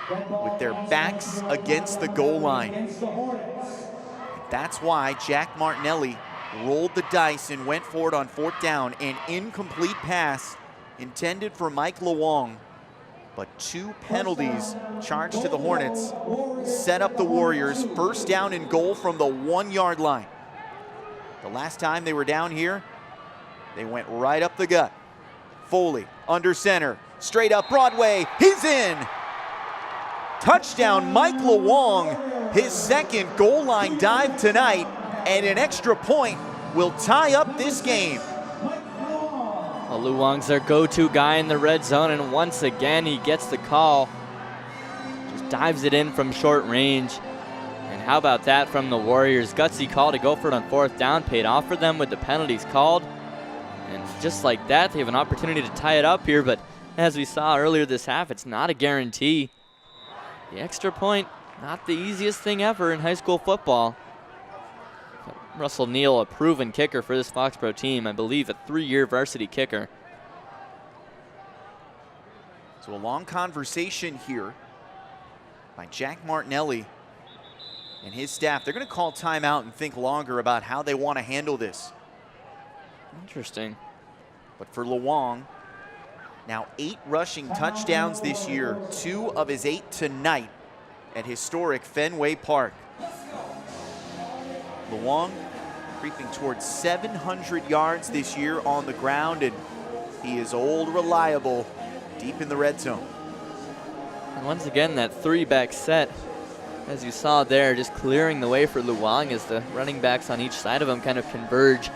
with their backs against the goal line. That's why Jack Martinelli rolled the dice and went for it on 4th down. An incomplete pass intended for Mike Luong, but 2 penalties charged to the Hornets set up the Warriors. 1st down and goal from the 1-yard line. The last time they were down here, they went right up the gut. Foley under center, straight up Broadway, he's in! Touchdown Mike Luong, his 2nd goal line dive tonight, and an extra point will tie up this game. Well, Luong's their go-to guy in the red zone, and once again he gets the call. Just dives it in from short range. And how about that from the Warriors? Gutsy call to go for it on 4th down, paid off for them with the penalties called. And just like that, they have an opportunity to tie it up here, but as we saw earlier this half, it's not a guarantee. The extra point, not the easiest thing ever in high school football. Russell Neal, a proven kicker for this Foxborough team, I believe a 3-year varsity kicker. So a long conversation here by Jack Martinelli and his staff. They're going to call timeout and think longer about how they want to handle this. Interesting. But for Luong, now 8 rushing touchdowns this year, 2 of his 8 tonight at historic Fenway Park. Luong creeping towards 700 yards this year on the ground, and he is old reliable deep in the red zone. And once again, that 3-back set, as you saw there, just clearing the way for Luong as the running backs on each side of him kind of converge,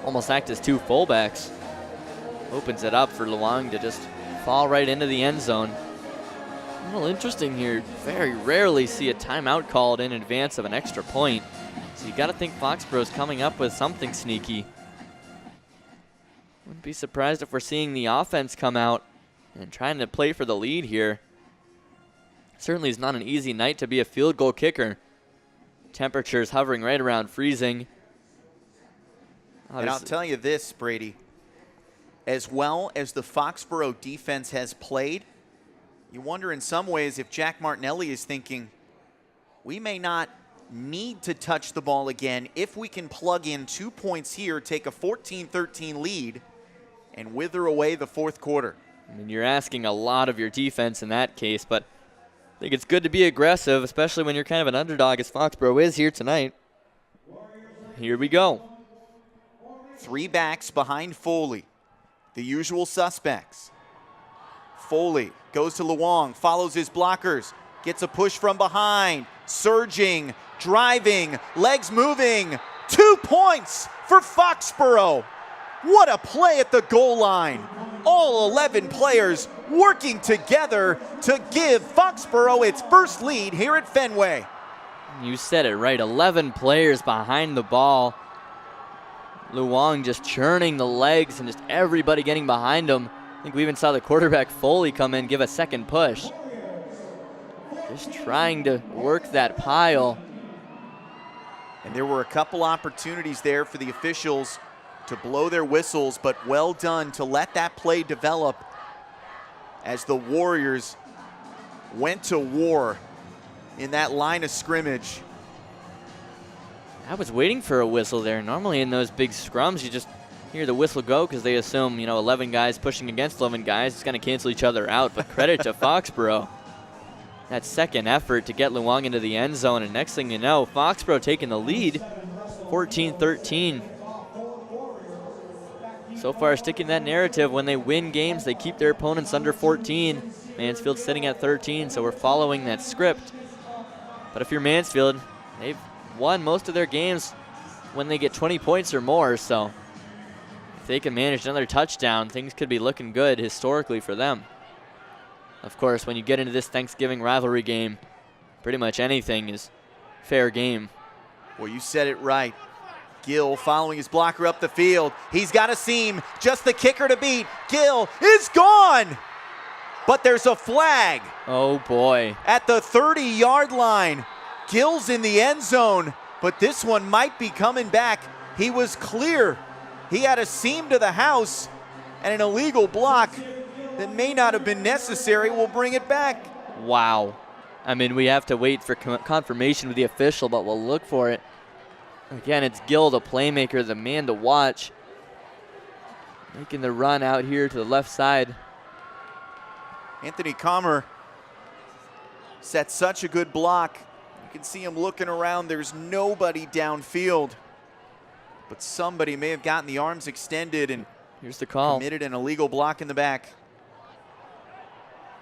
almost act as 2 fullbacks. Opens it up for Luong to just fall right into the end zone. A little interesting here. Very rarely see a timeout called in advance of an extra point. So you got to think Foxborough's coming up with something sneaky. Wouldn't be surprised if we're seeing the offense come out and trying to play for the lead here. Certainly is not an easy night to be a field goal kicker. Temperatures hovering right around freezing. And I'll tell you this, Brady. As well as the Foxborough defense has played, you wonder in some ways if Jack Martinelli is thinking, we may not need to touch the ball again if we can plug in 2 points here, take a 14-13 lead, and wither away the fourth quarter. I mean, you're asking a lot of your defense in that case, but I think it's good to be aggressive, especially when you're kind of an underdog as Foxborough is here tonight. Here we go. 3 backs behind Foley, the usual suspects. Foley goes to Luong, follows his blockers, gets a push from behind, surging, driving, legs moving. 2 points for Foxborough. What a play at the goal line. All 11 players working together to give Foxborough its first lead here at Fenway. You said it right, 11 players behind the ball. Luong just churning the legs and just everybody getting behind him. I think we even saw the quarterback Foley come in, give a second push. Just trying to work that pile. And there were a couple opportunities there for the officials to blow their whistles, but well done to let that play develop as the Warriors went to war in that line of scrimmage. I was waiting for a whistle there. Normally in those big scrums, you just hear the whistle go because they assume, 11 guys pushing against 11 guys. It's going to cancel each other out, but credit to Foxborough. That second effort to get Luong into the end zone, and next thing you know, Foxborough taking the lead, 14-13. So far, sticking that narrative, when they win games, they keep their opponents under 14. Mansfield sitting at 13, so we're following that script. But if you're Mansfield, they've won most of their games when they get 20 points or more, so if they can manage another touchdown, things could be looking good historically for them. Of course, when you get into this Thanksgiving rivalry game, pretty much anything is fair game. Well, you said it right. Gill following his blocker up the field. He's got a seam, just the kicker to beat. Gill is gone, but there's a flag. Oh boy. At the 30-yard line. Gill's in the end zone, but this one might be coming back. He was clear. He had a seam to the house and an illegal block that may not have been necessary. We'll bring it back. Wow. I mean, we have to wait for confirmation with the official, but we'll look for it. Again, it's Gill, the playmaker, the man to watch. Making the run out here to the left side. Anthony Comer set such a good block. You can see him looking around. There's nobody downfield. But somebody may have gotten the arms extended and here's the call. Committed an illegal block in the back.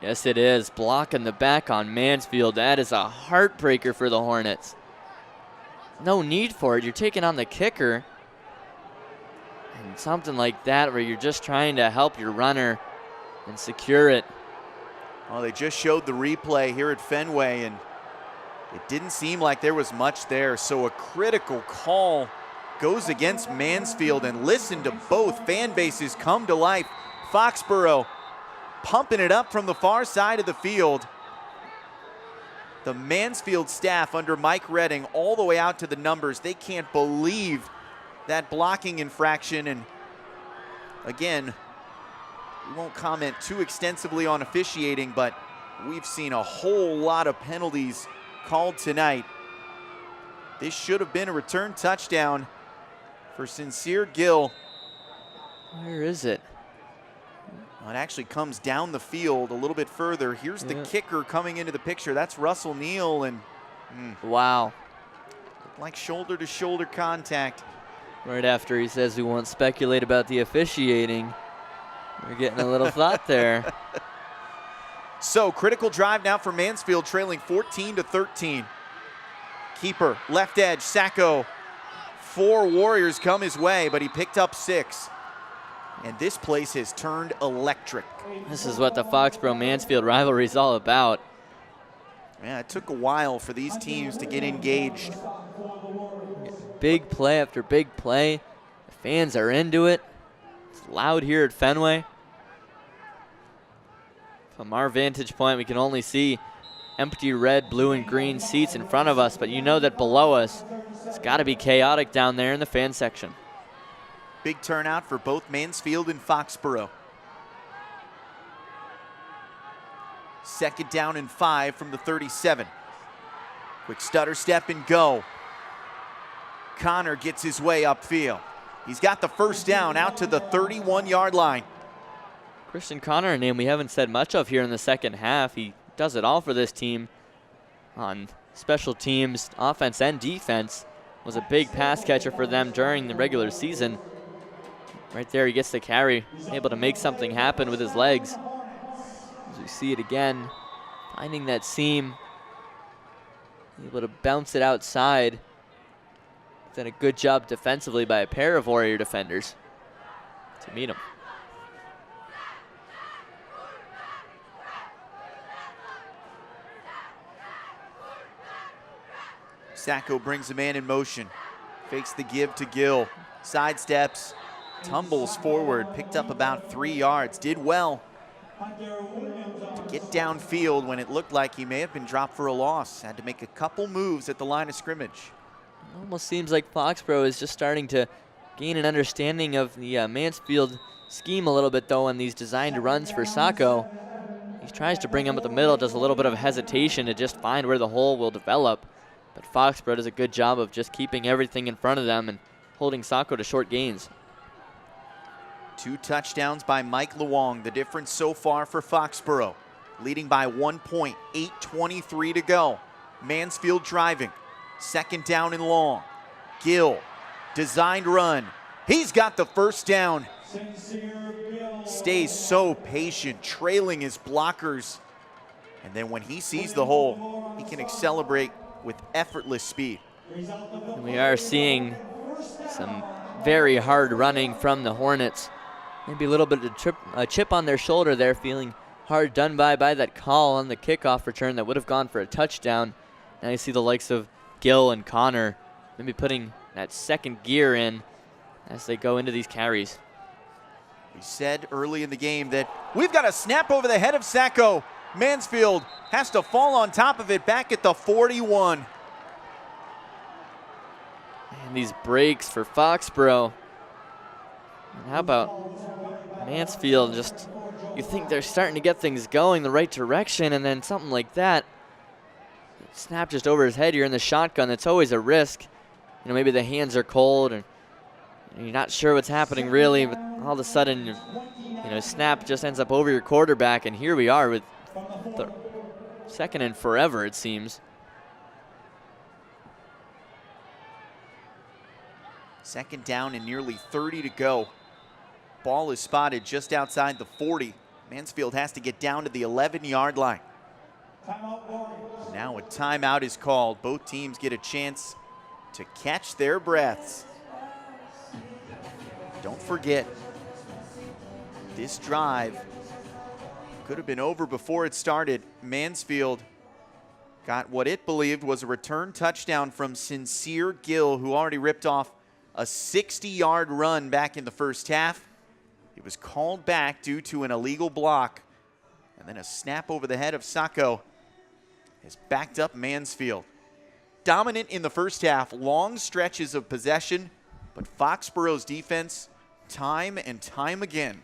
Yes, it is. Block in the back on Mansfield. That is a heartbreaker for the Hornets. No need for it. You're taking on the kicker. And something like that where you're just trying to help your runner and secure it. Well, they just showed the replay here at Fenway, and it didn't seem like there was much there. So a critical call goes against Mansfield, and listen to both fan bases come to life. Foxborough pumping it up from the far side of the field. The Mansfield staff under Mike Redding all the way out to the numbers. They can't believe that blocking infraction. And again, we won't comment too extensively on officiating, but we've seen a whole lot of penalties called tonight. This should have been a return touchdown for Sincere Gill. Where is it? Well, it actually comes down the field a little bit further. Here's the kicker coming into the picture. That's Russell Neal, and wow. Like shoulder-to-shoulder contact. Right after he says we won't speculate about the officiating, we're getting a little thought there. So critical drive now for Mansfield, trailing 14-13. Keeper, left edge, Sacco. 4 Warriors come his way, but he picked up 6. And this place has turned electric. This is what the Foxborough-Mansfield rivalry is all about. Yeah, it took a while for these teams to get engaged. Big play after big play. The fans are into it. It's loud here at Fenway. From our vantage point, we can only see empty red, blue, and green seats in front of us, but you know that below us, it's got to be chaotic down there in the fan section. Big turnout for both Mansfield and Foxborough. 2nd down and 5 from the 37. Quick stutter step and go. Connor gets his way upfield. He's got the first down out to the 31-yard line. Christian Connor, a name we haven't said much of here in the second half. He does it all for this team on special teams, offense and defense. Was a big pass catcher for them during the regular season. Right there, he gets the carry, able to make something happen with his legs. As we see it again, finding that seam, able to bounce it outside. Done a good job defensively by a pair of Warrior defenders to meet him. Sacco brings the man in motion. Fakes the give to Gill. Sidesteps, tumbles forward, picked up about 3 yards. Did well to get downfield when it looked like he may have been dropped for a loss. Had to make a couple moves at the line of scrimmage. Almost seems like Foxborough is just starting to gain an understanding of the Mansfield scheme a little bit, though, on these designed runs for Sacco. He tries to bring him up the middle, does a little bit of hesitation to just find where the hole will develop. But Foxborough does a good job of just keeping everything in front of them and holding Sacco to short gains. 2 touchdowns by Mike Luong, the difference so far for Foxborough. Leading by 1 point, 8:23 to go. Mansfield driving. Second down and long. Gill, designed run. He's got the first down. Stays so patient, trailing his blockers. And then when he sees the hole, he can accelerate with effortless speed. And we are seeing some very hard running from the Hornets. Maybe a little bit of a chip on their shoulder there, feeling hard done by that call on the kickoff return that would have gone for a touchdown. Now you see the likes of Gill and Connor maybe putting that second gear in as they go into these carries. We said early in the game that we've got a snap over the head of Sacco. Mansfield has to fall on top of it back at the 41. And these breaks for Foxborough. And how about Mansfield? Just, you think they're starting to get things going the right direction, and then something like that. Snap just over his head. You're in the shotgun. That's always a risk. You know, maybe the hands are cold, and you're not sure what's happening really, but all of a sudden, you know, snap just ends up over your quarterback, and here we are with the second and forever, it seems. Second down and nearly 30 to go. Ball is spotted just outside the 40. Mansfield has to get down to the 11-yard line. Now a timeout is called. Both teams get a chance to catch their breaths. Don't forget, this drive could have been over before it started. Mansfield got what it believed was a return touchdown from Sincere Gill, who already ripped off a 60-yard run back in the first half. It was called back due to an illegal block. And then a snap over the head of Sacco has backed up Mansfield. Dominant in the first half, long stretches of possession, but Foxborough's defense, time and time again,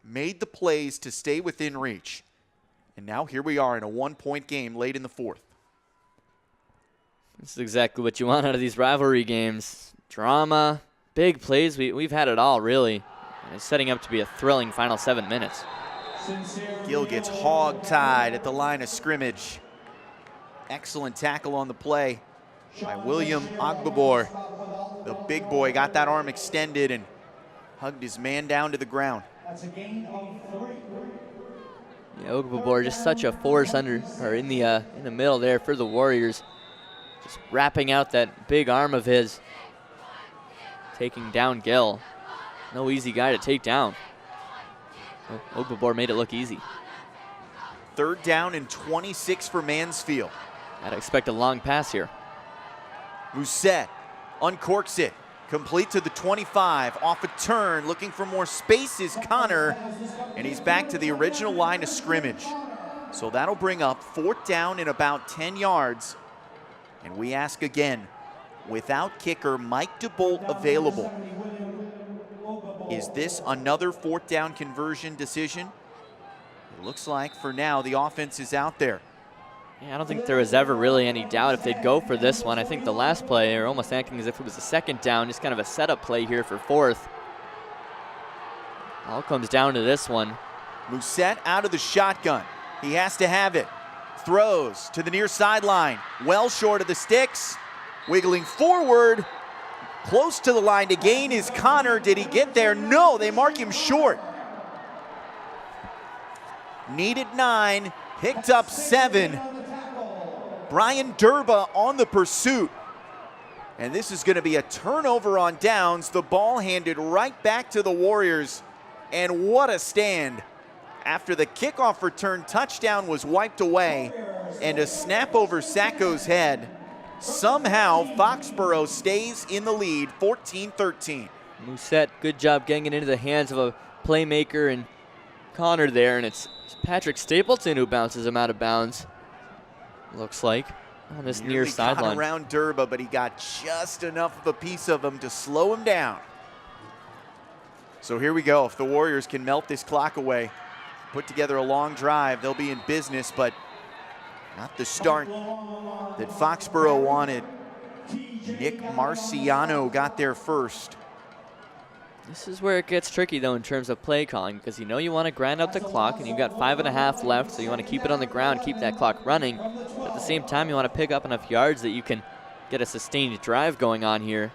made the plays to stay within reach. And now here we are in a 1-point game late in the fourth. This is exactly what you want out of these rivalry games. Drama, big plays. We've had it all, really. And it's setting up to be a thrilling final 7 minutes. Gill gets hog-tied at the line of scrimmage. Excellent tackle on the play by William Ogbobor. The big boy got that arm extended and hugged his man down to the ground. Yeah, Ogbobor just such a force in the middle there for the Warriors. Just wrapping out that big arm of his, taking down Gill. No easy guy to take down. Ogbobor made it look easy. Third down and 26 for Mansfield. I'd expect a long pass here. Mousset uncorks it. Complete to the 25. Off a turn. Looking for more space is Connor. And he's back to the original line of scrimmage. So that'll bring up fourth down and about 10 yards. And we ask again, without kicker Mike DeBolt available, is this another fourth down conversion decision? It looks like for now the offense is out there. Yeah, I don't think there was ever really any doubt if they'd go for this one. I think the last play, or almost acting as if it was a second down, just kind of a setup play here for fourth. All comes down to this one. Musette out of the shotgun. He has to have it. Throws to the near sideline. Well short of the sticks. Wiggling forward. Close to the line to gain is Connor. Did he get there? No, they mark him short. Needed 9, picked up 7. Brian Durba on the pursuit. And this is going to be a turnover on downs. The ball handed right back to the Warriors. And what a stand. After the kickoff return touchdown was wiped away and a snap over Sacco's head, somehow Foxborough stays in the lead, 14-13. Musette, good job getting it into the hands of a playmaker and Connor there, and it's Patrick Stapleton who bounces him out of bounds. Looks like on this near sideline. Got around Durba, but he got just enough of a piece of him to slow him down. So here we go. If the Warriors can melt this clock away, put together a long drive, they'll be in business, but not the start that Foxborough wanted. Nick Marciano got there first. This is where it gets tricky, though, in terms of play calling, because you know you want to grind out the clock, and you've got 5.5 left, so you want to keep it on the ground, keep that clock running. But at the same time, you want to pick up enough yards that you can get a sustained drive going on here.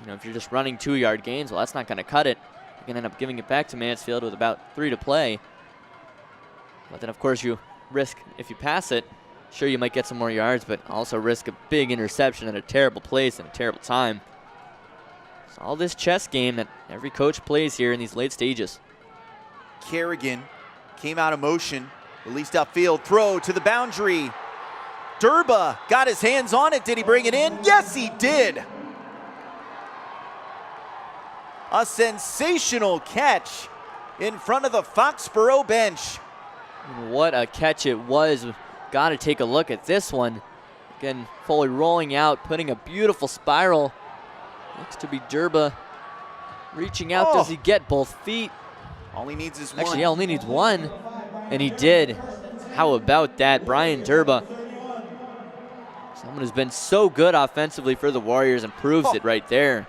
You know, if you're just running 2-yard gains, well, that's not going to cut it. You're going to end up giving it back to Mansfield with about 3 to play. But then, of course, you risk, if you pass it, sure, you might get some more yards, but also risk a big interception at a terrible place and a terrible time. It's all this chess game that every coach plays here in these late stages. Carrigan came out of motion, released upfield, throw to the boundary. Durba got his hands on it. Did he bring it in? Yes, he did. A sensational catch in front of the Foxborough bench. What a catch it was. Got to take a look at this one. Again, Foley rolling out, putting a beautiful spiral. Looks to be Durba reaching out. Does he get both feet? All he needs is one. Actually, yeah, only needs one. And he did. How about that? Brian Durba. Someone who's been so good offensively for the Warriors and proves it right there.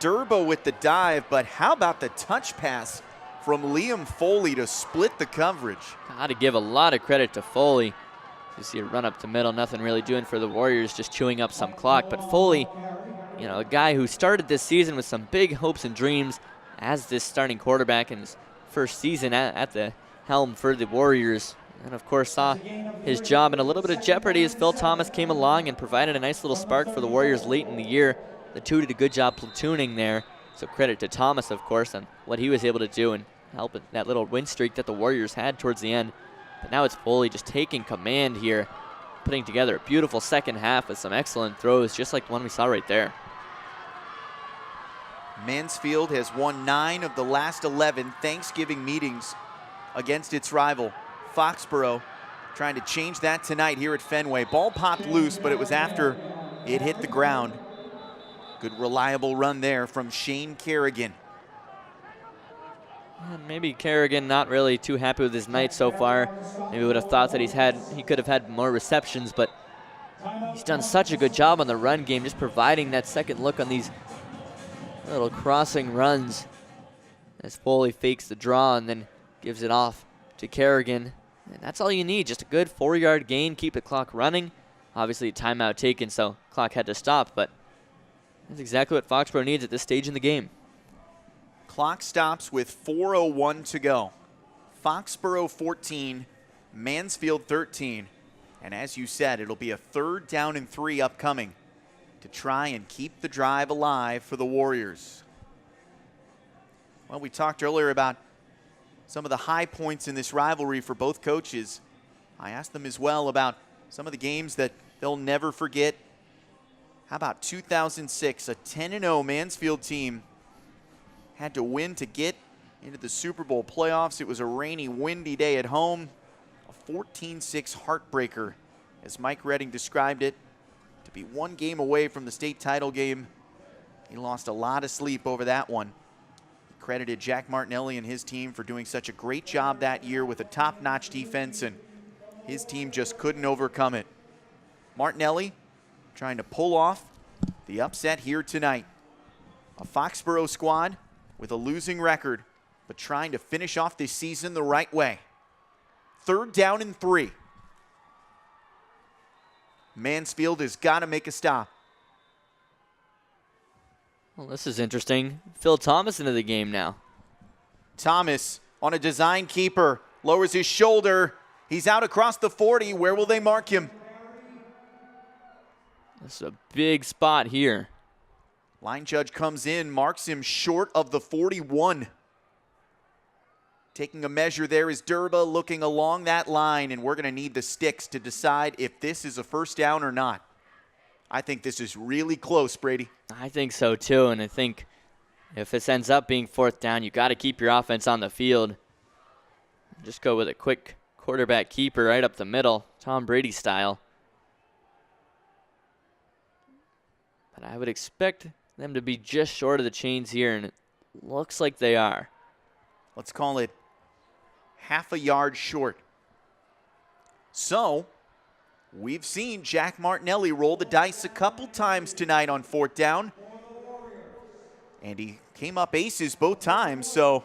Durba with the dive, but how about the touch pass from Liam Foley to split the coverage? Got to give a lot of credit to Foley. You see a run up the middle, nothing really doing for the Warriors, just chewing up some clock. But Foley, you know, a guy who started this season with some big hopes and dreams as this starting quarterback in his first season at the helm for the Warriors. And, of course, saw his job in a little bit of jeopardy as Phil Thomas came along and provided a nice little spark for the Warriors late in the year. The two did a good job platooning there. So credit to Thomas, of course, on what he was able to do and help that little win streak that the Warriors had towards the end. But now it's Foley just taking command here, putting together a beautiful second half with some excellent throws, just like the one we saw right there. Mansfield has won 9 of the last 11 Thanksgiving meetings against its rival, Foxborough, trying to change that tonight here at Fenway. Ball popped loose, but it was after it hit the ground. Good reliable run there from Shane Carrigan. Maybe Carrigan not really too happy with his night so far. Maybe would have thought that he could have had more receptions, but he's done such a good job on the run game, just providing that second look on these little crossing runs as Foley fakes the draw and then gives it off to Carrigan. And that's all you need, just a good 4-yard gain, keep the clock running. Obviously a timeout taken, so clock had to stop, but that's exactly what Foxborough needs at this stage in the game. Clock stops with 4:01 to go. Foxborough 14, Mansfield 13. And as you said, it'll be a 3rd down and 3 upcoming to try and keep the drive alive for the Warriors. Well, we talked earlier about some of the high points in this rivalry for both coaches. I asked them as well about some of the games that they'll never forget. How about 2006, a 10-0 Mansfield team had to win to get into the Super Bowl playoffs. It was a rainy, windy day at home. A 14-6 heartbreaker, as Mike Redding described it, to be 1 game away from the state title game. He lost a lot of sleep over that one. He credited Jack Martinelli and his team for doing such a great job that year with a top-notch defense and His team just couldn't overcome it. Martinelli trying to pull off the upset here tonight. A Foxborough squad with a losing record, but trying to finish off this season the right way. 3rd down and 3. Mansfield has got to make a stop. Well, this is interesting. Phil Thomas into the game now. Thomas on a design keeper, lowers his shoulder. He's out across the 40. Where will they mark him? This is a big spot here. Line judge comes in, marks him short of the 41. Taking a measure there is Durba, looking along that line, and we're going to need the sticks to decide if this is a first down or not. I think this is really close, Brady. I think so too, and I think if this ends up being 4th down, you got to keep your offense on the field. Just go with a quick quarterback keeper right up the middle, Tom Brady style. But I would expect them to be just short of the chains here, and it looks like they are. Let's call it half a yard short. So, we've seen Jack Martinelli roll the dice a couple times tonight on 4th down. And he came up aces both times, so.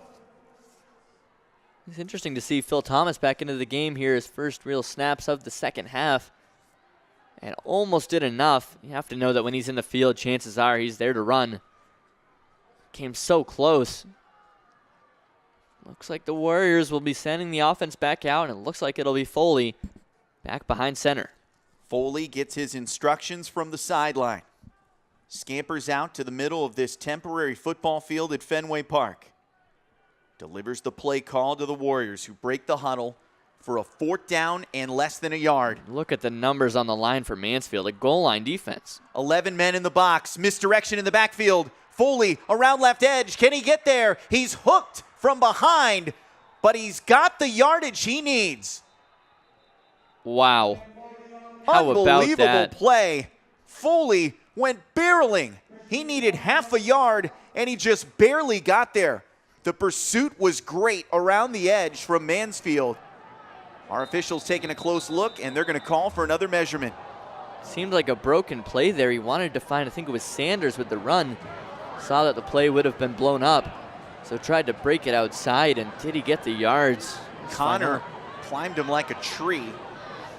It's interesting to see Phil Thomas back into the game here, his first real snaps of the second half. And almost did enough. You have to know that when he's in the field, chances are he's there to run. Came so close. Looks like the Warriors will be sending the offense back out, and it looks like it'll be Foley back behind center. Foley gets his instructions from the sideline. Scampers out to the middle of this temporary football field at Fenway Park. Delivers the play call to the Warriors, who break the huddle for a 4th down and less than a yard. Look at the numbers on the line for Mansfield, a goal line defense. 11 men in the box, misdirection in the backfield. Foley around left edge, can he get there? He's hooked from behind, but he's got the yardage he needs. Wow. How about that? Unbelievable play. Foley went barreling. He needed half a yard, and he just barely got there. The pursuit was great around the edge from Mansfield. Our officials taking a close look, and they're going to call for another measurement. Seemed like a broken play there. He wanted to find, I think it was Sanders with the run. Saw that the play would have been blown up, so tried to break it outside, and did he get the yards? Connor climbed him like a tree,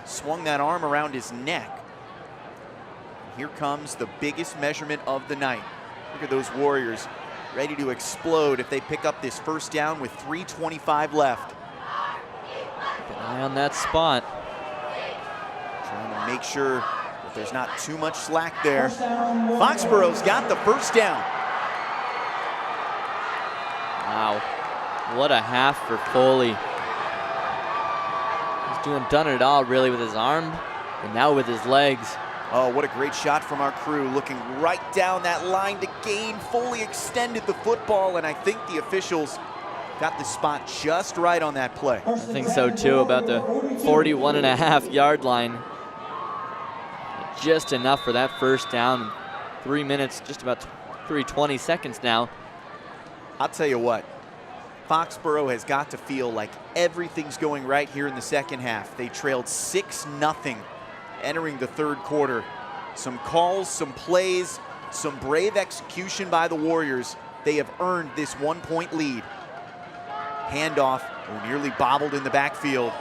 swung that arm around his neck. Here comes the biggest measurement of the night. Look at those Warriors ready to explode if they pick up this first down with 3:25 left. Keep an eye on that spot. Trying to make sure that there's not too much slack there. Foxborough's got the first down. Wow, what a half for Foley. He's done it all really with his arm and now with his legs. Oh, what a great shot from our crew, looking right down that line to gain. Foley extended the football, and I think the officials got the spot just right on that play. I think so too, about the 41.5-yard line. Just enough for that first down. 3 minutes, just about 3:20 seconds now. I'll tell you what, Foxborough has got to feel like everything's going right here in the second half. They trailed 6-0 entering the third quarter. Some calls, some plays, some brave execution by the Warriors. They have earned this 1-point lead. Handoff, nearly bobbled in the backfield.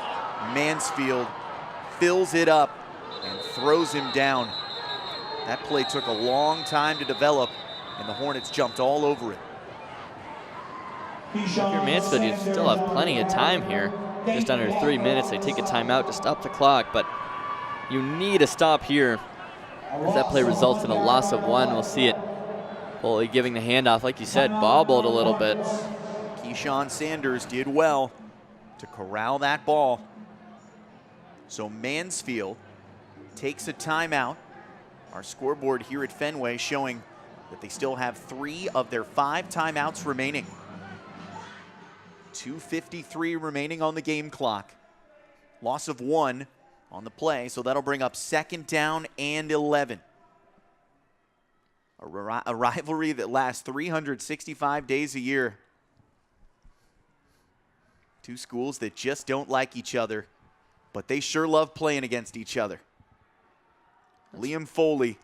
Mansfield fills it up and throws him down. That play took a long time to develop, and the Hornets jumped all over it. If you're Mansfield, you still have plenty of time here. Just under 3 minutes, they take a timeout to stop the clock, but you need a stop here. As that play results in a loss of 1, we'll see it. Foley giving the handoff, like you said, bobbled a little bit. Keyshawn Sanders did well to corral that ball. So Mansfield takes a timeout. Our scoreboard here at Fenway showing that they still have 3 of their 5 timeouts remaining. 2:53 remaining on the game clock. Loss of 1 on the play, so that'll bring up 2nd down and 11. A rivalry that lasts 365 days a year. Two schools that just don't like each other. but they sure love playing against each other. Liam Foley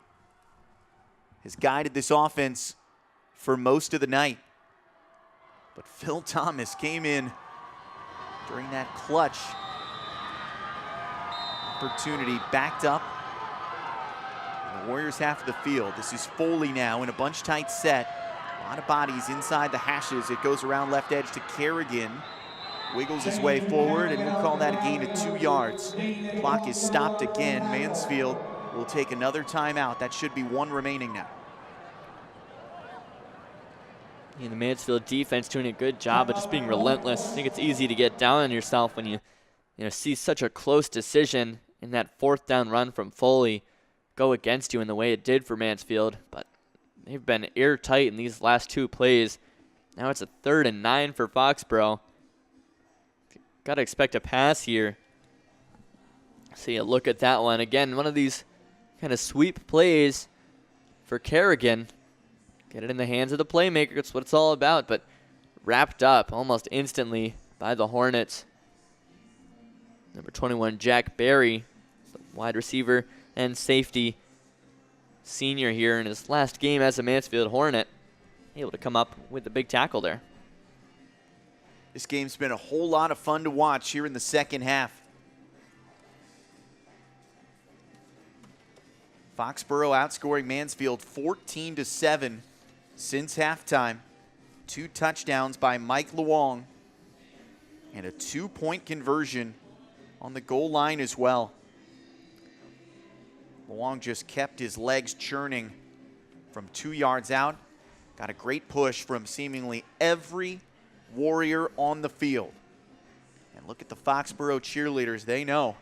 has guided this offense for most of the night. But Phil Thomas came in during that clutch opportunity, backed up in the Warriors half of the field. This is Foley now in a bunch tight set. A lot of bodies inside the hashes. It goes around left edge to Carrigan. Wiggles his way forward, and we'll call that a gain of 2 yards. Clock is stopped again. Mansfield will take another timeout. That should be 1 remaining now. And the Mansfield defense doing a good job of just being relentless. I think it's easy to get down on yourself when you see such a close decision in that 4th down run from Foley go against you in the way it did for Mansfield. But they've been airtight in these last 2 plays. Now it's a 3rd and 9 for Foxborough. Got to expect a pass here. See a look at that one. Again, one of these kind of sweep plays for Carrigan. Get it in the hands of the playmaker. That's what it's all about. But wrapped up almost instantly by the Hornets. Number 21, Jack Berry, wide receiver and safety senior here in his last game as a Mansfield Hornet. Able to come up with the big tackle there. This game's been a whole lot of fun to watch here in the second half. Foxborough outscoring Mansfield 14-7 since halftime. 2 touchdowns by Mike Luong and a 2-point conversion on the goal line as well. Luong just kept his legs churning from 2 yards out. Got a great push from seemingly every Warrior on the field. And look at the Foxborough cheerleaders. They know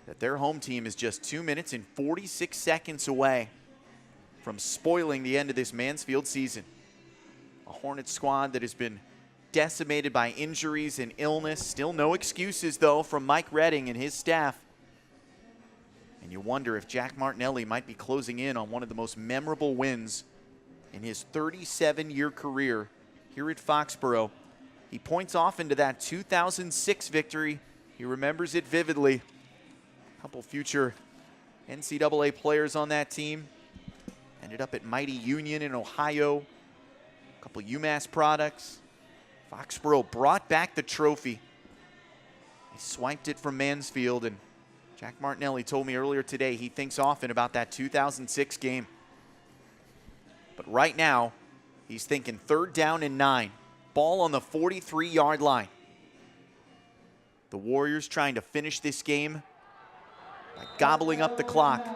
that their home team is just 2 minutes and 46 seconds away from spoiling the end of this Mansfield season. A Hornets squad that has been decimated by injuries and illness. Still no excuses, though, from Mike Redding and his staff. And you wonder if Jack Martinelli might be closing in on one of the most memorable wins in his 37-year career here at Foxborough. He points often to that 2006 victory. He remembers it vividly. A couple future NCAA players on that team. Ended up at Mighty Union in Ohio. A couple UMass products. Foxborough brought back the trophy. He swiped it from Mansfield, and Jack Martinelli told me earlier today he thinks often about that 2006 game. But right now, he's thinking 3rd down and 9. Ball on the 43-yard line. The Warriors trying to finish this game by gobbling up the clock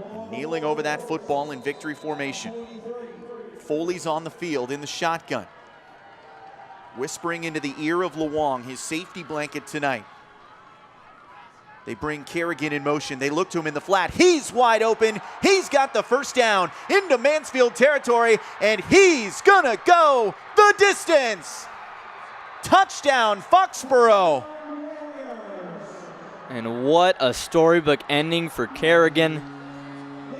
and kneeling over that football in victory formation. Foley's on the field in the shotgun, whispering into the ear of Luong, his safety blanket tonight. They bring Carrigan in motion. They look to him in the flat. He's wide open. He's got the 1st down into Mansfield territory, and he's gonna go the distance. Touchdown, Foxborough. And what a storybook ending for Carrigan.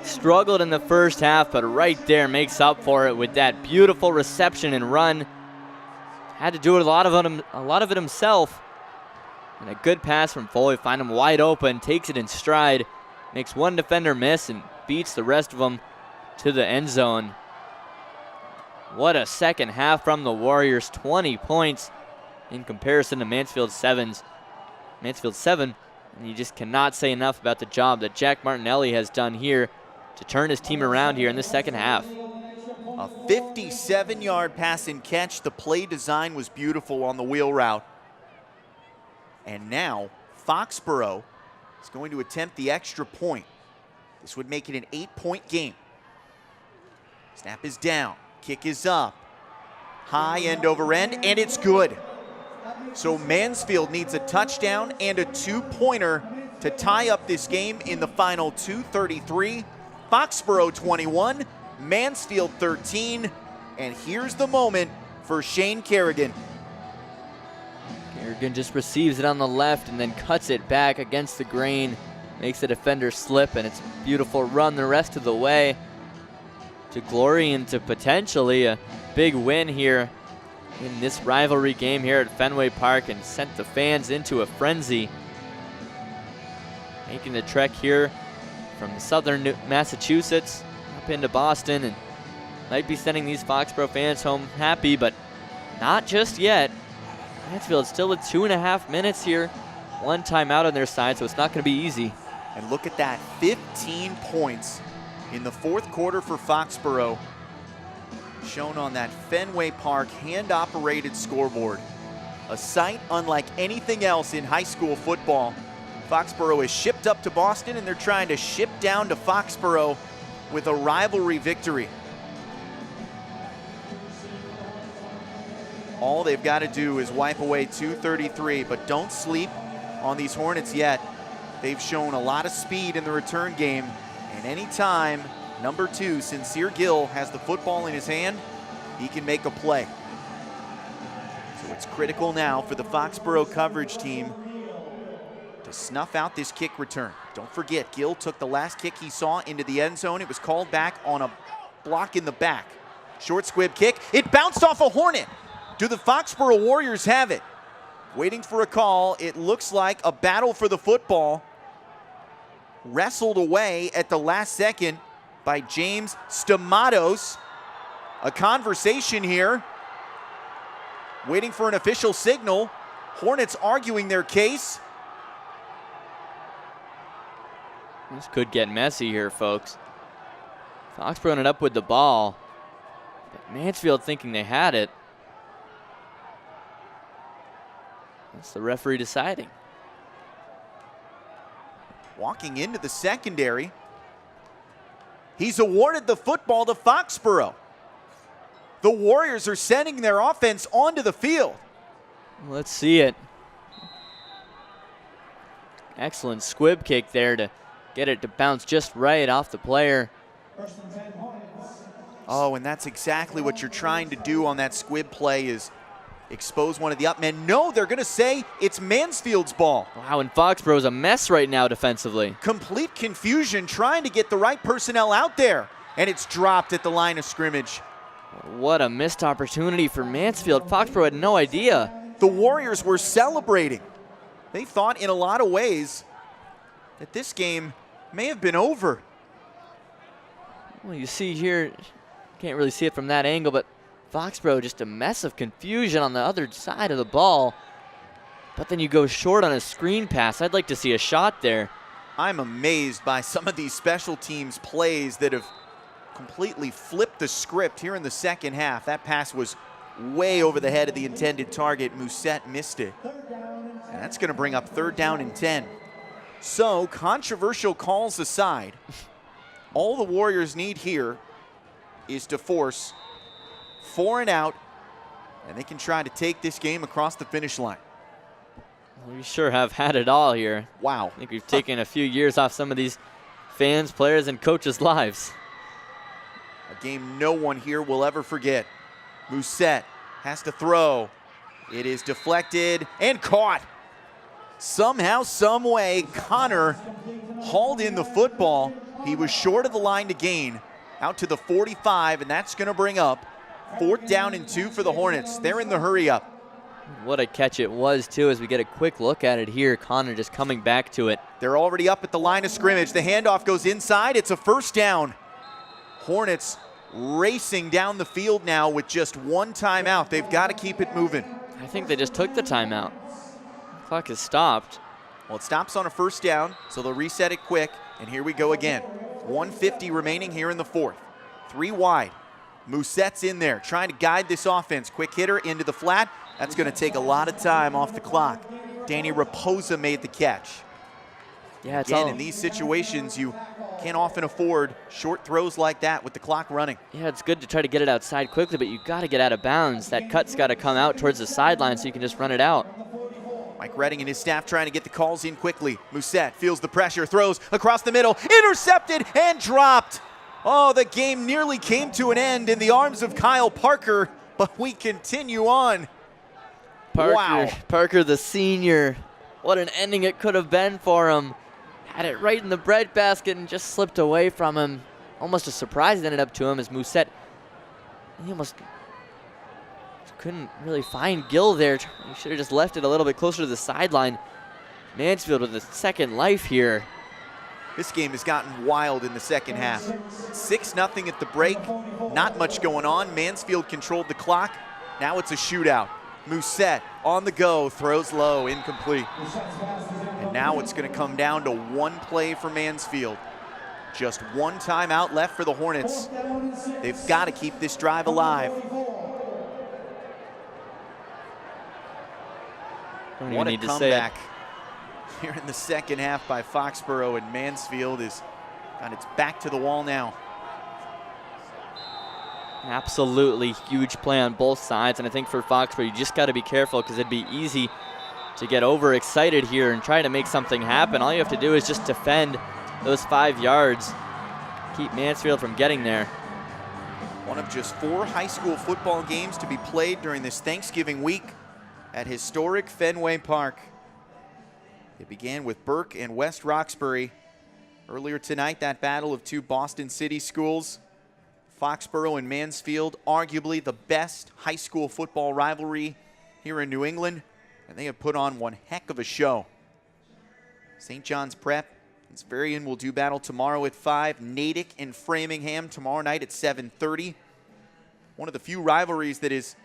Struggled in the first half, but right there makes up for it with that beautiful reception and run. Had to do it a lot of it himself. And a good pass from Foley, find him wide open, takes it in stride, makes one defender miss and beats the rest of them to the end zone. What a second half from the Warriors, 20 points in comparison to Mansfield 7, and you just cannot say enough about the job that Jack Martinelli has done here to turn his team around here in the second half. A 57-yard pass and catch. The play design was beautiful on the wheel route. And now Foxborough is going to attempt the extra point. This would make it an 8-point game. Snap is down, kick is up, high end over end, and it's good. So Mansfield needs a touchdown and a 2-pointer to tie up this game in the final 2:33. Foxborough 21, Mansfield 13, and here's the moment for Shane Carrigan. Carrigan just receives it on the left and then cuts it back against the grain, makes the defender slip, and it's a beautiful run the rest of the way to glory and to potentially a big win here in this rivalry game here at Fenway Park, and sent the fans into a frenzy making the trek here from southern Massachusetts up into Boston, and might be sending these Foxborough fans home happy, but not just yet. Mansfield still with 2.5 minutes here. One timeout on their side, so it's not going to be easy. And look at that, 15 points in the fourth quarter for Foxborough, shown on that Fenway Park hand-operated scoreboard. A sight unlike anything else in high school football. Foxborough is shipped up to Boston, and they're trying to ship down to Foxborough with a rivalry victory. All they've got to do is wipe away 233, but don't sleep on these Hornets yet. They've shown a lot of speed in the return game, and anytime number 2, Sincere Gill, has the football in his hand, he can make a play. So it's critical now for the Foxborough coverage team to snuff out this kick return. Don't forget, Gill took the last kick he saw into the end zone. It was called back on a block in the back. Short squib kick. It bounced off a Hornet. Do the Foxborough Warriors have it? Waiting for a call. It looks like a battle for the football. Wrestled away at the last second by James Stamatos. A conversation here. Waiting for an official signal. Hornets arguing their case. This could get messy here, folks. Foxborough ended up with the ball, but Mansfield thinking they had it. That's the referee deciding. Walking into the secondary. He's awarded the football to Foxborough. The Warriors are sending their offense onto the field. Let's see it. Excellent squib kick there to get it to bounce just right off the player. Oh, and that's exactly what you're trying to do on that squib play, is expose one of the up men. No, they're going to say it's Mansfield's ball. Wow, and Foxborough's a mess right now defensively. Complete confusion trying to get the right personnel out there, and it's dropped at the line of scrimmage. What a missed opportunity for Mansfield. Foxborough had no idea. The Warriors were celebrating. They thought in a lot of ways that this game may have been over. Well, you see here, can't really see it from that angle, but Foxborough just a mess of confusion on the other side of the ball. But then you go short on a screen pass. I'd like to see a shot there. I'm amazed by some of these special teams plays that have completely flipped the script here in the second half. That pass was way over the head of the intended target. Musette missed it. And that's going to bring up 3rd down and 10. So, controversial calls aside, all the Warriors need here is to force 4 and out, and they can try to take this game across the finish line. We sure have had it all here. Wow. I think we've taken a few years off some of these fans, players, and coaches' lives. A game no one here will ever forget. Musette has to throw. It is deflected and caught. Somehow, some way, Connor hauled in the football. He was short of the line to gain, out to the 45, and that's going to bring up 4th down and 2 for the Hornets. They're in the hurry up. What a catch it was, too, as we get a quick look at it here. Connor just coming back to it. They're already up at the line of scrimmage. The handoff goes inside. It's a 1st down. Hornets racing down the field now with just 1 timeout. They've got to keep it moving. I think they just took the timeout. Clock is stopped. Well, it stops on a 1st down, so they'll reset it quick, and here we go again. 1:50 remaining here in the 4th. 3 wide. Musette's in there, trying to guide this offense. Quick hitter into the flat. That's going to take a lot of time off the clock. Danny Raposa made the catch. Yeah, it's Again, in these situations, you can't often afford short throws like that with the clock running. Yeah, it's good to try to get it outside quickly, but you got to get out of bounds. That cut's got to come out towards the sideline so you can just run it out. Mike Redding and his staff trying to get the calls in quickly. Musette feels the pressure, throws across the middle, intercepted and dropped. Oh, the game nearly came to an end in the arms of Kyle Parker, but we continue on. Wow. Parker, the senior. What an ending it could have been for him. Had it right in the breadbasket and just slipped away from him. Almost a surprise ended up to him as Musette, he almost couldn't really find Gill there. He should have just left it a little bit closer to the sideline. Mansfield with a second life here. This game has gotten wild in the second half. 6-0 at the break. Not much going on. Mansfield controlled the clock. Now it's a shootout. Mousset on the go, throws low, incomplete. And now it's going to come down to one play for Mansfield. Just one timeout left for the Hornets. They've got to keep this drive alive. What a comeback here in the second half by Foxborough, and Mansfield is got its back to the wall now. Absolutely huge play on both sides, and I think for Foxborough, you just got to be careful because it'd be easy to get overexcited here and try to make something happen. All you have to do is just defend those 5 yards, keep Mansfield from getting there. One of just 4 high school football games to be played during this Thanksgiving week at historic Fenway Park. It began with Burke and West Roxbury. Earlier tonight, that battle of 2 Boston City schools. Foxborough and Mansfield, arguably the best high school football rivalry here in New England, and they have put on one heck of a show. St. John's Prep and Sverian will do battle tomorrow at 5. Natick and Framingham tomorrow night at 7:30. One of the few rivalries that is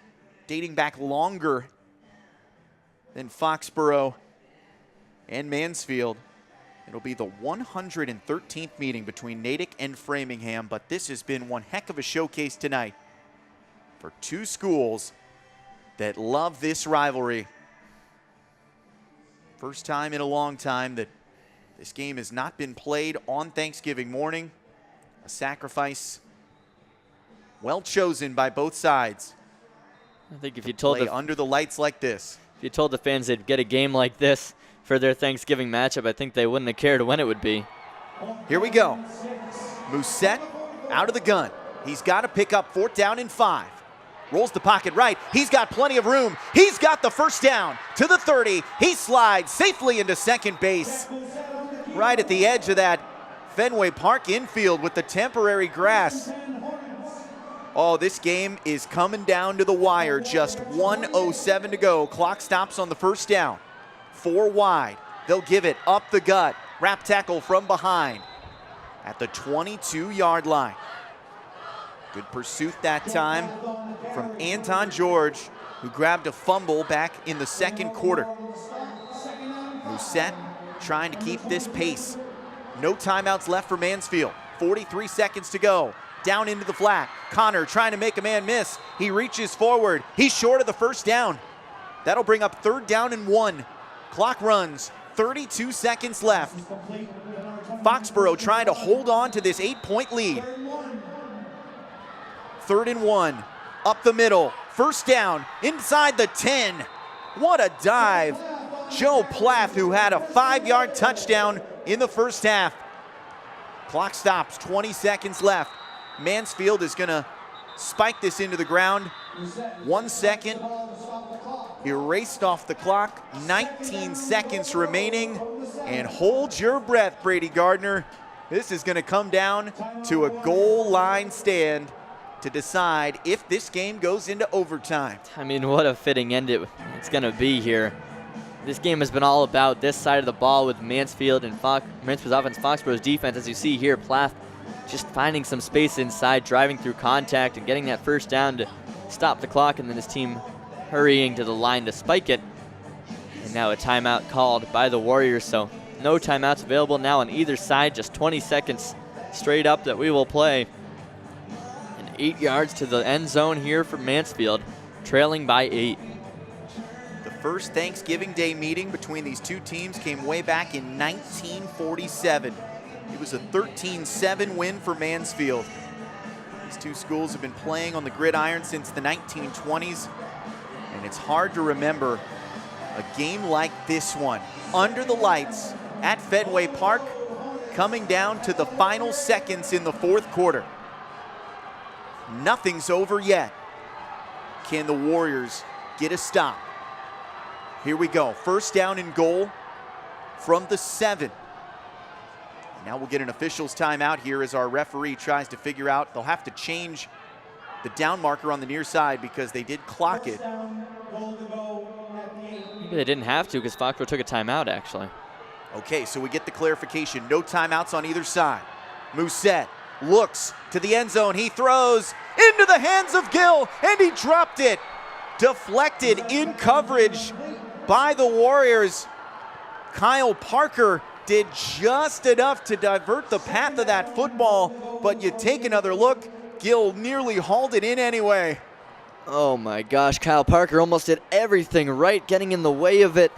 dating back longer than Foxborough and Mansfield. It'll be the 113th meeting between Natick and Framingham, but this has been one heck of a showcase tonight for 2 schools that love this rivalry. First time in a long time that this game has not been played on Thanksgiving morning. A sacrifice well chosen by both sides. I think if you told under the lights like this, if you told the fans they'd get a game like this for their Thanksgiving matchup, I think they wouldn't have cared when it would be. Here we go. Mousset out of the gun. He's got to pick up 4th down and 5. Rolls the pocket right. He's got plenty of room. He's got the first down to the 30. He slides safely into second base. Right at the edge of that Fenway Park infield with the temporary grass. Oh, this game is coming down to the wire. Just 1:07 to go. Clock stops on the first down. 4 wide. They'll give it up the gut. Wrap tackle from behind at the 22-yard line. Good pursuit that time from Anton George, who grabbed a fumble back in the second quarter. Mousset trying to keep this pace. No timeouts left for Mansfield. 43 seconds to go. Down into the flat. Connor trying to make a man miss. He reaches forward. He's short of the first down. That'll bring up 3rd down and 1. Clock runs, 32 seconds left. Foxborough trying to hold on to this 8-point lead. 3rd and 1, up the middle. First down, inside the 10. What a dive. Joe Plath, who had a 5-yard touchdown in the first half. Clock stops, 20 seconds left. Mansfield is gonna spike this into the ground. 1 second. Erased off the clock, 19 seconds remaining, and hold your breath, Brady Gardner. This is going to come down to a goal line stand to decide if this game goes into overtime. I mean, what a fitting end it's going to be here. This game has been all about this side of the ball with Mansfield and Mansfield's offense, Foxborough's defense. As you see here, Plath just finding some space inside, driving through contact and getting that first down to stop the clock, and then his team hurrying to the line to spike it. And now a timeout called by the Warriors, so no timeouts available now on either side, just 20 seconds straight up that we will play. And 8 yards to the end zone here for Mansfield, trailing by 8. The first Thanksgiving Day meeting between these 2 teams came way back in 1947. It was a 13-7 win for Mansfield. These 2 schools have been playing on the gridiron since the 1920s. And it's hard to remember a game like this one, under the lights at Fenway Park, coming down to the final seconds in the 4th quarter. Nothing's over yet. Can the Warriors get a stop? Here we go, 1st down and goal from the 7. Now we'll get an official's timeout here as our referee tries to figure out. They'll have to change the down marker on the near side because they did clock it. Maybe they didn't have to because Foxborough took a timeout, actually. Okay, so we get the clarification. No timeouts on either side. Mousset looks to the end zone. He throws into the hands of Gill, and he dropped it. Deflected in coverage by the Warriors. Kyle Parker did just enough to divert the path of that football, but you take another look, Gill nearly hauled it in anyway. Oh my gosh, Kyle Parker almost did everything right, getting in the way of it,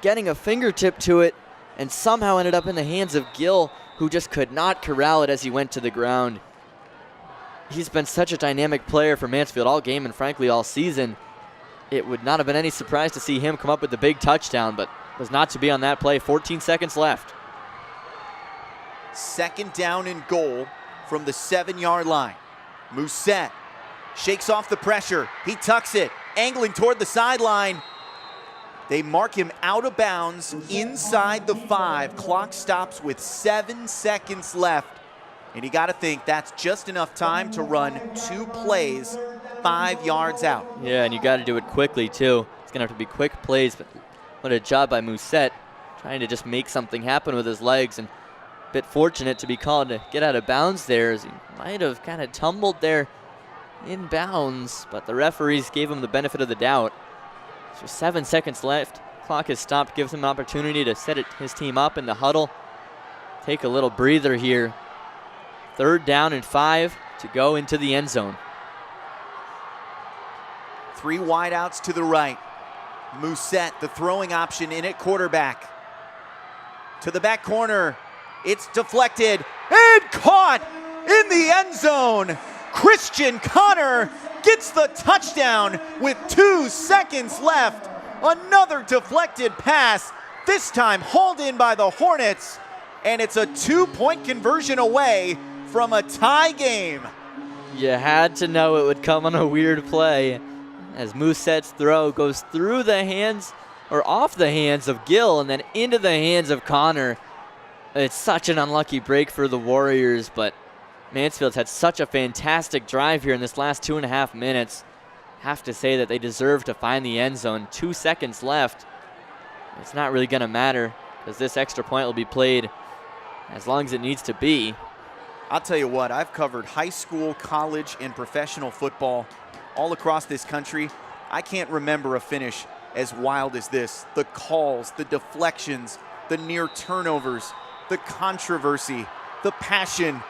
getting a fingertip to it, and somehow ended up in the hands of Gill, who just could not corral it as he went to the ground. He's been such a dynamic player for Mansfield all game and frankly all season. It would not have been any surprise to see him come up with the big touchdown, but was not to be on that play. 14 seconds left. Second down and goal from the 7-yard line. Mousset shakes off the pressure. He tucks it, angling toward the sideline. They mark him out of bounds inside the 5. Clock stops with 7 seconds left. And you got to think that's just enough time to run 2 plays 5 yards out. Yeah, and you got to do it quickly too. It's going to have to be quick plays, but what a job by Mousset, trying to just make something happen with his legs, and a bit fortunate to be called to get out of bounds there, as he might have kind of tumbled there in bounds, but the referees gave him the benefit of the doubt. So 7 seconds left. Clock has stopped, gives him an opportunity to set his team up in the huddle. Take a little breather here. 3rd down and 5 to go into the end zone. 3 wideouts to the right. Mousset, the throwing option in at quarterback. To the back corner. It's deflected and caught in the end zone. Christian Connor gets the touchdown with 2 seconds left. Another deflected pass, this time hauled in by the Hornets, and it's a 2-point conversion away from a tie game. You had to know it would come on a weird play, as Mousset's throw goes through the hands, or off the hands of Gill, and then into the hands of Connor. It's such an unlucky break for the Warriors, but Mansfield's had such a fantastic drive here in this last 2.5 minutes. Have to say that they deserve to find the end zone. 2 seconds left. It's not really going to matter, because this extra point will be played as long as it needs to be. I'll tell you what, I've covered high school, college, and professional football all across this country. I can't remember a finish as wild as this. The calls, the deflections, the near turnovers, the controversy, the passion,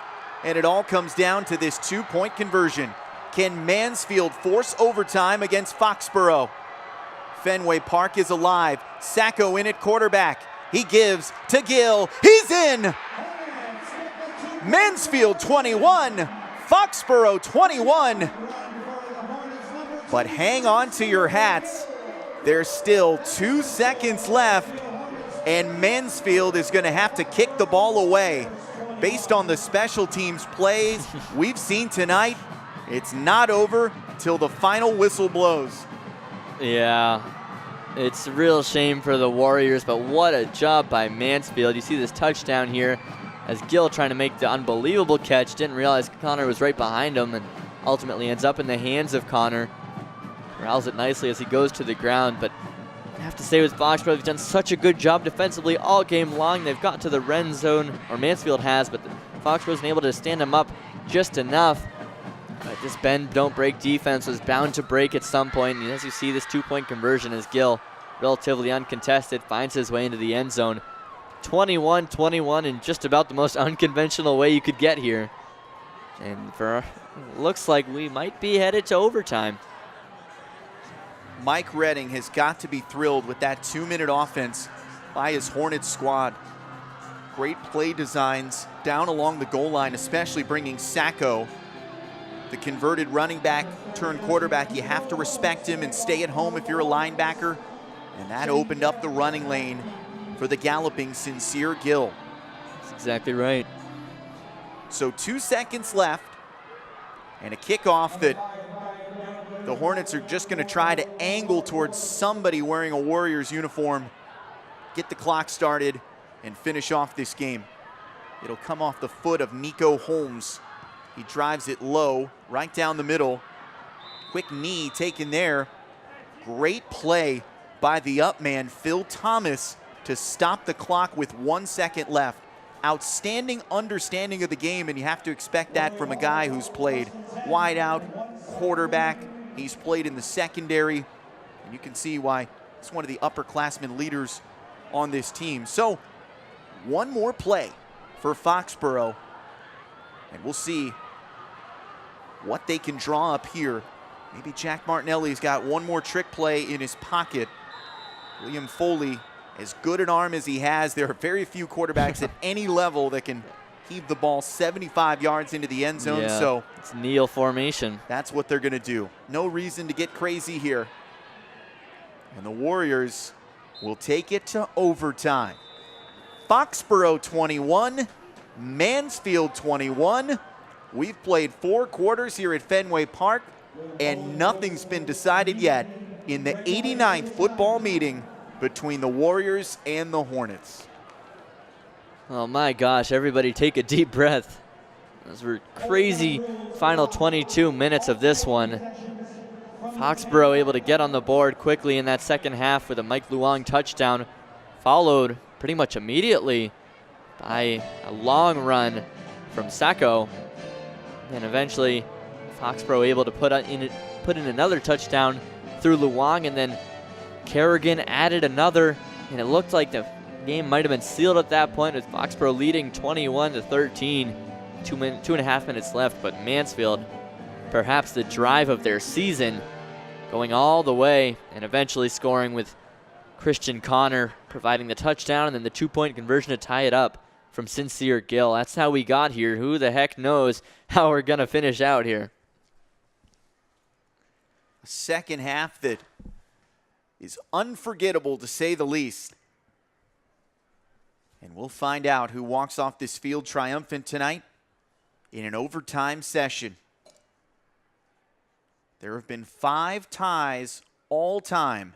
and it all comes down to this 2-point conversion. Can Mansfield force overtime against Foxboro? Fenway Park is alive. Sacco in at quarterback. He gives to Gill. He's in! Mansfield 21, Foxboro 21. But hang on to your hats. There's still 2 seconds left, and Mansfield is going to have to kick the ball away. Based on the special teams plays we've seen tonight, it's not over till the final whistle blows. Yeah, it's a real shame for the Warriors, but what a job by Mansfield. You see this touchdown here as Gill trying to make the unbelievable catch. Didn't realize Connor was right behind him, and ultimately ends up in the hands of Connor. Corrals it nicely as he goes to the ground, but I have to say with Foxborough, they've done such a good job defensively all game long. They've got to the red zone, or Mansfield has, but Foxborough wasn't able to stand them up just enough. But this bend, don't break defense was bound to break at some point. And as you see, this 2-point conversion as Gill, relatively uncontested, finds his way into the end zone. 21-21 in just about the most unconventional way you could get here. And looks like we might be headed to overtime. Mike Redding has got to be thrilled with that 2-minute offense by his Hornets squad. Great play designs down along the goal line, especially bringing Sacco, the converted running back turned quarterback. You have to respect him and stay at home if you're a linebacker. And that opened up the running lane for the galloping Sincere Gill. That's exactly right. So 2 seconds left and a kickoff that the Hornets are just going to try to angle towards somebody wearing a Warriors uniform, get the clock started, and finish off this game. It'll come off the foot of Nico Holmes. He drives it low, right down the middle. Quick knee taken there. Great play by the up man, Phil Thomas, to stop the clock with 1 second left. Outstanding understanding of the game, and you have to expect that from a guy who's played wide out, quarterback. He's played in the secondary, and you can see why he's one of the upperclassmen leaders on this team. So one more play for Foxborough, and we'll see what they can draw up here. Maybe Jack Martinelli's got one more trick play in his pocket. William Foley, as good an arm as he has, there are very few quarterbacks at any level that can heave the ball 75 yards into the end zone. Yeah, so it's kneel formation. That's what they're going to do. No reason to get crazy here. And the Warriors will take it to overtime. Foxborough 21, Mansfield 21. We've played 4 quarters here at Fenway Park, and nothing's been decided yet in the 89th football meeting between the Warriors and the Hornets. Oh my gosh, everybody take a deep breath. Those were crazy final 22 minutes of this one. Foxborough able to get on the board quickly in that second half with a Mike Luong touchdown, followed pretty much immediately by a long run from Sacco. And eventually Foxborough able to put in another touchdown through Luong, and then Carrigan added another, and it looked like the game might have been sealed at that point with Foxborough leading 21-13. 2.5 minutes left, but Mansfield, perhaps the drive of their season, going all the way and eventually scoring with Christian Connor providing the touchdown and then the 2-point conversion to tie it up from Sincere Gill. That's how we got here. Who the heck knows how we're going to finish out here? A second half that is unforgettable, to say the least. And we'll find out who walks off this field triumphant tonight in an overtime session. There have been 5 ties all time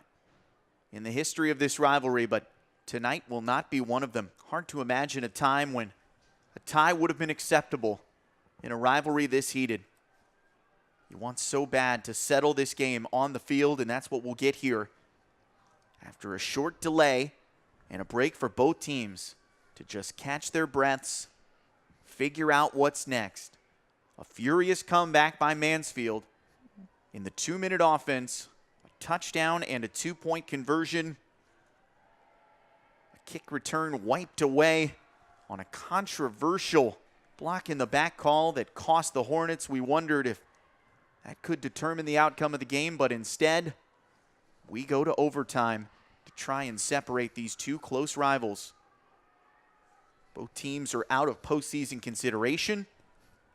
in the history of this rivalry, but tonight will not be one of them. Hard to imagine a time when a tie would have been acceptable in a rivalry this heated. You want so bad to settle this game on the field, and that's what we'll get here after a short delay and a break for both teams to just catch their breaths, figure out what's next. A furious comeback by Mansfield in the 2-minute offense, a touchdown and a 2-point conversion. A kick return wiped away on a controversial block in the back call that cost the Hornets. We wondered if that could determine the outcome of the game, but instead, we go to overtime to try and separate these two close rivals. Both teams are out of postseason consideration.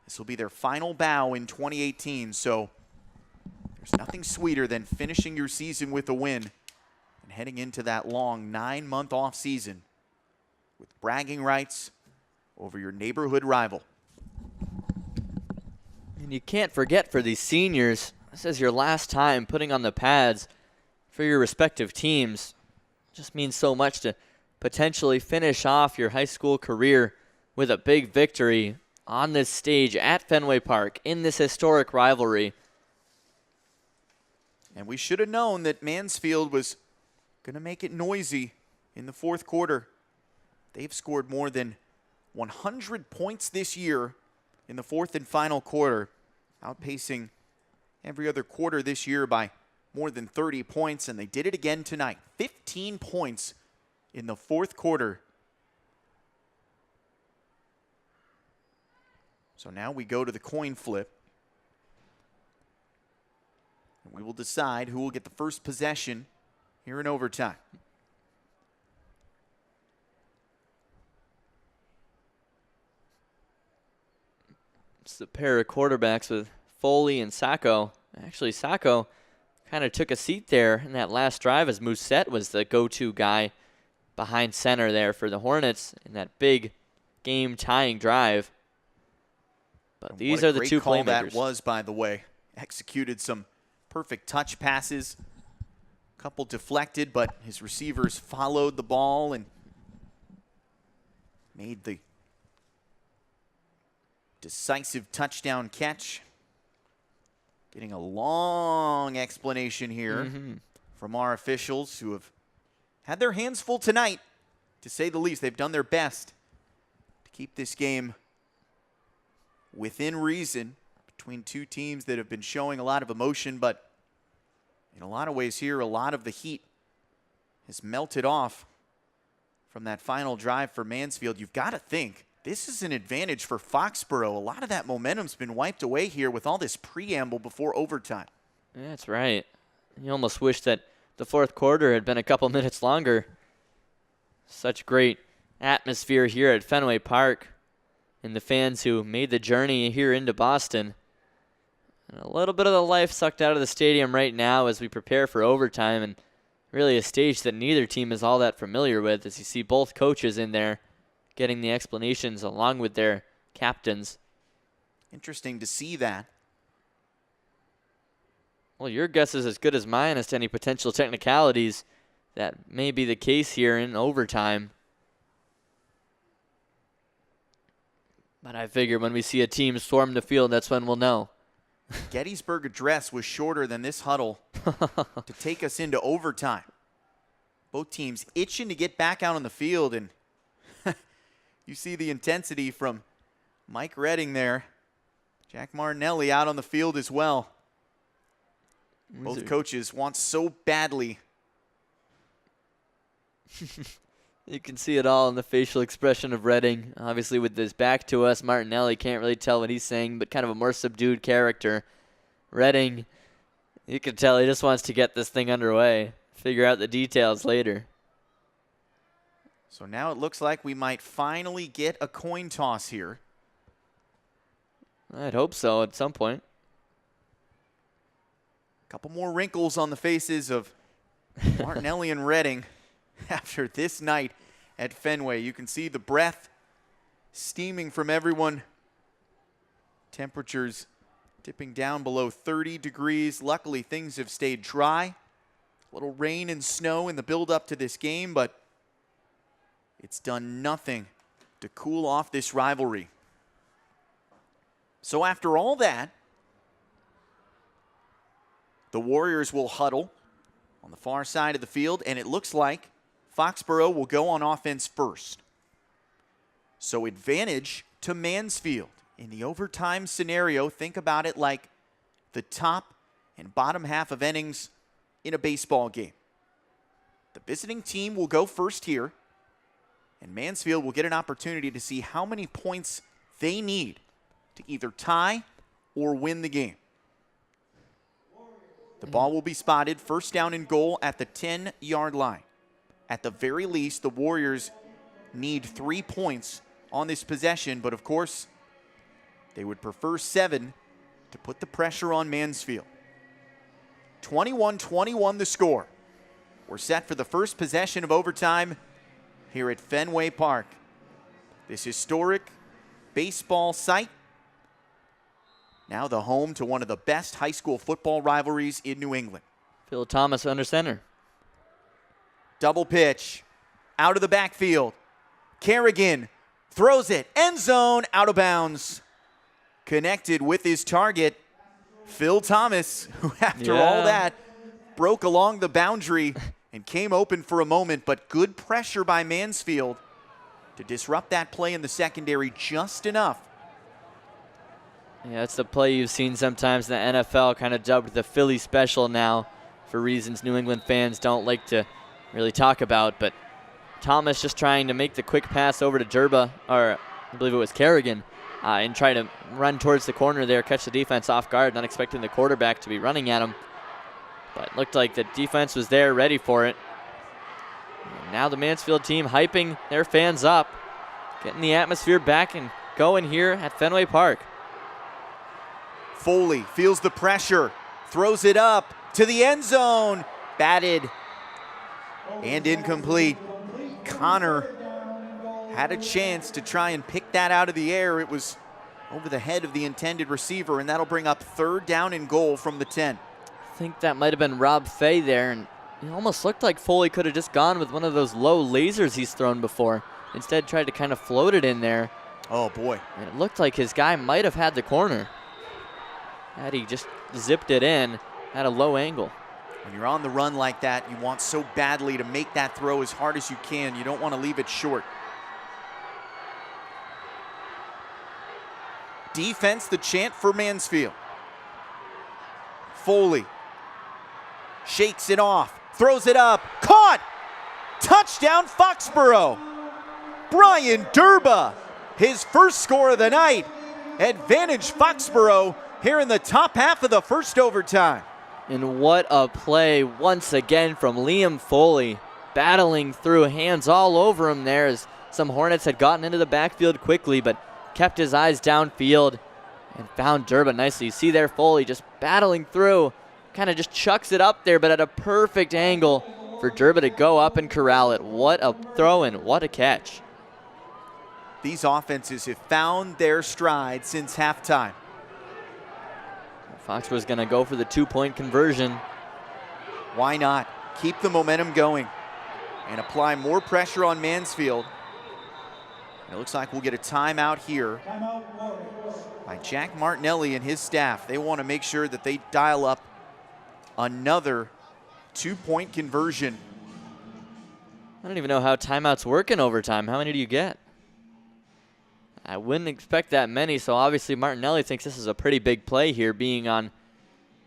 This will be their final bow in 2018, so there's nothing sweeter than finishing your season with a win and heading into that long 9-month off season with bragging rights over your neighborhood rival. And you can't forget, for these seniors, this is your last time putting on the pads for your respective teams. It just means so much to potentially finish off your high school career with a big victory on this stage at Fenway Park in this historic rivalry. And we should have known that Mansfield was going to make it noisy in the fourth quarter. They've scored more than 100 points this year in the fourth and final quarter, outpacing every other quarter this year by more than 30 points, and they did it again tonight. 15 points in the fourth quarter. So now we go to the coin flip. And we will decide who will get the first possession here in overtime. It's the pair of quarterbacks with Foley and Sacco. Actually, Sacco kind of took a seat there in that last drive as Musette was the go-to guy behind center there for the Hornets in that big game-tying drive. But these are the two playmakers. That was, by the way. Executed some perfect touch passes. A couple deflected, but his receivers followed the ball and made the decisive touchdown catch. Getting a long explanation here from our officials who have had their hands full tonight to say the least. They've done their best to keep this game within reason between two teams that have been showing a lot of emotion, but in a lot of ways here, a lot of the heat has melted off from that final drive for Mansfield. You've got to think this is an advantage for Foxboro. A lot of that momentum's been wiped away here with all this preamble before overtime. Yeah, that's right. You almost wish that the fourth quarter had been a couple minutes longer. Such great atmosphere here at Fenway Park, and the fans who made the journey here into Boston. And a little bit of the life sucked out of the stadium right now as we prepare for overtime, and really a stage that neither team is all that familiar with, as you see both coaches in there getting the explanations along with their captains. Interesting to see that. Well, your guess is as good as mine as to any potential technicalities that may be the case here in overtime. But I figure when we see a team swarm the field, that's when we'll know. Gettysburg Address was shorter than this huddle to take us into overtime. Both teams itching to get back out on the field, and you see the intensity from Mike Redding there. Jack Martinelli out on the field as well. Both coaches want so badly. You can see it all in the facial expression of Redding. Obviously, with his back to us, Martinelli can't really tell what he's saying, but kind of a more subdued character. Redding, you can tell he just wants to get this thing underway, figure out the details later. So now it looks like we might finally get a coin toss here. I'd hope so at some point. A couple more wrinkles on the faces of Martinelli and Redding after this night at Fenway. You can see the breath steaming from everyone. Temperatures dipping down below 30 degrees. Luckily, things have stayed dry. A little rain and snow in the build-up to this game, but it's done nothing to cool off this rivalry. So after all that, the Warriors will huddle on the far side of the field, and it looks like Foxboro will go on offense first. So advantage to Mansfield. In the overtime scenario, think about it like the top and bottom half of innings in a baseball game. The visiting team will go first here, and Mansfield will get an opportunity to see how many points they need to either tie or win the game. The ball will be spotted first down and goal at the 10-yard line. At the very least, the Warriors need 3 points on this possession, but of course, they would prefer 7 to put the pressure on Mansfield. 21-21 the score. We're set for the first possession of overtime here at Fenway Park. This historic baseball site, now the home to one of the best high school football rivalries in New England. Phil Thomas under center. Double pitch, out of the backfield. Carrigan throws it, end zone, out of bounds. Connected with his target, Phil Thomas, who after all that broke along the boundary and came open for a moment, but good pressure by Mansfield to disrupt that play in the secondary just enough. Yeah, it's the play you've seen sometimes in the NFL, kind of dubbed the Philly special now for reasons New England fans don't like to really talk about. But Thomas just trying to make the quick pass over to Jerba, or I believe it was Carrigan, and try to run towards the corner there, catch the defense off guard, not expecting the quarterback to be running at him. But it looked like the defense was there, ready for it. And now the Mansfield team hyping their fans up, getting the atmosphere back and going here at Fenway Park. Foley feels the pressure, throws it up to the end zone, batted and incomplete. Connor had a chance to try and pick that out of the air. It was over the head of the intended receiver, and that'll bring up third down and goal from the 10. I think that might have been Rob Fay there, and it almost looked like Foley could have just gone with one of those low lasers he's thrown before. Instead tried to kind of float it in there. Oh boy. And it looked like his guy might have had the corner. Had he just zipped it in at a low angle. When you're on the run like that, you want so badly to make that throw as hard as you can. You don't want to leave it short. Defense, the chant for Mansfield. Foley shakes it off, throws it up, caught! Touchdown Foxboro! Brian Durba, his first score of the night. Advantage Foxboro here in the top half of the first overtime. And what a play once again from Liam Foley, battling through, hands all over him there as some Hornets had gotten into the backfield quickly, but kept his eyes downfield and found Durba nicely. You see there Foley just battling through, kind of just chucks it up there, but at a perfect angle for Durba to go up and corral it. What a throw and what a catch. These offenses have found their stride since halftime. Foxboro's going to go for the 2-point conversion. Why not? Keep the momentum going and apply more pressure on Mansfield. And it looks like we'll get a timeout here by Jack Martinelli and his staff. They want to make sure that they dial up another 2-point conversion. I don't even know how timeouts work in overtime. How many do you get? I wouldn't expect that many, so obviously Martinelli thinks this is a pretty big play here, being on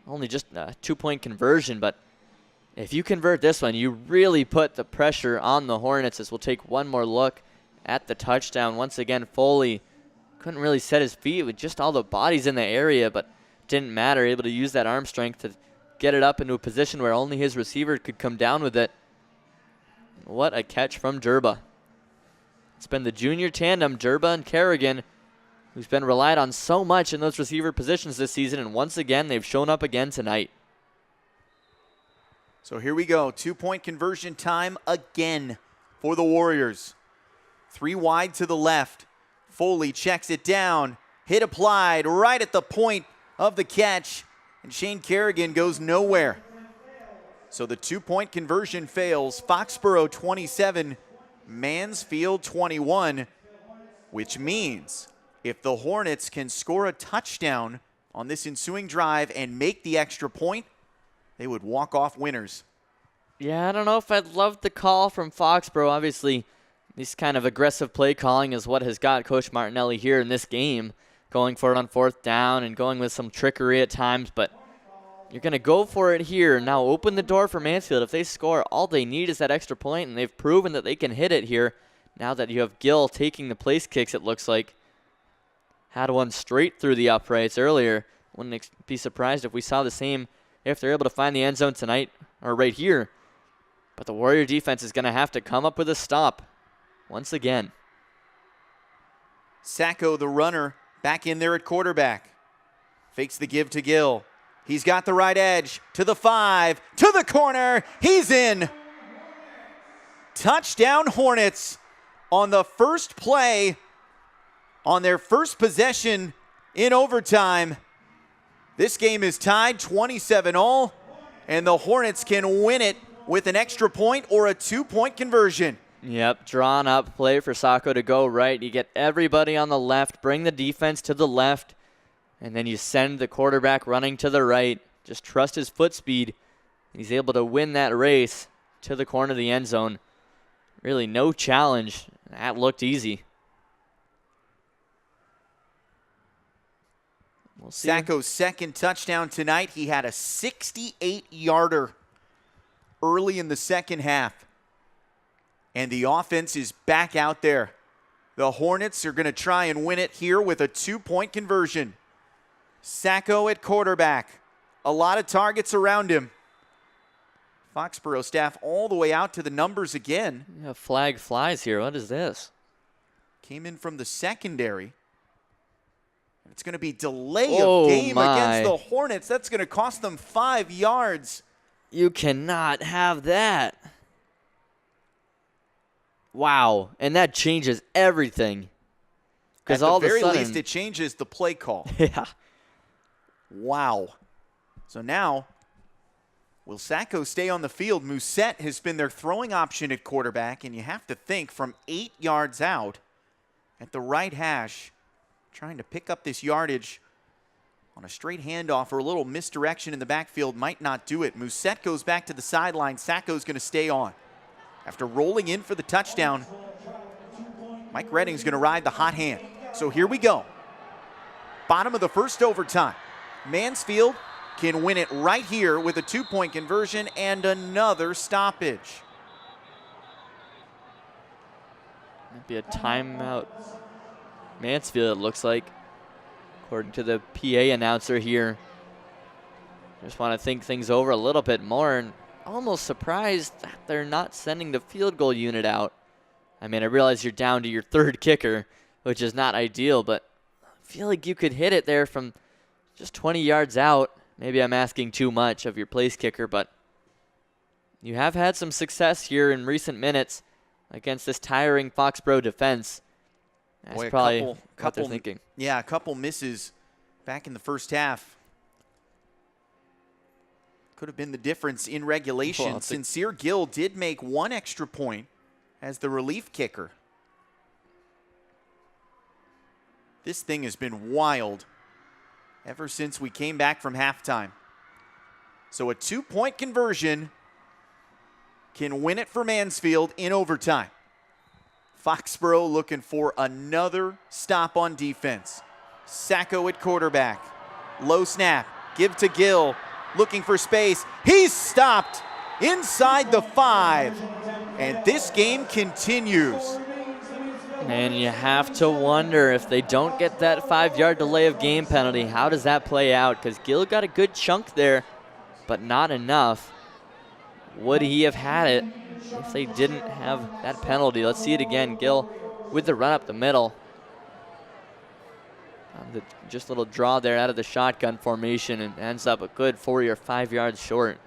only just a 2-point conversion. But if you convert this one, you really put the pressure on the Hornets. As we'll take one more look at the touchdown. Once again, Foley couldn't really set his feet with just all the bodies in the area, but didn't matter. Able to use that arm strength to get it up into a position where only his receiver could come down with it. What a catch from Durba. It's been the junior tandem, Durba and Carrigan, who's been relied on so much in those receiver positions this season, and once again, they've shown up again tonight. So here we go, 2-point conversion time again for the Warriors. 3 wide to the left. Foley checks it down, hit applied right at the point of the catch, and Shane Carrigan goes nowhere. So the 2-point conversion fails. Foxboro 27, Mansfield 21, which means if the Hornets can score a touchdown on this ensuing drive and make the extra point, they would walk off winners. Yeah, I don't know if I'd love the call from Foxboro. Obviously, this kind of aggressive play calling is what has got Coach Martinelli here in this game, going for it on 4th down and going with some trickery at times, but you're going to go for it here. Now open the door for Mansfield. If they score, all they need is that extra point, and they've proven that they can hit it here. Now that you have Gill taking the place kicks, it looks like. Had one straight through the uprights earlier. Wouldn't be surprised if we saw the same if they're able to find the end zone tonight, or right here. But the Warrior defense is going to have to come up with a stop once again. Sacco, the runner, back in there at quarterback. Fakes the give to Gill. He's got the right edge to the 5, to the corner. He's in. Touchdown Hornets on the first play, on their first possession in overtime. This game is tied 27-all, and the Hornets can win it with an extra point or a 2-point conversion. Yep, drawn up play for Sacco to go right. You get everybody on the left, bring the defense to the left, and then you send the quarterback running to the right. Just trust his foot speed. He's able to win that race to the corner of the end zone. Really no challenge. That looked easy. We'll see. Sacco's second touchdown tonight. He had a 68-yarder early in the second half. And the offense is back out there. The Hornets are going to try and win it here with a 2-point conversion. Sacco at quarterback. A lot of targets around him. Foxborough staff all the way out to the numbers again. Yeah, flag flies here. What is this? Came in from the secondary. It's going to be delay of game against the Hornets. That's going to cost them 5 yards. You cannot have that. Wow, and that changes everything. At the very least, it changes the play call. Yeah. Wow. So now, will Sacco stay on the field? Musette has been their throwing option at quarterback, and you have to think from 8 yards out at the right hash, trying to pick up this yardage on a straight handoff or a little misdirection in the backfield might not do it. Musette goes back to the sideline. Sacco's going to stay on. After rolling in for the touchdown, Mike Redding's going to ride the hot hand. So here we go. Bottom of the first overtime. Mansfield can win it right here with a 2-point conversion and another stoppage. Might be a timeout. Mansfield, it looks like, according to the PA announcer here. Just want to think things over a little bit more, and almost surprised that they're not sending the field goal unit out. I mean, I realize you're down to your third kicker, which is not ideal, but I feel like you could hit it there from just 20 yards out. Maybe I'm asking too much of your place kicker, but you have had some success here in recent minutes against this tiring Foxborough defense. That's Boy, probably what they're thinking. Yeah, a couple misses back in the first half. Could have been the difference in regulation. Well, Sincere Gill did make one extra point as the relief kicker. This thing has been wild ever since we came back from halftime. So a 2-point conversion can win it for Mansfield in overtime. Foxborough looking for another stop on defense. Sacco at quarterback. Low snap. Give to Gill. Looking for space. He's stopped inside the 5. And this game continues. And you have to wonder if they don't get that 5-yard delay of game penalty, how does that play out? Because Gill got a good chunk there, but not enough. Would he have had it if they didn't have that penalty? Let's see it again. Gill with the run up the middle. Just a little draw there out of the shotgun formation and ends up a good 4 or 5 yards short.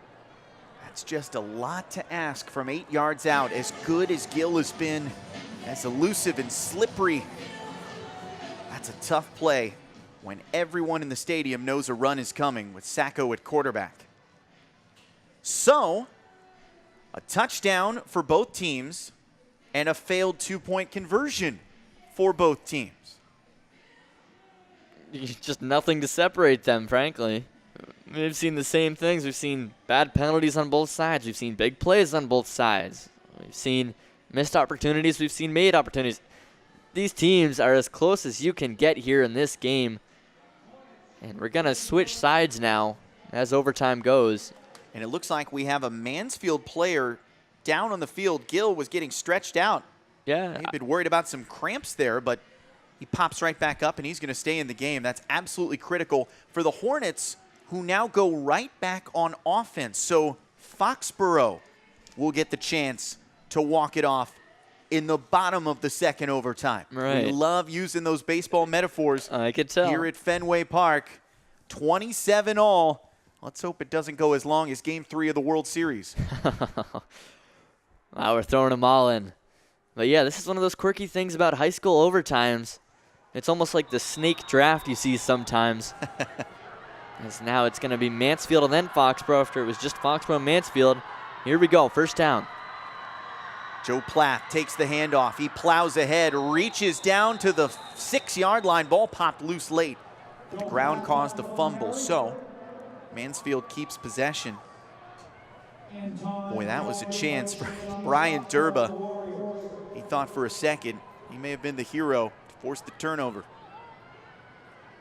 That's just a lot to ask from 8 yards out. As good as Gill has been, as elusive and slippery, that's a tough play when everyone in the stadium knows a run is coming with Sacco at quarterback. So, a touchdown for both teams and a failed 2-point conversion for both teams. Just nothing to separate them, frankly. We've seen the same things. We've seen bad penalties on both sides. We've seen big plays on both sides. We've seen missed opportunities. We've seen made opportunities. These teams are as close as you can get here in this game. And we're going to switch sides now as overtime goes. And it looks like we have a Mansfield player down on the field. Gill was getting stretched out. Yeah. He'd been worried about some cramps there, but he pops right back up and he's going to stay in the game. That's absolutely critical for the Hornets, who now go right back on offense. So Foxborough will get the chance to walk it off in the bottom of the second overtime. Right. We love using those baseball metaphors. I could tell. Here at Fenway Park, 27-all. Let's hope it doesn't go as long as Game 3 of the World Series. Wow, we're throwing them all in. But yeah, this is one of those quirky things about high school overtimes. It's almost like the snake draft you see sometimes. As now it's going to be Mansfield and then Foxborough after it was just Foxborough and Mansfield. Here we go, first down. Joe Plath takes the handoff. He plows ahead, reaches down to the 6-yard line. Ball popped loose late. The ground caused the fumble, so Mansfield keeps possession. Boy, that was a chance for Brian Durba. He thought for a second he may have been the hero to force the turnover.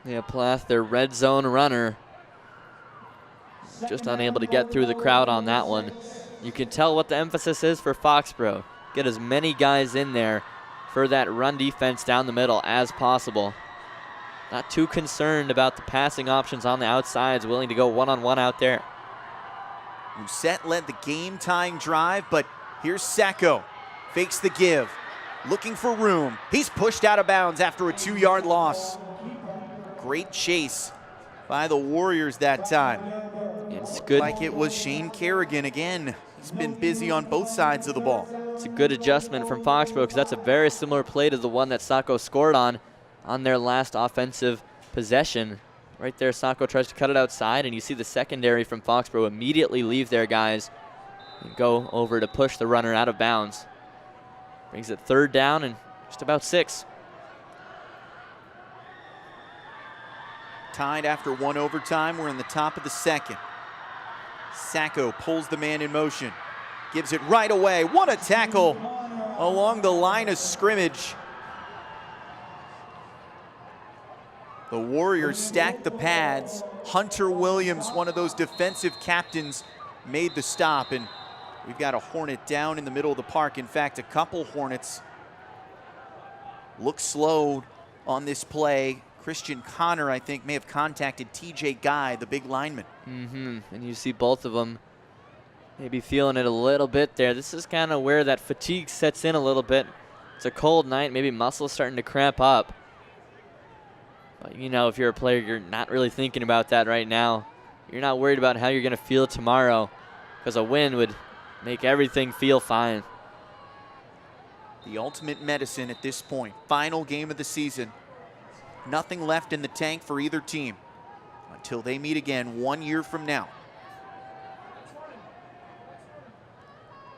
Yeah, Plath, their red zone runner. Just unable to get through the crowd on that one. You can tell what the emphasis is for Foxborough. Get as many guys in there for that run defense down the middle as possible. Not too concerned about the passing options on the outsides, willing to go one-on-one out there. Musette led the game-tying drive, but here's Sacco. Fakes the give, looking for room. He's pushed out of bounds after a 2-yard loss. Great chase by the Warriors that time. It's good. Like it was Shane Carrigan again. He's been busy on both sides of the ball. It's a good adjustment from Foxborough because that's a very similar play to the one that Sacco scored on their last offensive possession. Right there, Sacco tries to cut it outside, and you see the secondary from Foxborough immediately leave their guys and go over to push the runner out of bounds. Brings it third down and just about 6. Tied after 1 overtime. We're in the top of the second. Sacco pulls the man in motion. Gives it right away. What a tackle along the line of scrimmage. The Warriors stacked the pads. Hunter Williams, one of those defensive captains, made the stop, and we've got a Hornet down in the middle of the park. In fact, a couple Hornets look slow on this play. Christian Connor, I think, may have contacted TJ Guy, the big lineman. And you see both of them maybe feeling it a little bit there. This is kind of where that fatigue sets in a little bit. It's a cold night, maybe muscles starting to cramp up. But you know, if you're a player, you're not really thinking about that right now. You're not worried about how you're going to feel tomorrow, because a win would make everything feel fine. The ultimate medicine at this point. Final game of the season. Nothing left in the tank for either team until they meet again 1 year from now.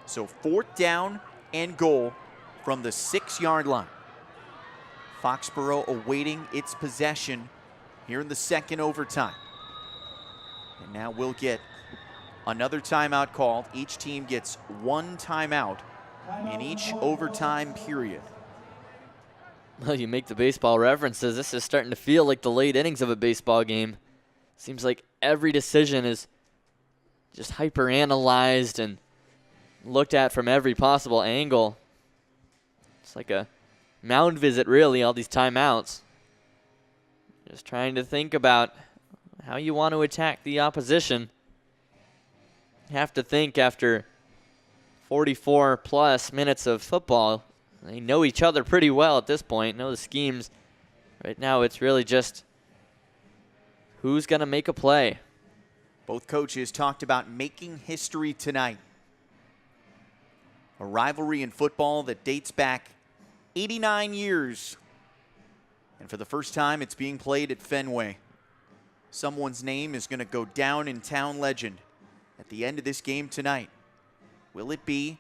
So 4th down and goal from the 6-yard line. Foxborough awaiting its possession here in the second overtime. And now we'll get another timeout called. Each team gets 1 timeout in each overtime period. Well, you make the baseball references. This is starting to feel like the late innings of a baseball game. Seems like every decision is just hyper-analyzed and looked at from every possible angle. It's like a mound visit, really, all these timeouts. Just trying to think about how you want to attack the opposition. You have to think after 44-plus minutes of football, they know each other pretty well at this point, know the schemes. Right now it's really just who's going to make a play. Both coaches talked about making history tonight. A rivalry in football that dates back 89 years. And for the first time, it's being played at Fenway. Someone's name is going to go down in town legend at the end of this game tonight. Will it be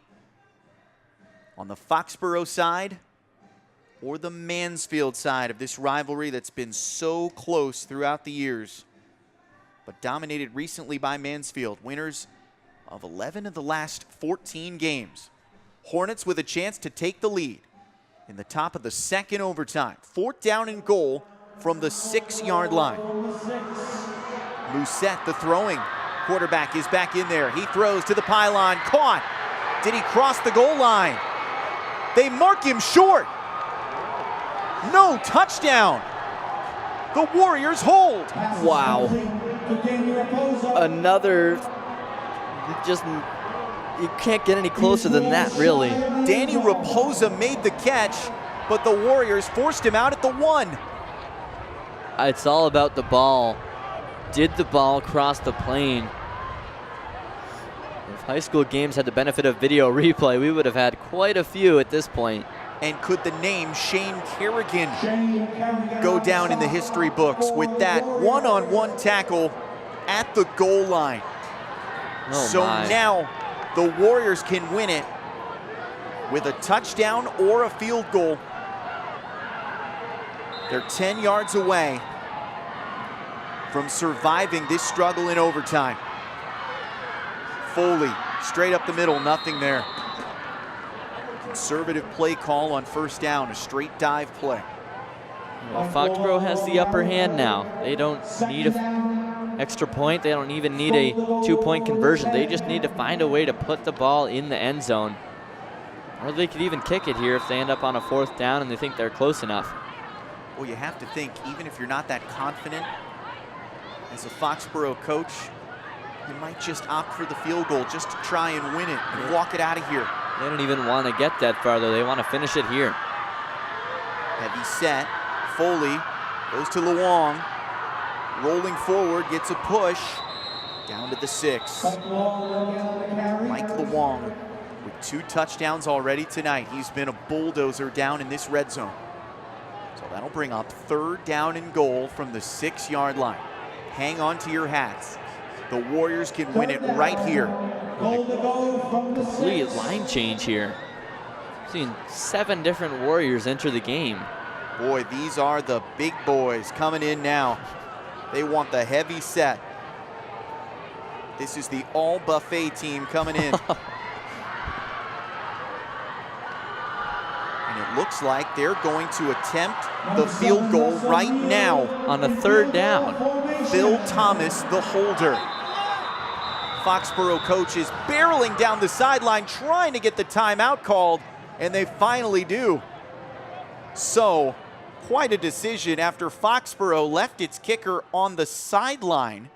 on the Foxborough side or the Mansfield side of this rivalry that's been so close throughout the years, but dominated recently by Mansfield, winners of 11 of the last 14 games. Hornets with a chance to take the lead in the top of the second overtime. 4th down and goal from the 6-yard line. Musette, the throwing quarterback, is back in there. He throws to the pylon, caught. Did he cross the goal line? They mark him short. No touchdown. The Warriors hold. Wow. Another, just, you can't get any closer than that, really. Danny Raposa made the catch, but the Warriors forced him out at the 1. It's all about the ball. Did the ball cross the plane? If high school games had the benefit of video replay, we would have had quite a few at this point. And could the name Shane Carrigan go down in the history books with that one-on-one tackle at the goal line? Oh so my. Now the Warriors can win it with a touchdown or a field goal. They're 10 yards away from surviving this struggle in overtime. Foley, straight up the middle, nothing there. Conservative play call on 1st down, a straight dive play. Well, Foxborough has the upper hand now. They don't need an extra point. They don't even need a 2-point conversion. They just need to find a way to put the ball in the end zone. Or they could even kick it here if they end up on a 4th down and they think they're close enough. Well, you have to think, even if you're not that confident as a Foxborough coach, you might just opt for the field goal just to try and win it and walk it out of here. They don't even want to get that far, though. They want to finish it here. Heavy set. Foley goes to Luong. Rolling forward, gets a push. Down to the 6. Mike Luong with 2 touchdowns already tonight. He's been a bulldozer down in this red zone. So that'll bring up 3rd down and goal from the 6-yard line. Hang on to your hats. The Warriors can win it right here. Complete line change here. I've seen 7 different Warriors enter the game. Boy, these are the big boys coming in now. They want the heavy set. This is the all-buffet team coming in. And it looks like they're going to attempt the field goal right now. On a 3rd down. Phil Thomas, the holder. Foxborough coach is barreling down the sideline trying to get the timeout called, and they finally do. So, quite a decision after Foxborough left its kicker on the sideline.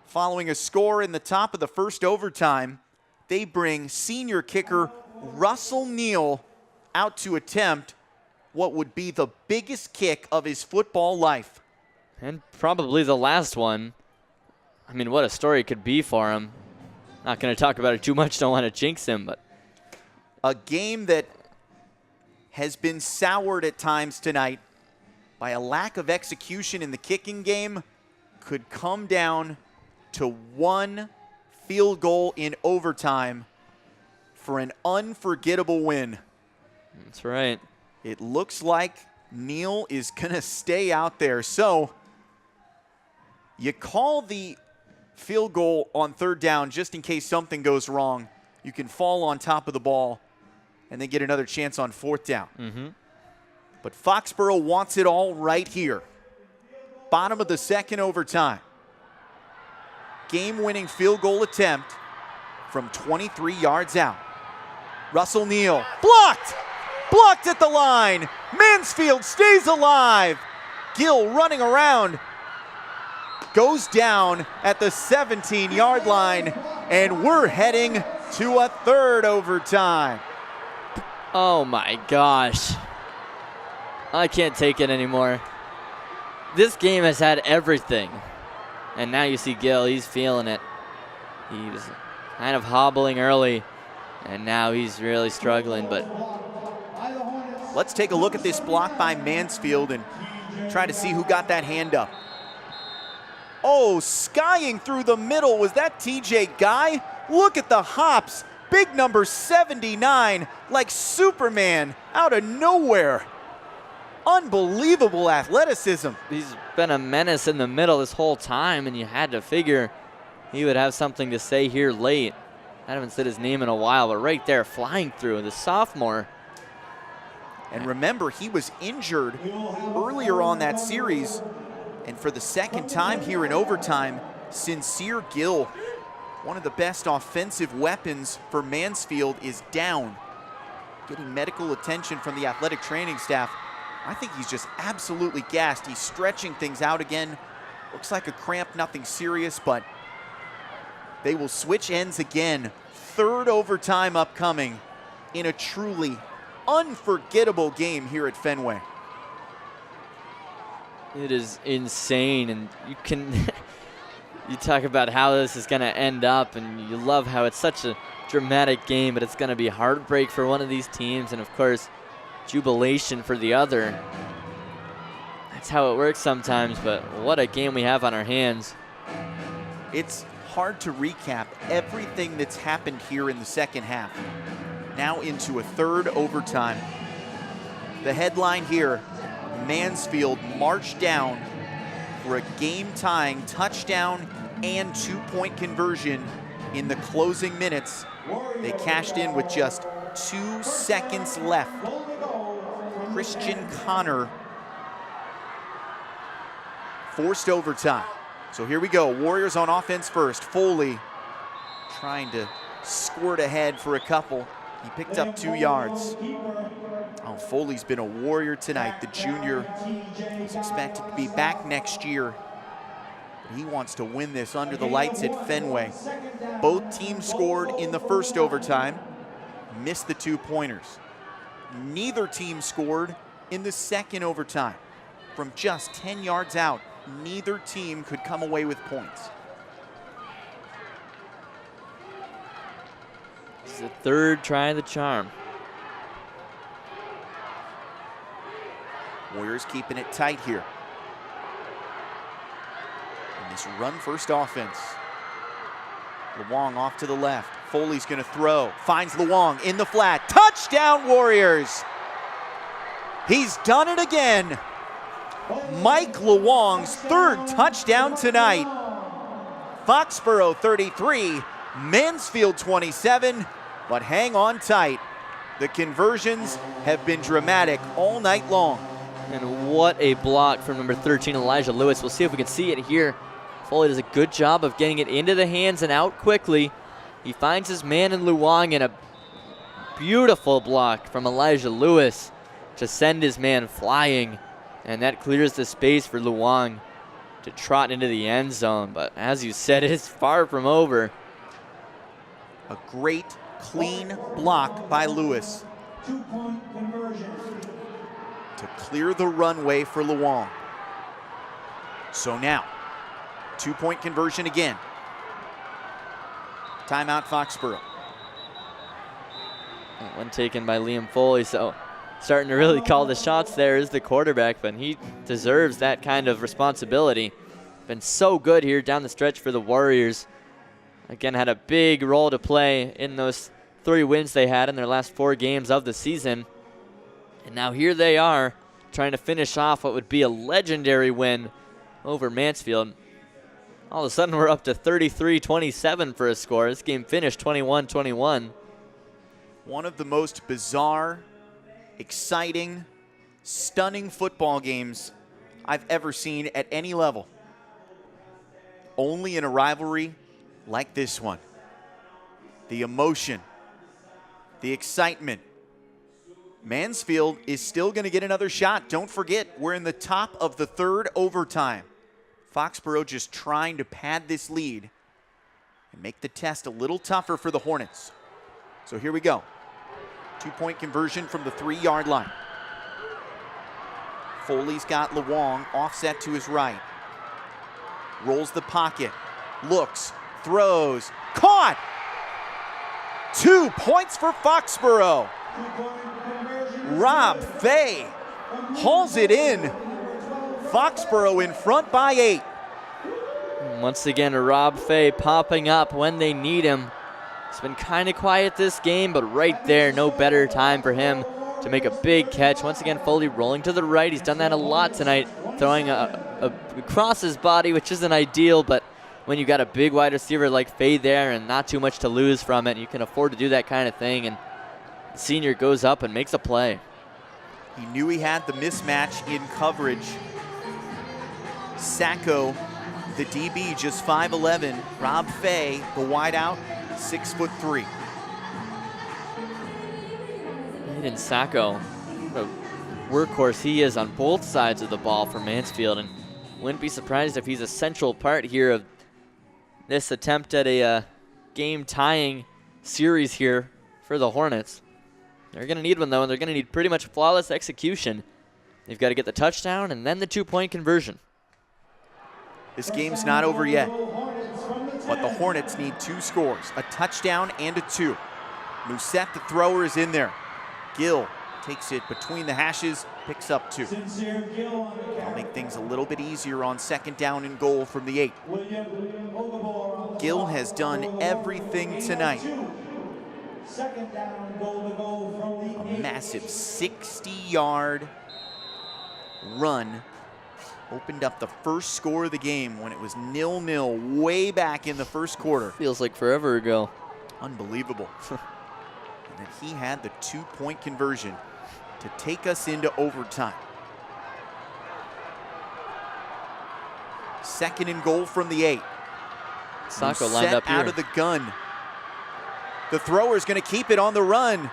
Following a score in the top of the first overtime, they bring senior kicker Russell Neal out to attempt what would be the biggest kick of his football life. And probably the last one. I mean, what a story it could be for him. Not going to talk about it too much, don't want to jinx him, but. A game that has been soured at times tonight by a lack of execution in the kicking game could come down to one field goal in overtime for an unforgettable win. That's right. It looks like Neal is going to stay out there. So you call the field goal on 3rd down just in case something goes wrong. You can fall on top of the ball and then get another chance on 4th down. But Foxborough wants it all right here. Bottom of the 2nd overtime. Game-winning field goal attempt from 23 yards out. Russell Neal, blocked! Blocked at the line. Mansfield stays alive. Gill running around. Goes down at the 17-yard line, and we're heading to a 3rd overtime. Oh my gosh. I can't take it anymore. This game has had everything. And now you see Gill, he's feeling it. He was kind of hobbling early, and now he's really struggling, but. Let's take a look at this block by Mansfield and try to see who got that hand up. Oh, skying through the middle. Was that TJ Guy? Look at the hops. Big number 79, like Superman out of nowhere. Unbelievable athleticism. He's been a menace in the middle this whole time, and you had to figure he would have something to say here late. I haven't said his name in a while, but right there, flying through, the sophomore. And remember, he was injured earlier on that series. And for the 2nd time here in overtime, Sincere Gill, one of the best offensive weapons for Mansfield, is down. Getting medical attention from the athletic training staff. I think he's just absolutely gassed. He's stretching things out again. Looks like a cramp, nothing serious, but they will switch ends again. 3rd overtime upcoming in a truly unforgettable game here at Fenway. It is insane, and you can you talk about how this is going to end up, and you love how it's such a dramatic game, but it's going to be heartbreak for one of these teams, and of course jubilation for the other. That's how it works sometimes, but what a game we have on our hands. It's hard to recap everything that's happened here in the 2nd half. Now into a 3rd overtime. The headline here, Mansfield marched down for a game-tying touchdown and 2-point conversion in the closing minutes. They cashed in with just 2 seconds left. Christian Connor forced overtime. So here we go, Warriors on offense first. Foley trying to squirt ahead for a couple. He picked up 2 yards. Oh, Foley's been a warrior tonight. The junior is expected to be back next year. He wants to win this under the lights at Fenway. Both teams scored in the first overtime, missed the 2-pointers. Neither team scored in the second overtime. From just 10 yards out, neither team could come away with points. It's the third try of the charm. Warriors keeping it tight here. And this run-first offense. Luong off to the left. Foley's going to throw. Finds Luong in the flat. Touchdown, Warriors! He's done it again. Mike Luong's third touchdown tonight. Foxboro 33, Mansfield 27, but hang on tight. The conversions have been dramatic all night long. And what a block from number 13, Elijah Lewis. We'll see if we can see it here. Foley does a good job of getting it into the hands and out quickly. He finds his man in Luong, and a beautiful block from Elijah Lewis to send his man flying. And that clears the space for Luong to trot into the end zone. But as you said, it's far from over. A great, clean block by Lewis. 2-point conversion. To clear the runway for Luong. So now, 2-point conversion again. Timeout Foxborough. One taken by Liam Foley, so starting to really call the shots there is the quarterback, but he deserves that kind of responsibility. Been so good here down the stretch for the Warriors. Again, had a big role to play in those 3 wins they had in their last 4 games of the season. And now here they are trying to finish off what would be a legendary win over Mansfield. All of a sudden we're up to 33-27 for a score. This game finished 21-21. One of the most bizarre, exciting, stunning football games I've ever seen at any level. Only in a rivalry like this one. The emotion, the excitement. Mansfield is still going to get another shot. Don't forget, we're in the top of the 3rd overtime. Foxborough just trying to pad this lead and make the test a little tougher for the Hornets. So here we go. 2-point conversion from the 3-yard line. Foley's got Luong offset to his right. Rolls the pocket, looks, throws, caught! 2 points for Foxborough. Rob Fay hauls it in. Foxborough in front by 8. Once again, Rob Fay popping up when they need him. It's been kind of quiet this game, but right there, no better time for him to make a big catch. Once again, Foley rolling to the right. He's done that a lot tonight, throwing across his body, which isn't ideal, but when you got a big wide receiver like Fay there and not too much to lose from it, you can afford to do that kind of thing, and the senior goes up and makes a play. He knew he had the mismatch in coverage. Sacco, the DB, just 5'11". Rob Fay, the wideout, 6'3". Aiden Sacco, what a workhorse he is on both sides of the ball for Mansfield, and wouldn't be surprised if he's a central part here of this attempt at a game-tying series here for the Hornets. They're going to need one, though, and they're going to need pretty much flawless execution. They've got to get the touchdown and then the 2-point conversion. This game's not over yet, but the Hornets need 2 scores, a touchdown and a 2. Musette, the thrower, is in there. Gill takes it between the hashes, picks up 2. That'll make things a little bit easier on 2nd down and goal from the 8. Gill has done everything tonight. A massive 60-yard run opened up the first score of the game when it was 0-0 way back in the first quarter. Feels like forever ago. Unbelievable. And then he had the 2-point conversion to take us into overtime. 2nd and goal from the 8. Sacco lined up here. Out of the gun. The thrower's going to keep it on the run.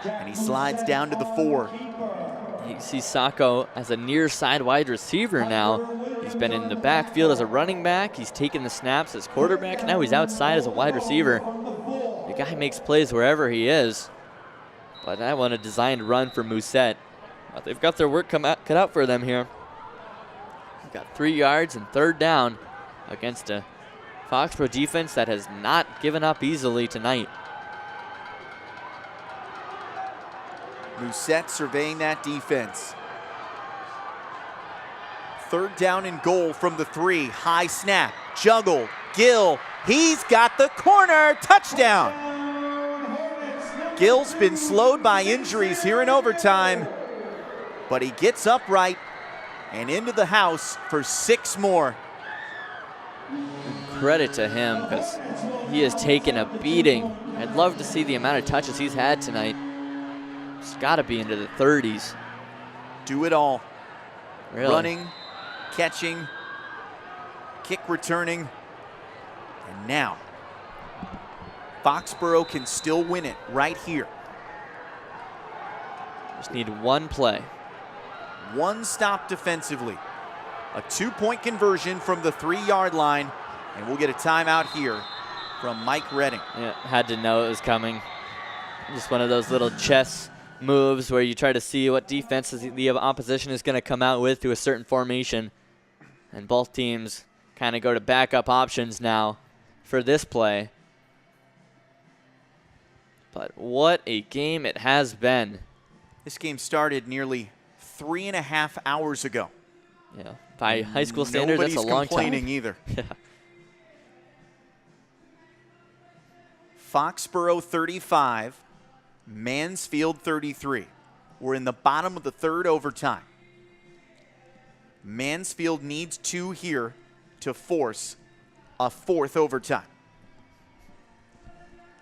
And he slides down to the 4. You see Sacco as a near side wide receiver now. He's been in the backfield as a running back. He's taken the snaps as quarterback. Now he's outside as a wide receiver. The guy makes plays wherever he is. But that one, a designed run for Musette. But they've got their work cut out for them here. They've got 3 yards and 3rd down against a Foxborough defense that has not given up easily tonight. Musette surveying that defense. 3rd down and goal from the 3. High snap, juggled, Gill, he's got the corner, touchdown. Gill's been slowed by injuries here in overtime, but he gets upright and into the house for 6 more. Credit to him because he has taken a beating. I'd love to see the amount of touches he's had tonight. It's got to be into the 30s. Do it all. Really? Running, catching, kick returning, and now Foxborough can still win it right here. Just need one play. One stop defensively. A 2-point conversion from the 3-yard line, and we'll get a timeout here from Mike Redding. Yeah, had to know it was coming. Just one of those little chess moves where you try to see what defense the opposition is going to come out with to a certain formation. And both teams kind of go to backup options now for this play. But what a game it has been. This game started nearly 3.5 hours ago. Yeah, by high school standards, that's a long time. Nobody's complaining either. Yeah. Foxborough 35, Mansfield 33. We're in the bottom of the 3rd overtime. Mansfield needs 2 here to force a 4th overtime.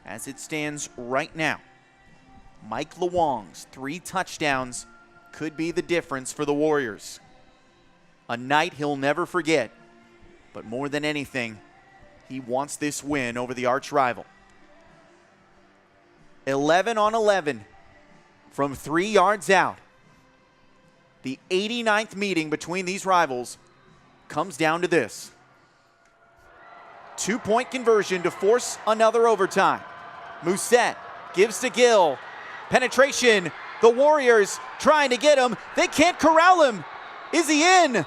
As it stands right now, Mike Luong's 3 touchdowns could be the difference for the Warriors. A night he'll never forget, but more than anything, he wants this win over the arch rival. 11 on 11 from 3 yards out. The 89th meeting between these rivals comes down to this. 2-point conversion to force another overtime. Mousset gives to Gill. Penetration. The Warriors trying to get him. They can't corral him. Is he in?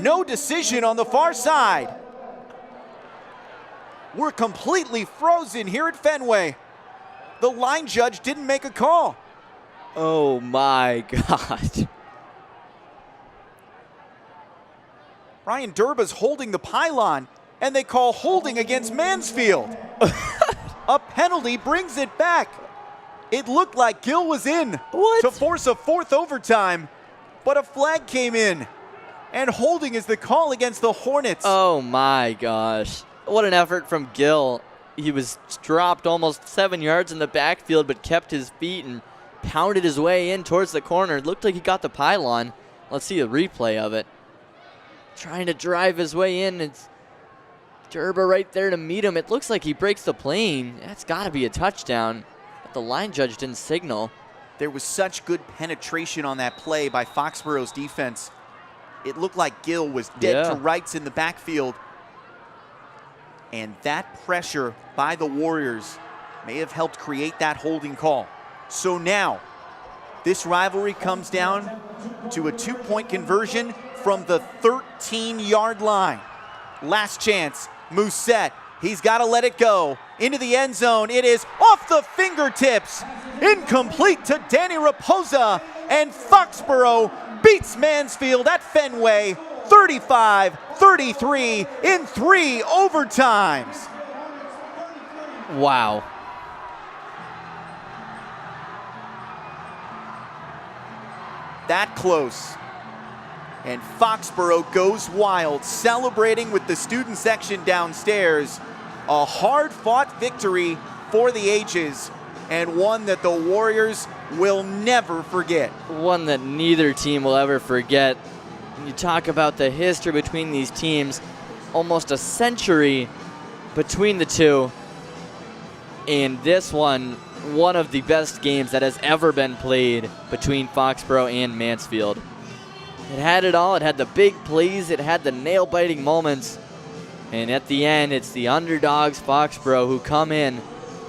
No decision on the far side. We're completely frozen here at Fenway. The line judge didn't make a call. Oh my God. Ryan Durba's holding the pylon, and they call holding against Mansfield. A penalty brings it back. It looked like Gill was in to force a 4th overtime, but a flag came in, and holding is the call against the Hornets. Oh my gosh. What an effort from Gill. He was dropped almost 7 yards in the backfield, but kept his feet and pounded his way in towards the corner. It looked like he got the pylon. Let's see a replay of it. Trying to drive his way in. It's Durba right there to meet him. It looks like he breaks the plane. That's got to be a touchdown. But the line judge didn't signal. There was such good penetration on that play by Foxborough's defense. It looked like Gill was dead to rights in the backfield. And that pressure by the Warriors may have helped create that holding call. So now, this rivalry comes down to a 2-point conversion from the 13-yard line. Last chance, Mousset. He's got to let it go. Into the end zone. It is off the fingertips. Incomplete to Danny Raposa. And Foxborough beats Mansfield at Fenway 35-33 in 3 overtimes. Wow. That close. And Foxborough goes wild, celebrating with the student section downstairs. A hard-fought victory for the ages, and one that the Warriors will never forget. One that neither team will ever forget. When you talk about the history between these teams, almost a century between the two. And this one of the best games that has ever been played between Foxborough and Mansfield. It had it all. It had the big plays. It had the nail-biting moments. And at the end, it's the underdogs, Foxborough, who come in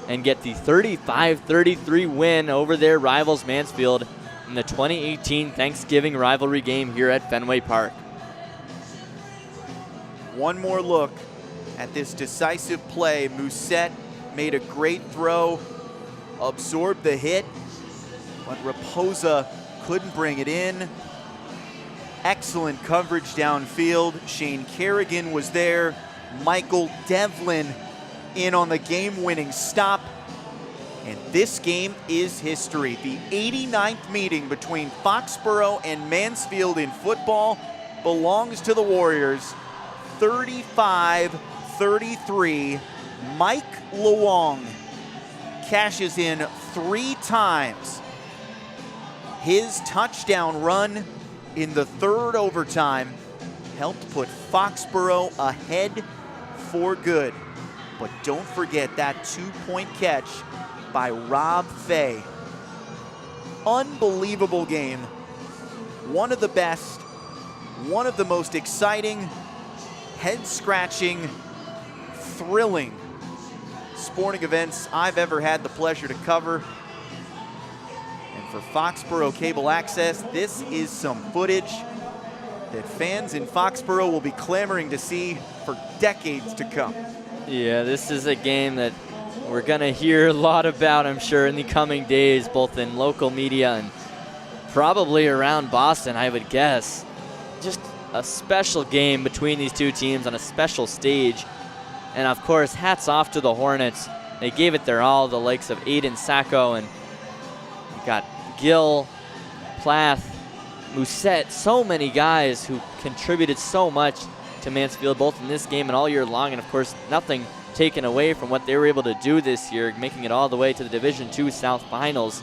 and get the 35-33 win over their rivals, Mansfield, in the 2018 Thanksgiving rivalry game here at Fenway Park. One more look at this decisive play. Mousset made a great throw, absorbed the hit, but Raposa couldn't bring it in. Excellent coverage downfield. Shane Carrigan was there. Michael Devlin in on the game-winning stop. And this game is history. The 89th meeting between Foxborough and Mansfield in football belongs to the Warriors. 35-33. Mike Luong cashes in 3 times. His touchdown run in the 3rd overtime helped put Foxborough ahead for good. But don't forget that 2-point catch by Rob Fay. Unbelievable game. One of the best, one of the most exciting, head-scratching, thrilling sporting events I've ever had the pleasure to cover. And for Foxborough Cable Access, this is some footage that fans in Foxborough will be clamoring to see for decades to come. Yeah, this is a game that we're going to hear a lot about, I'm sure, in the coming days, both in local media and probably around Boston, I would guess. Just a special game between these two teams on a special stage. And, of course, hats off to the Hornets. They gave it their all, the likes of Aiden Sacco, and you got Gill, Plath, Musette, so many guys who contributed so much to Mansfield, both in this game and all year long. And, of course, nothing taken away from what they were able to do this year, making it all the way to the Division II South Finals.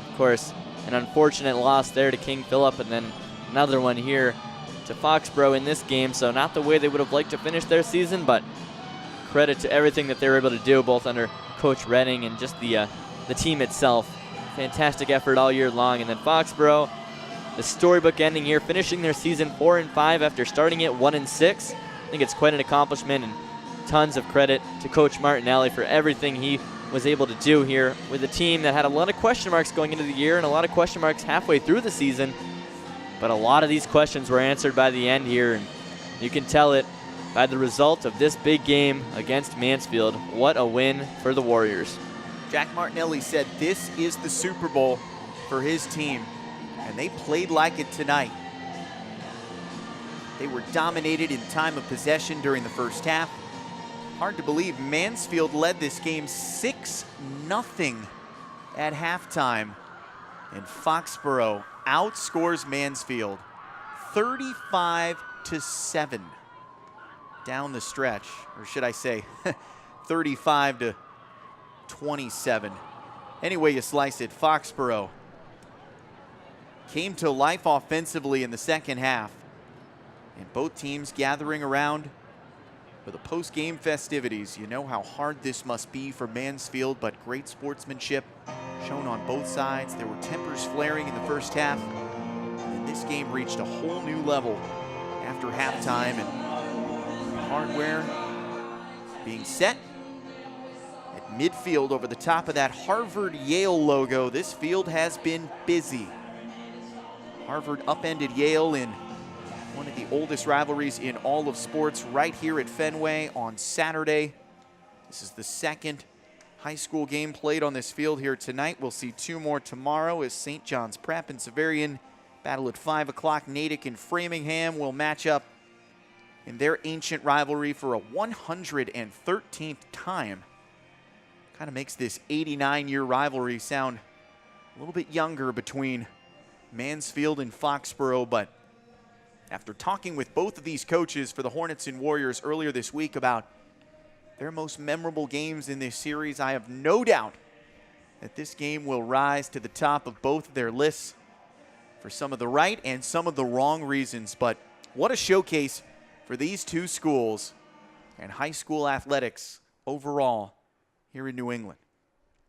Of course, an unfortunate loss there to King Philip, and then another one here to Foxborough in this game. So not the way they would have liked to finish their season, but credit to everything that they were able to do, both under Coach Redding and just the team itself. Fantastic effort all year long. And then Foxborough, the storybook ending here, finishing their season 4-5 after starting it 1-6. I think it's quite an accomplishment, and tons of credit to Coach Martinelli for everything he was able to do here with a team that had a lot of question marks going into the year and a lot of question marks halfway through the season. But a lot of these questions were answered by the end here, and you can tell it by the result of this big game against Mansfield. What a win for the Warriors. Jack Martinelli said this is the Super Bowl for his team, and they played like it tonight. They were dominated in time of possession during the first half. Hard to believe Mansfield led this game 6-0 at halftime, and Foxborough outscores Mansfield 35-7 down the stretch, or should I say 35-27. Any way you slice it, Foxborough came to life offensively in the second half, and both teams gathering around for the post-game festivities. You know how hard this must be for Mansfield, but great sportsmanship shown on both sides. There were tempers flaring in the first half, and this game reached a whole new level after halftime, and hardware being set at midfield over the top of that Harvard-Yale logo. This field has been busy. Harvard upended Yale in one of the oldest rivalries in all of sports right here at Fenway on Saturday. This is the second high school game played on this field here tonight. We'll see 2 more tomorrow as St. John's Prep and Severian battle at 5 o'clock. Natick and Framingham will match up in their ancient rivalry for a 113th time. Kind of makes this 89-year rivalry sound a little bit younger between Mansfield and Foxborough, but after talking with both of these coaches for the Hornets and Warriors earlier this week about their most memorable games in this series, I have no doubt that this game will rise to the top of both of their lists for some of the right and some of the wrong reasons. But what a showcase for these two schools and high school athletics overall here in New England.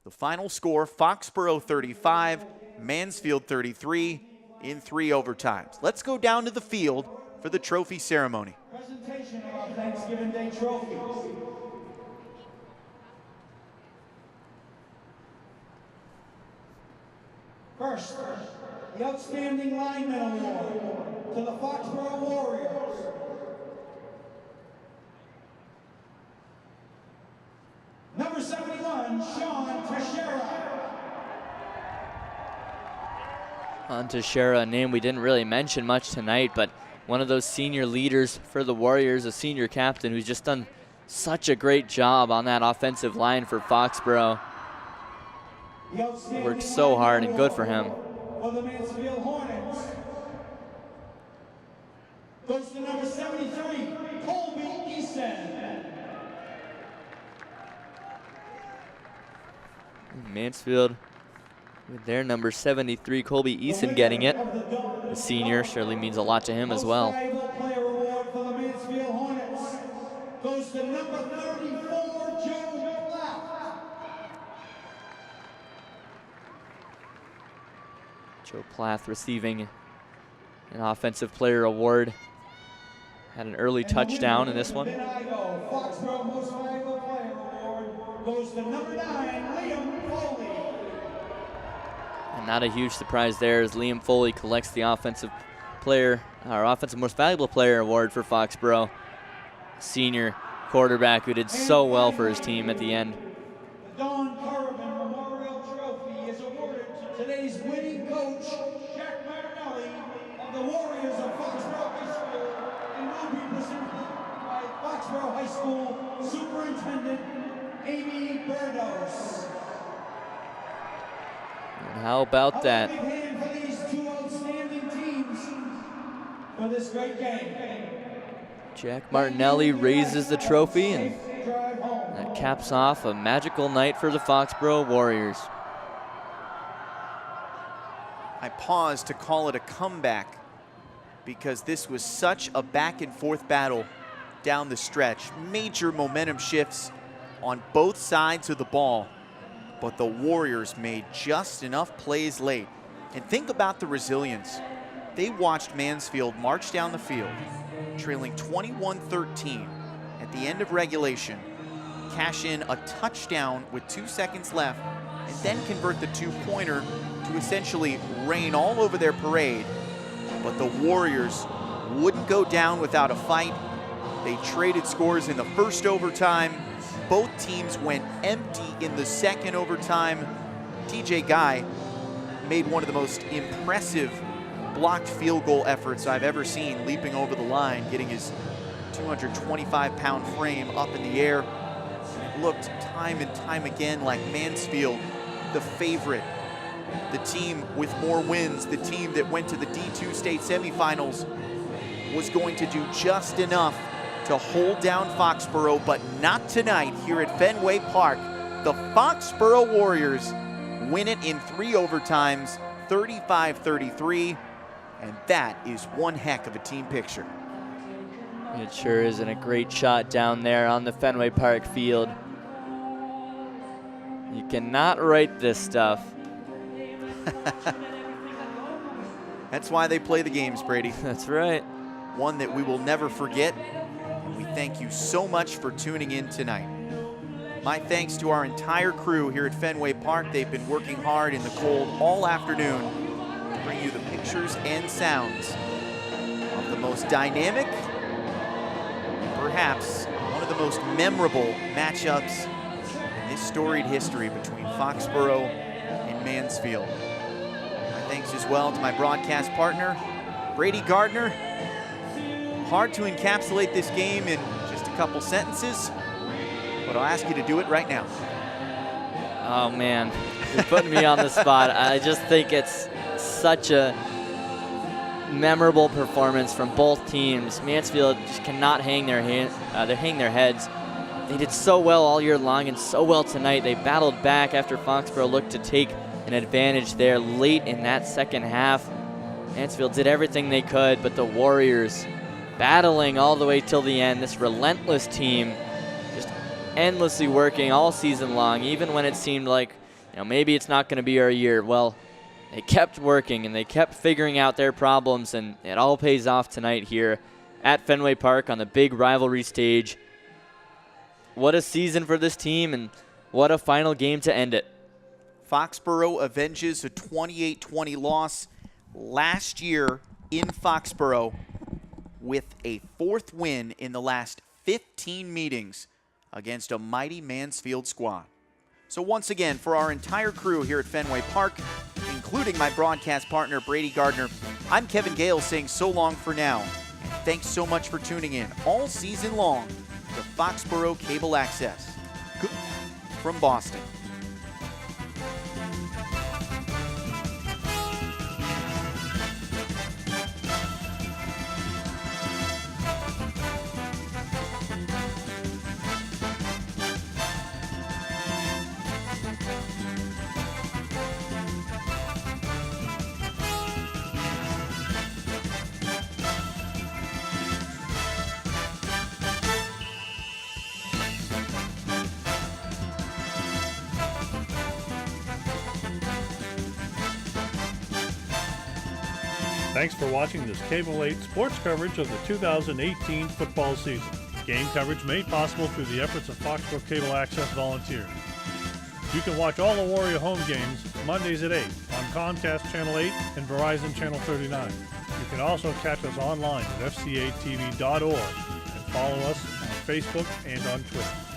The final score, Foxborough 35, Mansfield 33 in 3 overtimes. Let's go down to the field for the trophy ceremony. Presentation of our Thanksgiving Day trophies. First, the Outstanding Lineman Award to the Foxborough Warriors. Number 71, Sean Teixeira. On Teixeira, a name we didn't really mention much tonight, but one of those senior leaders for the Warriors, a senior captain who's just done such a great job on that offensive line for Foxborough. Worked so hard, and good for him. For the Mansfield Hornets goes to number 73, Colby Eason. Mansfield with their number 73, Colby Eason, getting it. The senior surely means a lot to him as well. Most valuable player award for the Mansfield Hornets goes to number 34, Joe Platt. Joe Plath receiving an Offensive Player Award. Had an early touchdown in this one. Foxborough Most Valuable Player Award goes to number 9, Liam Foley. And not a huge surprise there as Liam Foley collects the Offensive Most Valuable Player Award for Foxborough. Senior quarterback who did so well for his team at the end. The Don Carrigan Memorial Trophy is awarded to today's winning coach, Jack Martinelli of the Warriors of Foxborough High School, and will be presented by Foxborough High School Superintendent Amy Berdos. And how about that? A big hand for these two outstanding teams for this great game. Jack Martinelli raises the trophy, and that caps off a magical night for the Foxborough Warriors. I paused to call it a comeback because this was such a back and forth battle down the stretch. Major momentum shifts on both sides of the ball, but the Warriors made just enough plays late. And think about the resilience. They watched Mansfield march down the field, trailing 21-13 at the end of regulation, cash in a touchdown with 2 seconds left, and then convert the two-pointer to essentially rain all over their parade. But the Warriors wouldn't go down without a fight. They traded scores in the first overtime. Both teams went empty in the second overtime. TJ Guy made one of the most impressive blocked field goal efforts I've ever seen, leaping over the line, getting his 225-pound frame up in the air. It looked time and time again like Mansfield, the favorite, the team with more wins, the team that went to the D2 state semifinals, was going to do just enough to hold down Foxborough, but not tonight here at Fenway Park. The Foxborough Warriors win it in 3 overtimes, 35-33, and that is one heck of a team picture. It sure is, and a great shot down there on the Fenway Park field. You cannot write this stuff. That's why they play the games, Brady. That's right. One that we will never forget. And we thank you so much for tuning in tonight. My thanks to our entire crew here at Fenway Park. They've been working hard in the cold all afternoon to bring you the pictures and sounds of the most dynamic, perhaps one of the most memorable matchups in this storied history between Foxborough and Mansfield. My thanks as well to my broadcast partner, Brady Gardner. Hard to encapsulate this game in just a couple sentences, but I'll ask you to do it right now. Oh man, you're putting me on the spot. I just think it's such a memorable performance from both teams. Mansfield just cannot hang their heads. They did so well all year long and so well tonight. They battled back after Foxborough looked to take an advantage there late in that second half. Mansfield did everything they could, but the Warriors battling all the way till the end. This relentless team just endlessly working all season long, even when it seemed like, maybe it's not going to be our year. Well, they kept working and they kept figuring out their problems, and it all pays off tonight here at Fenway Park on the big rivalry stage. What a season for this team, and what a final game to end it. Foxborough avenges a 28-20 loss last year in Foxborough with a 4th win in the last 15 meetings against a mighty Mansfield squad. So once again, for our entire crew here at Fenway Park, including my broadcast partner, Brady Gardner, I'm Kevin Gale saying so long for now. And thanks so much for tuning in all season long to Foxborough Cable Access. From Boston. Thanks for watching this Cable 8 sports coverage of the 2018 football season. Game coverage made possible through the efforts of Foxboro Cable Access volunteers. You can watch all the Warrior home games Mondays at 8 on Comcast Channel 8 and Verizon Channel 39. You can also catch us online at fcatv.org and follow us on Facebook and on Twitter.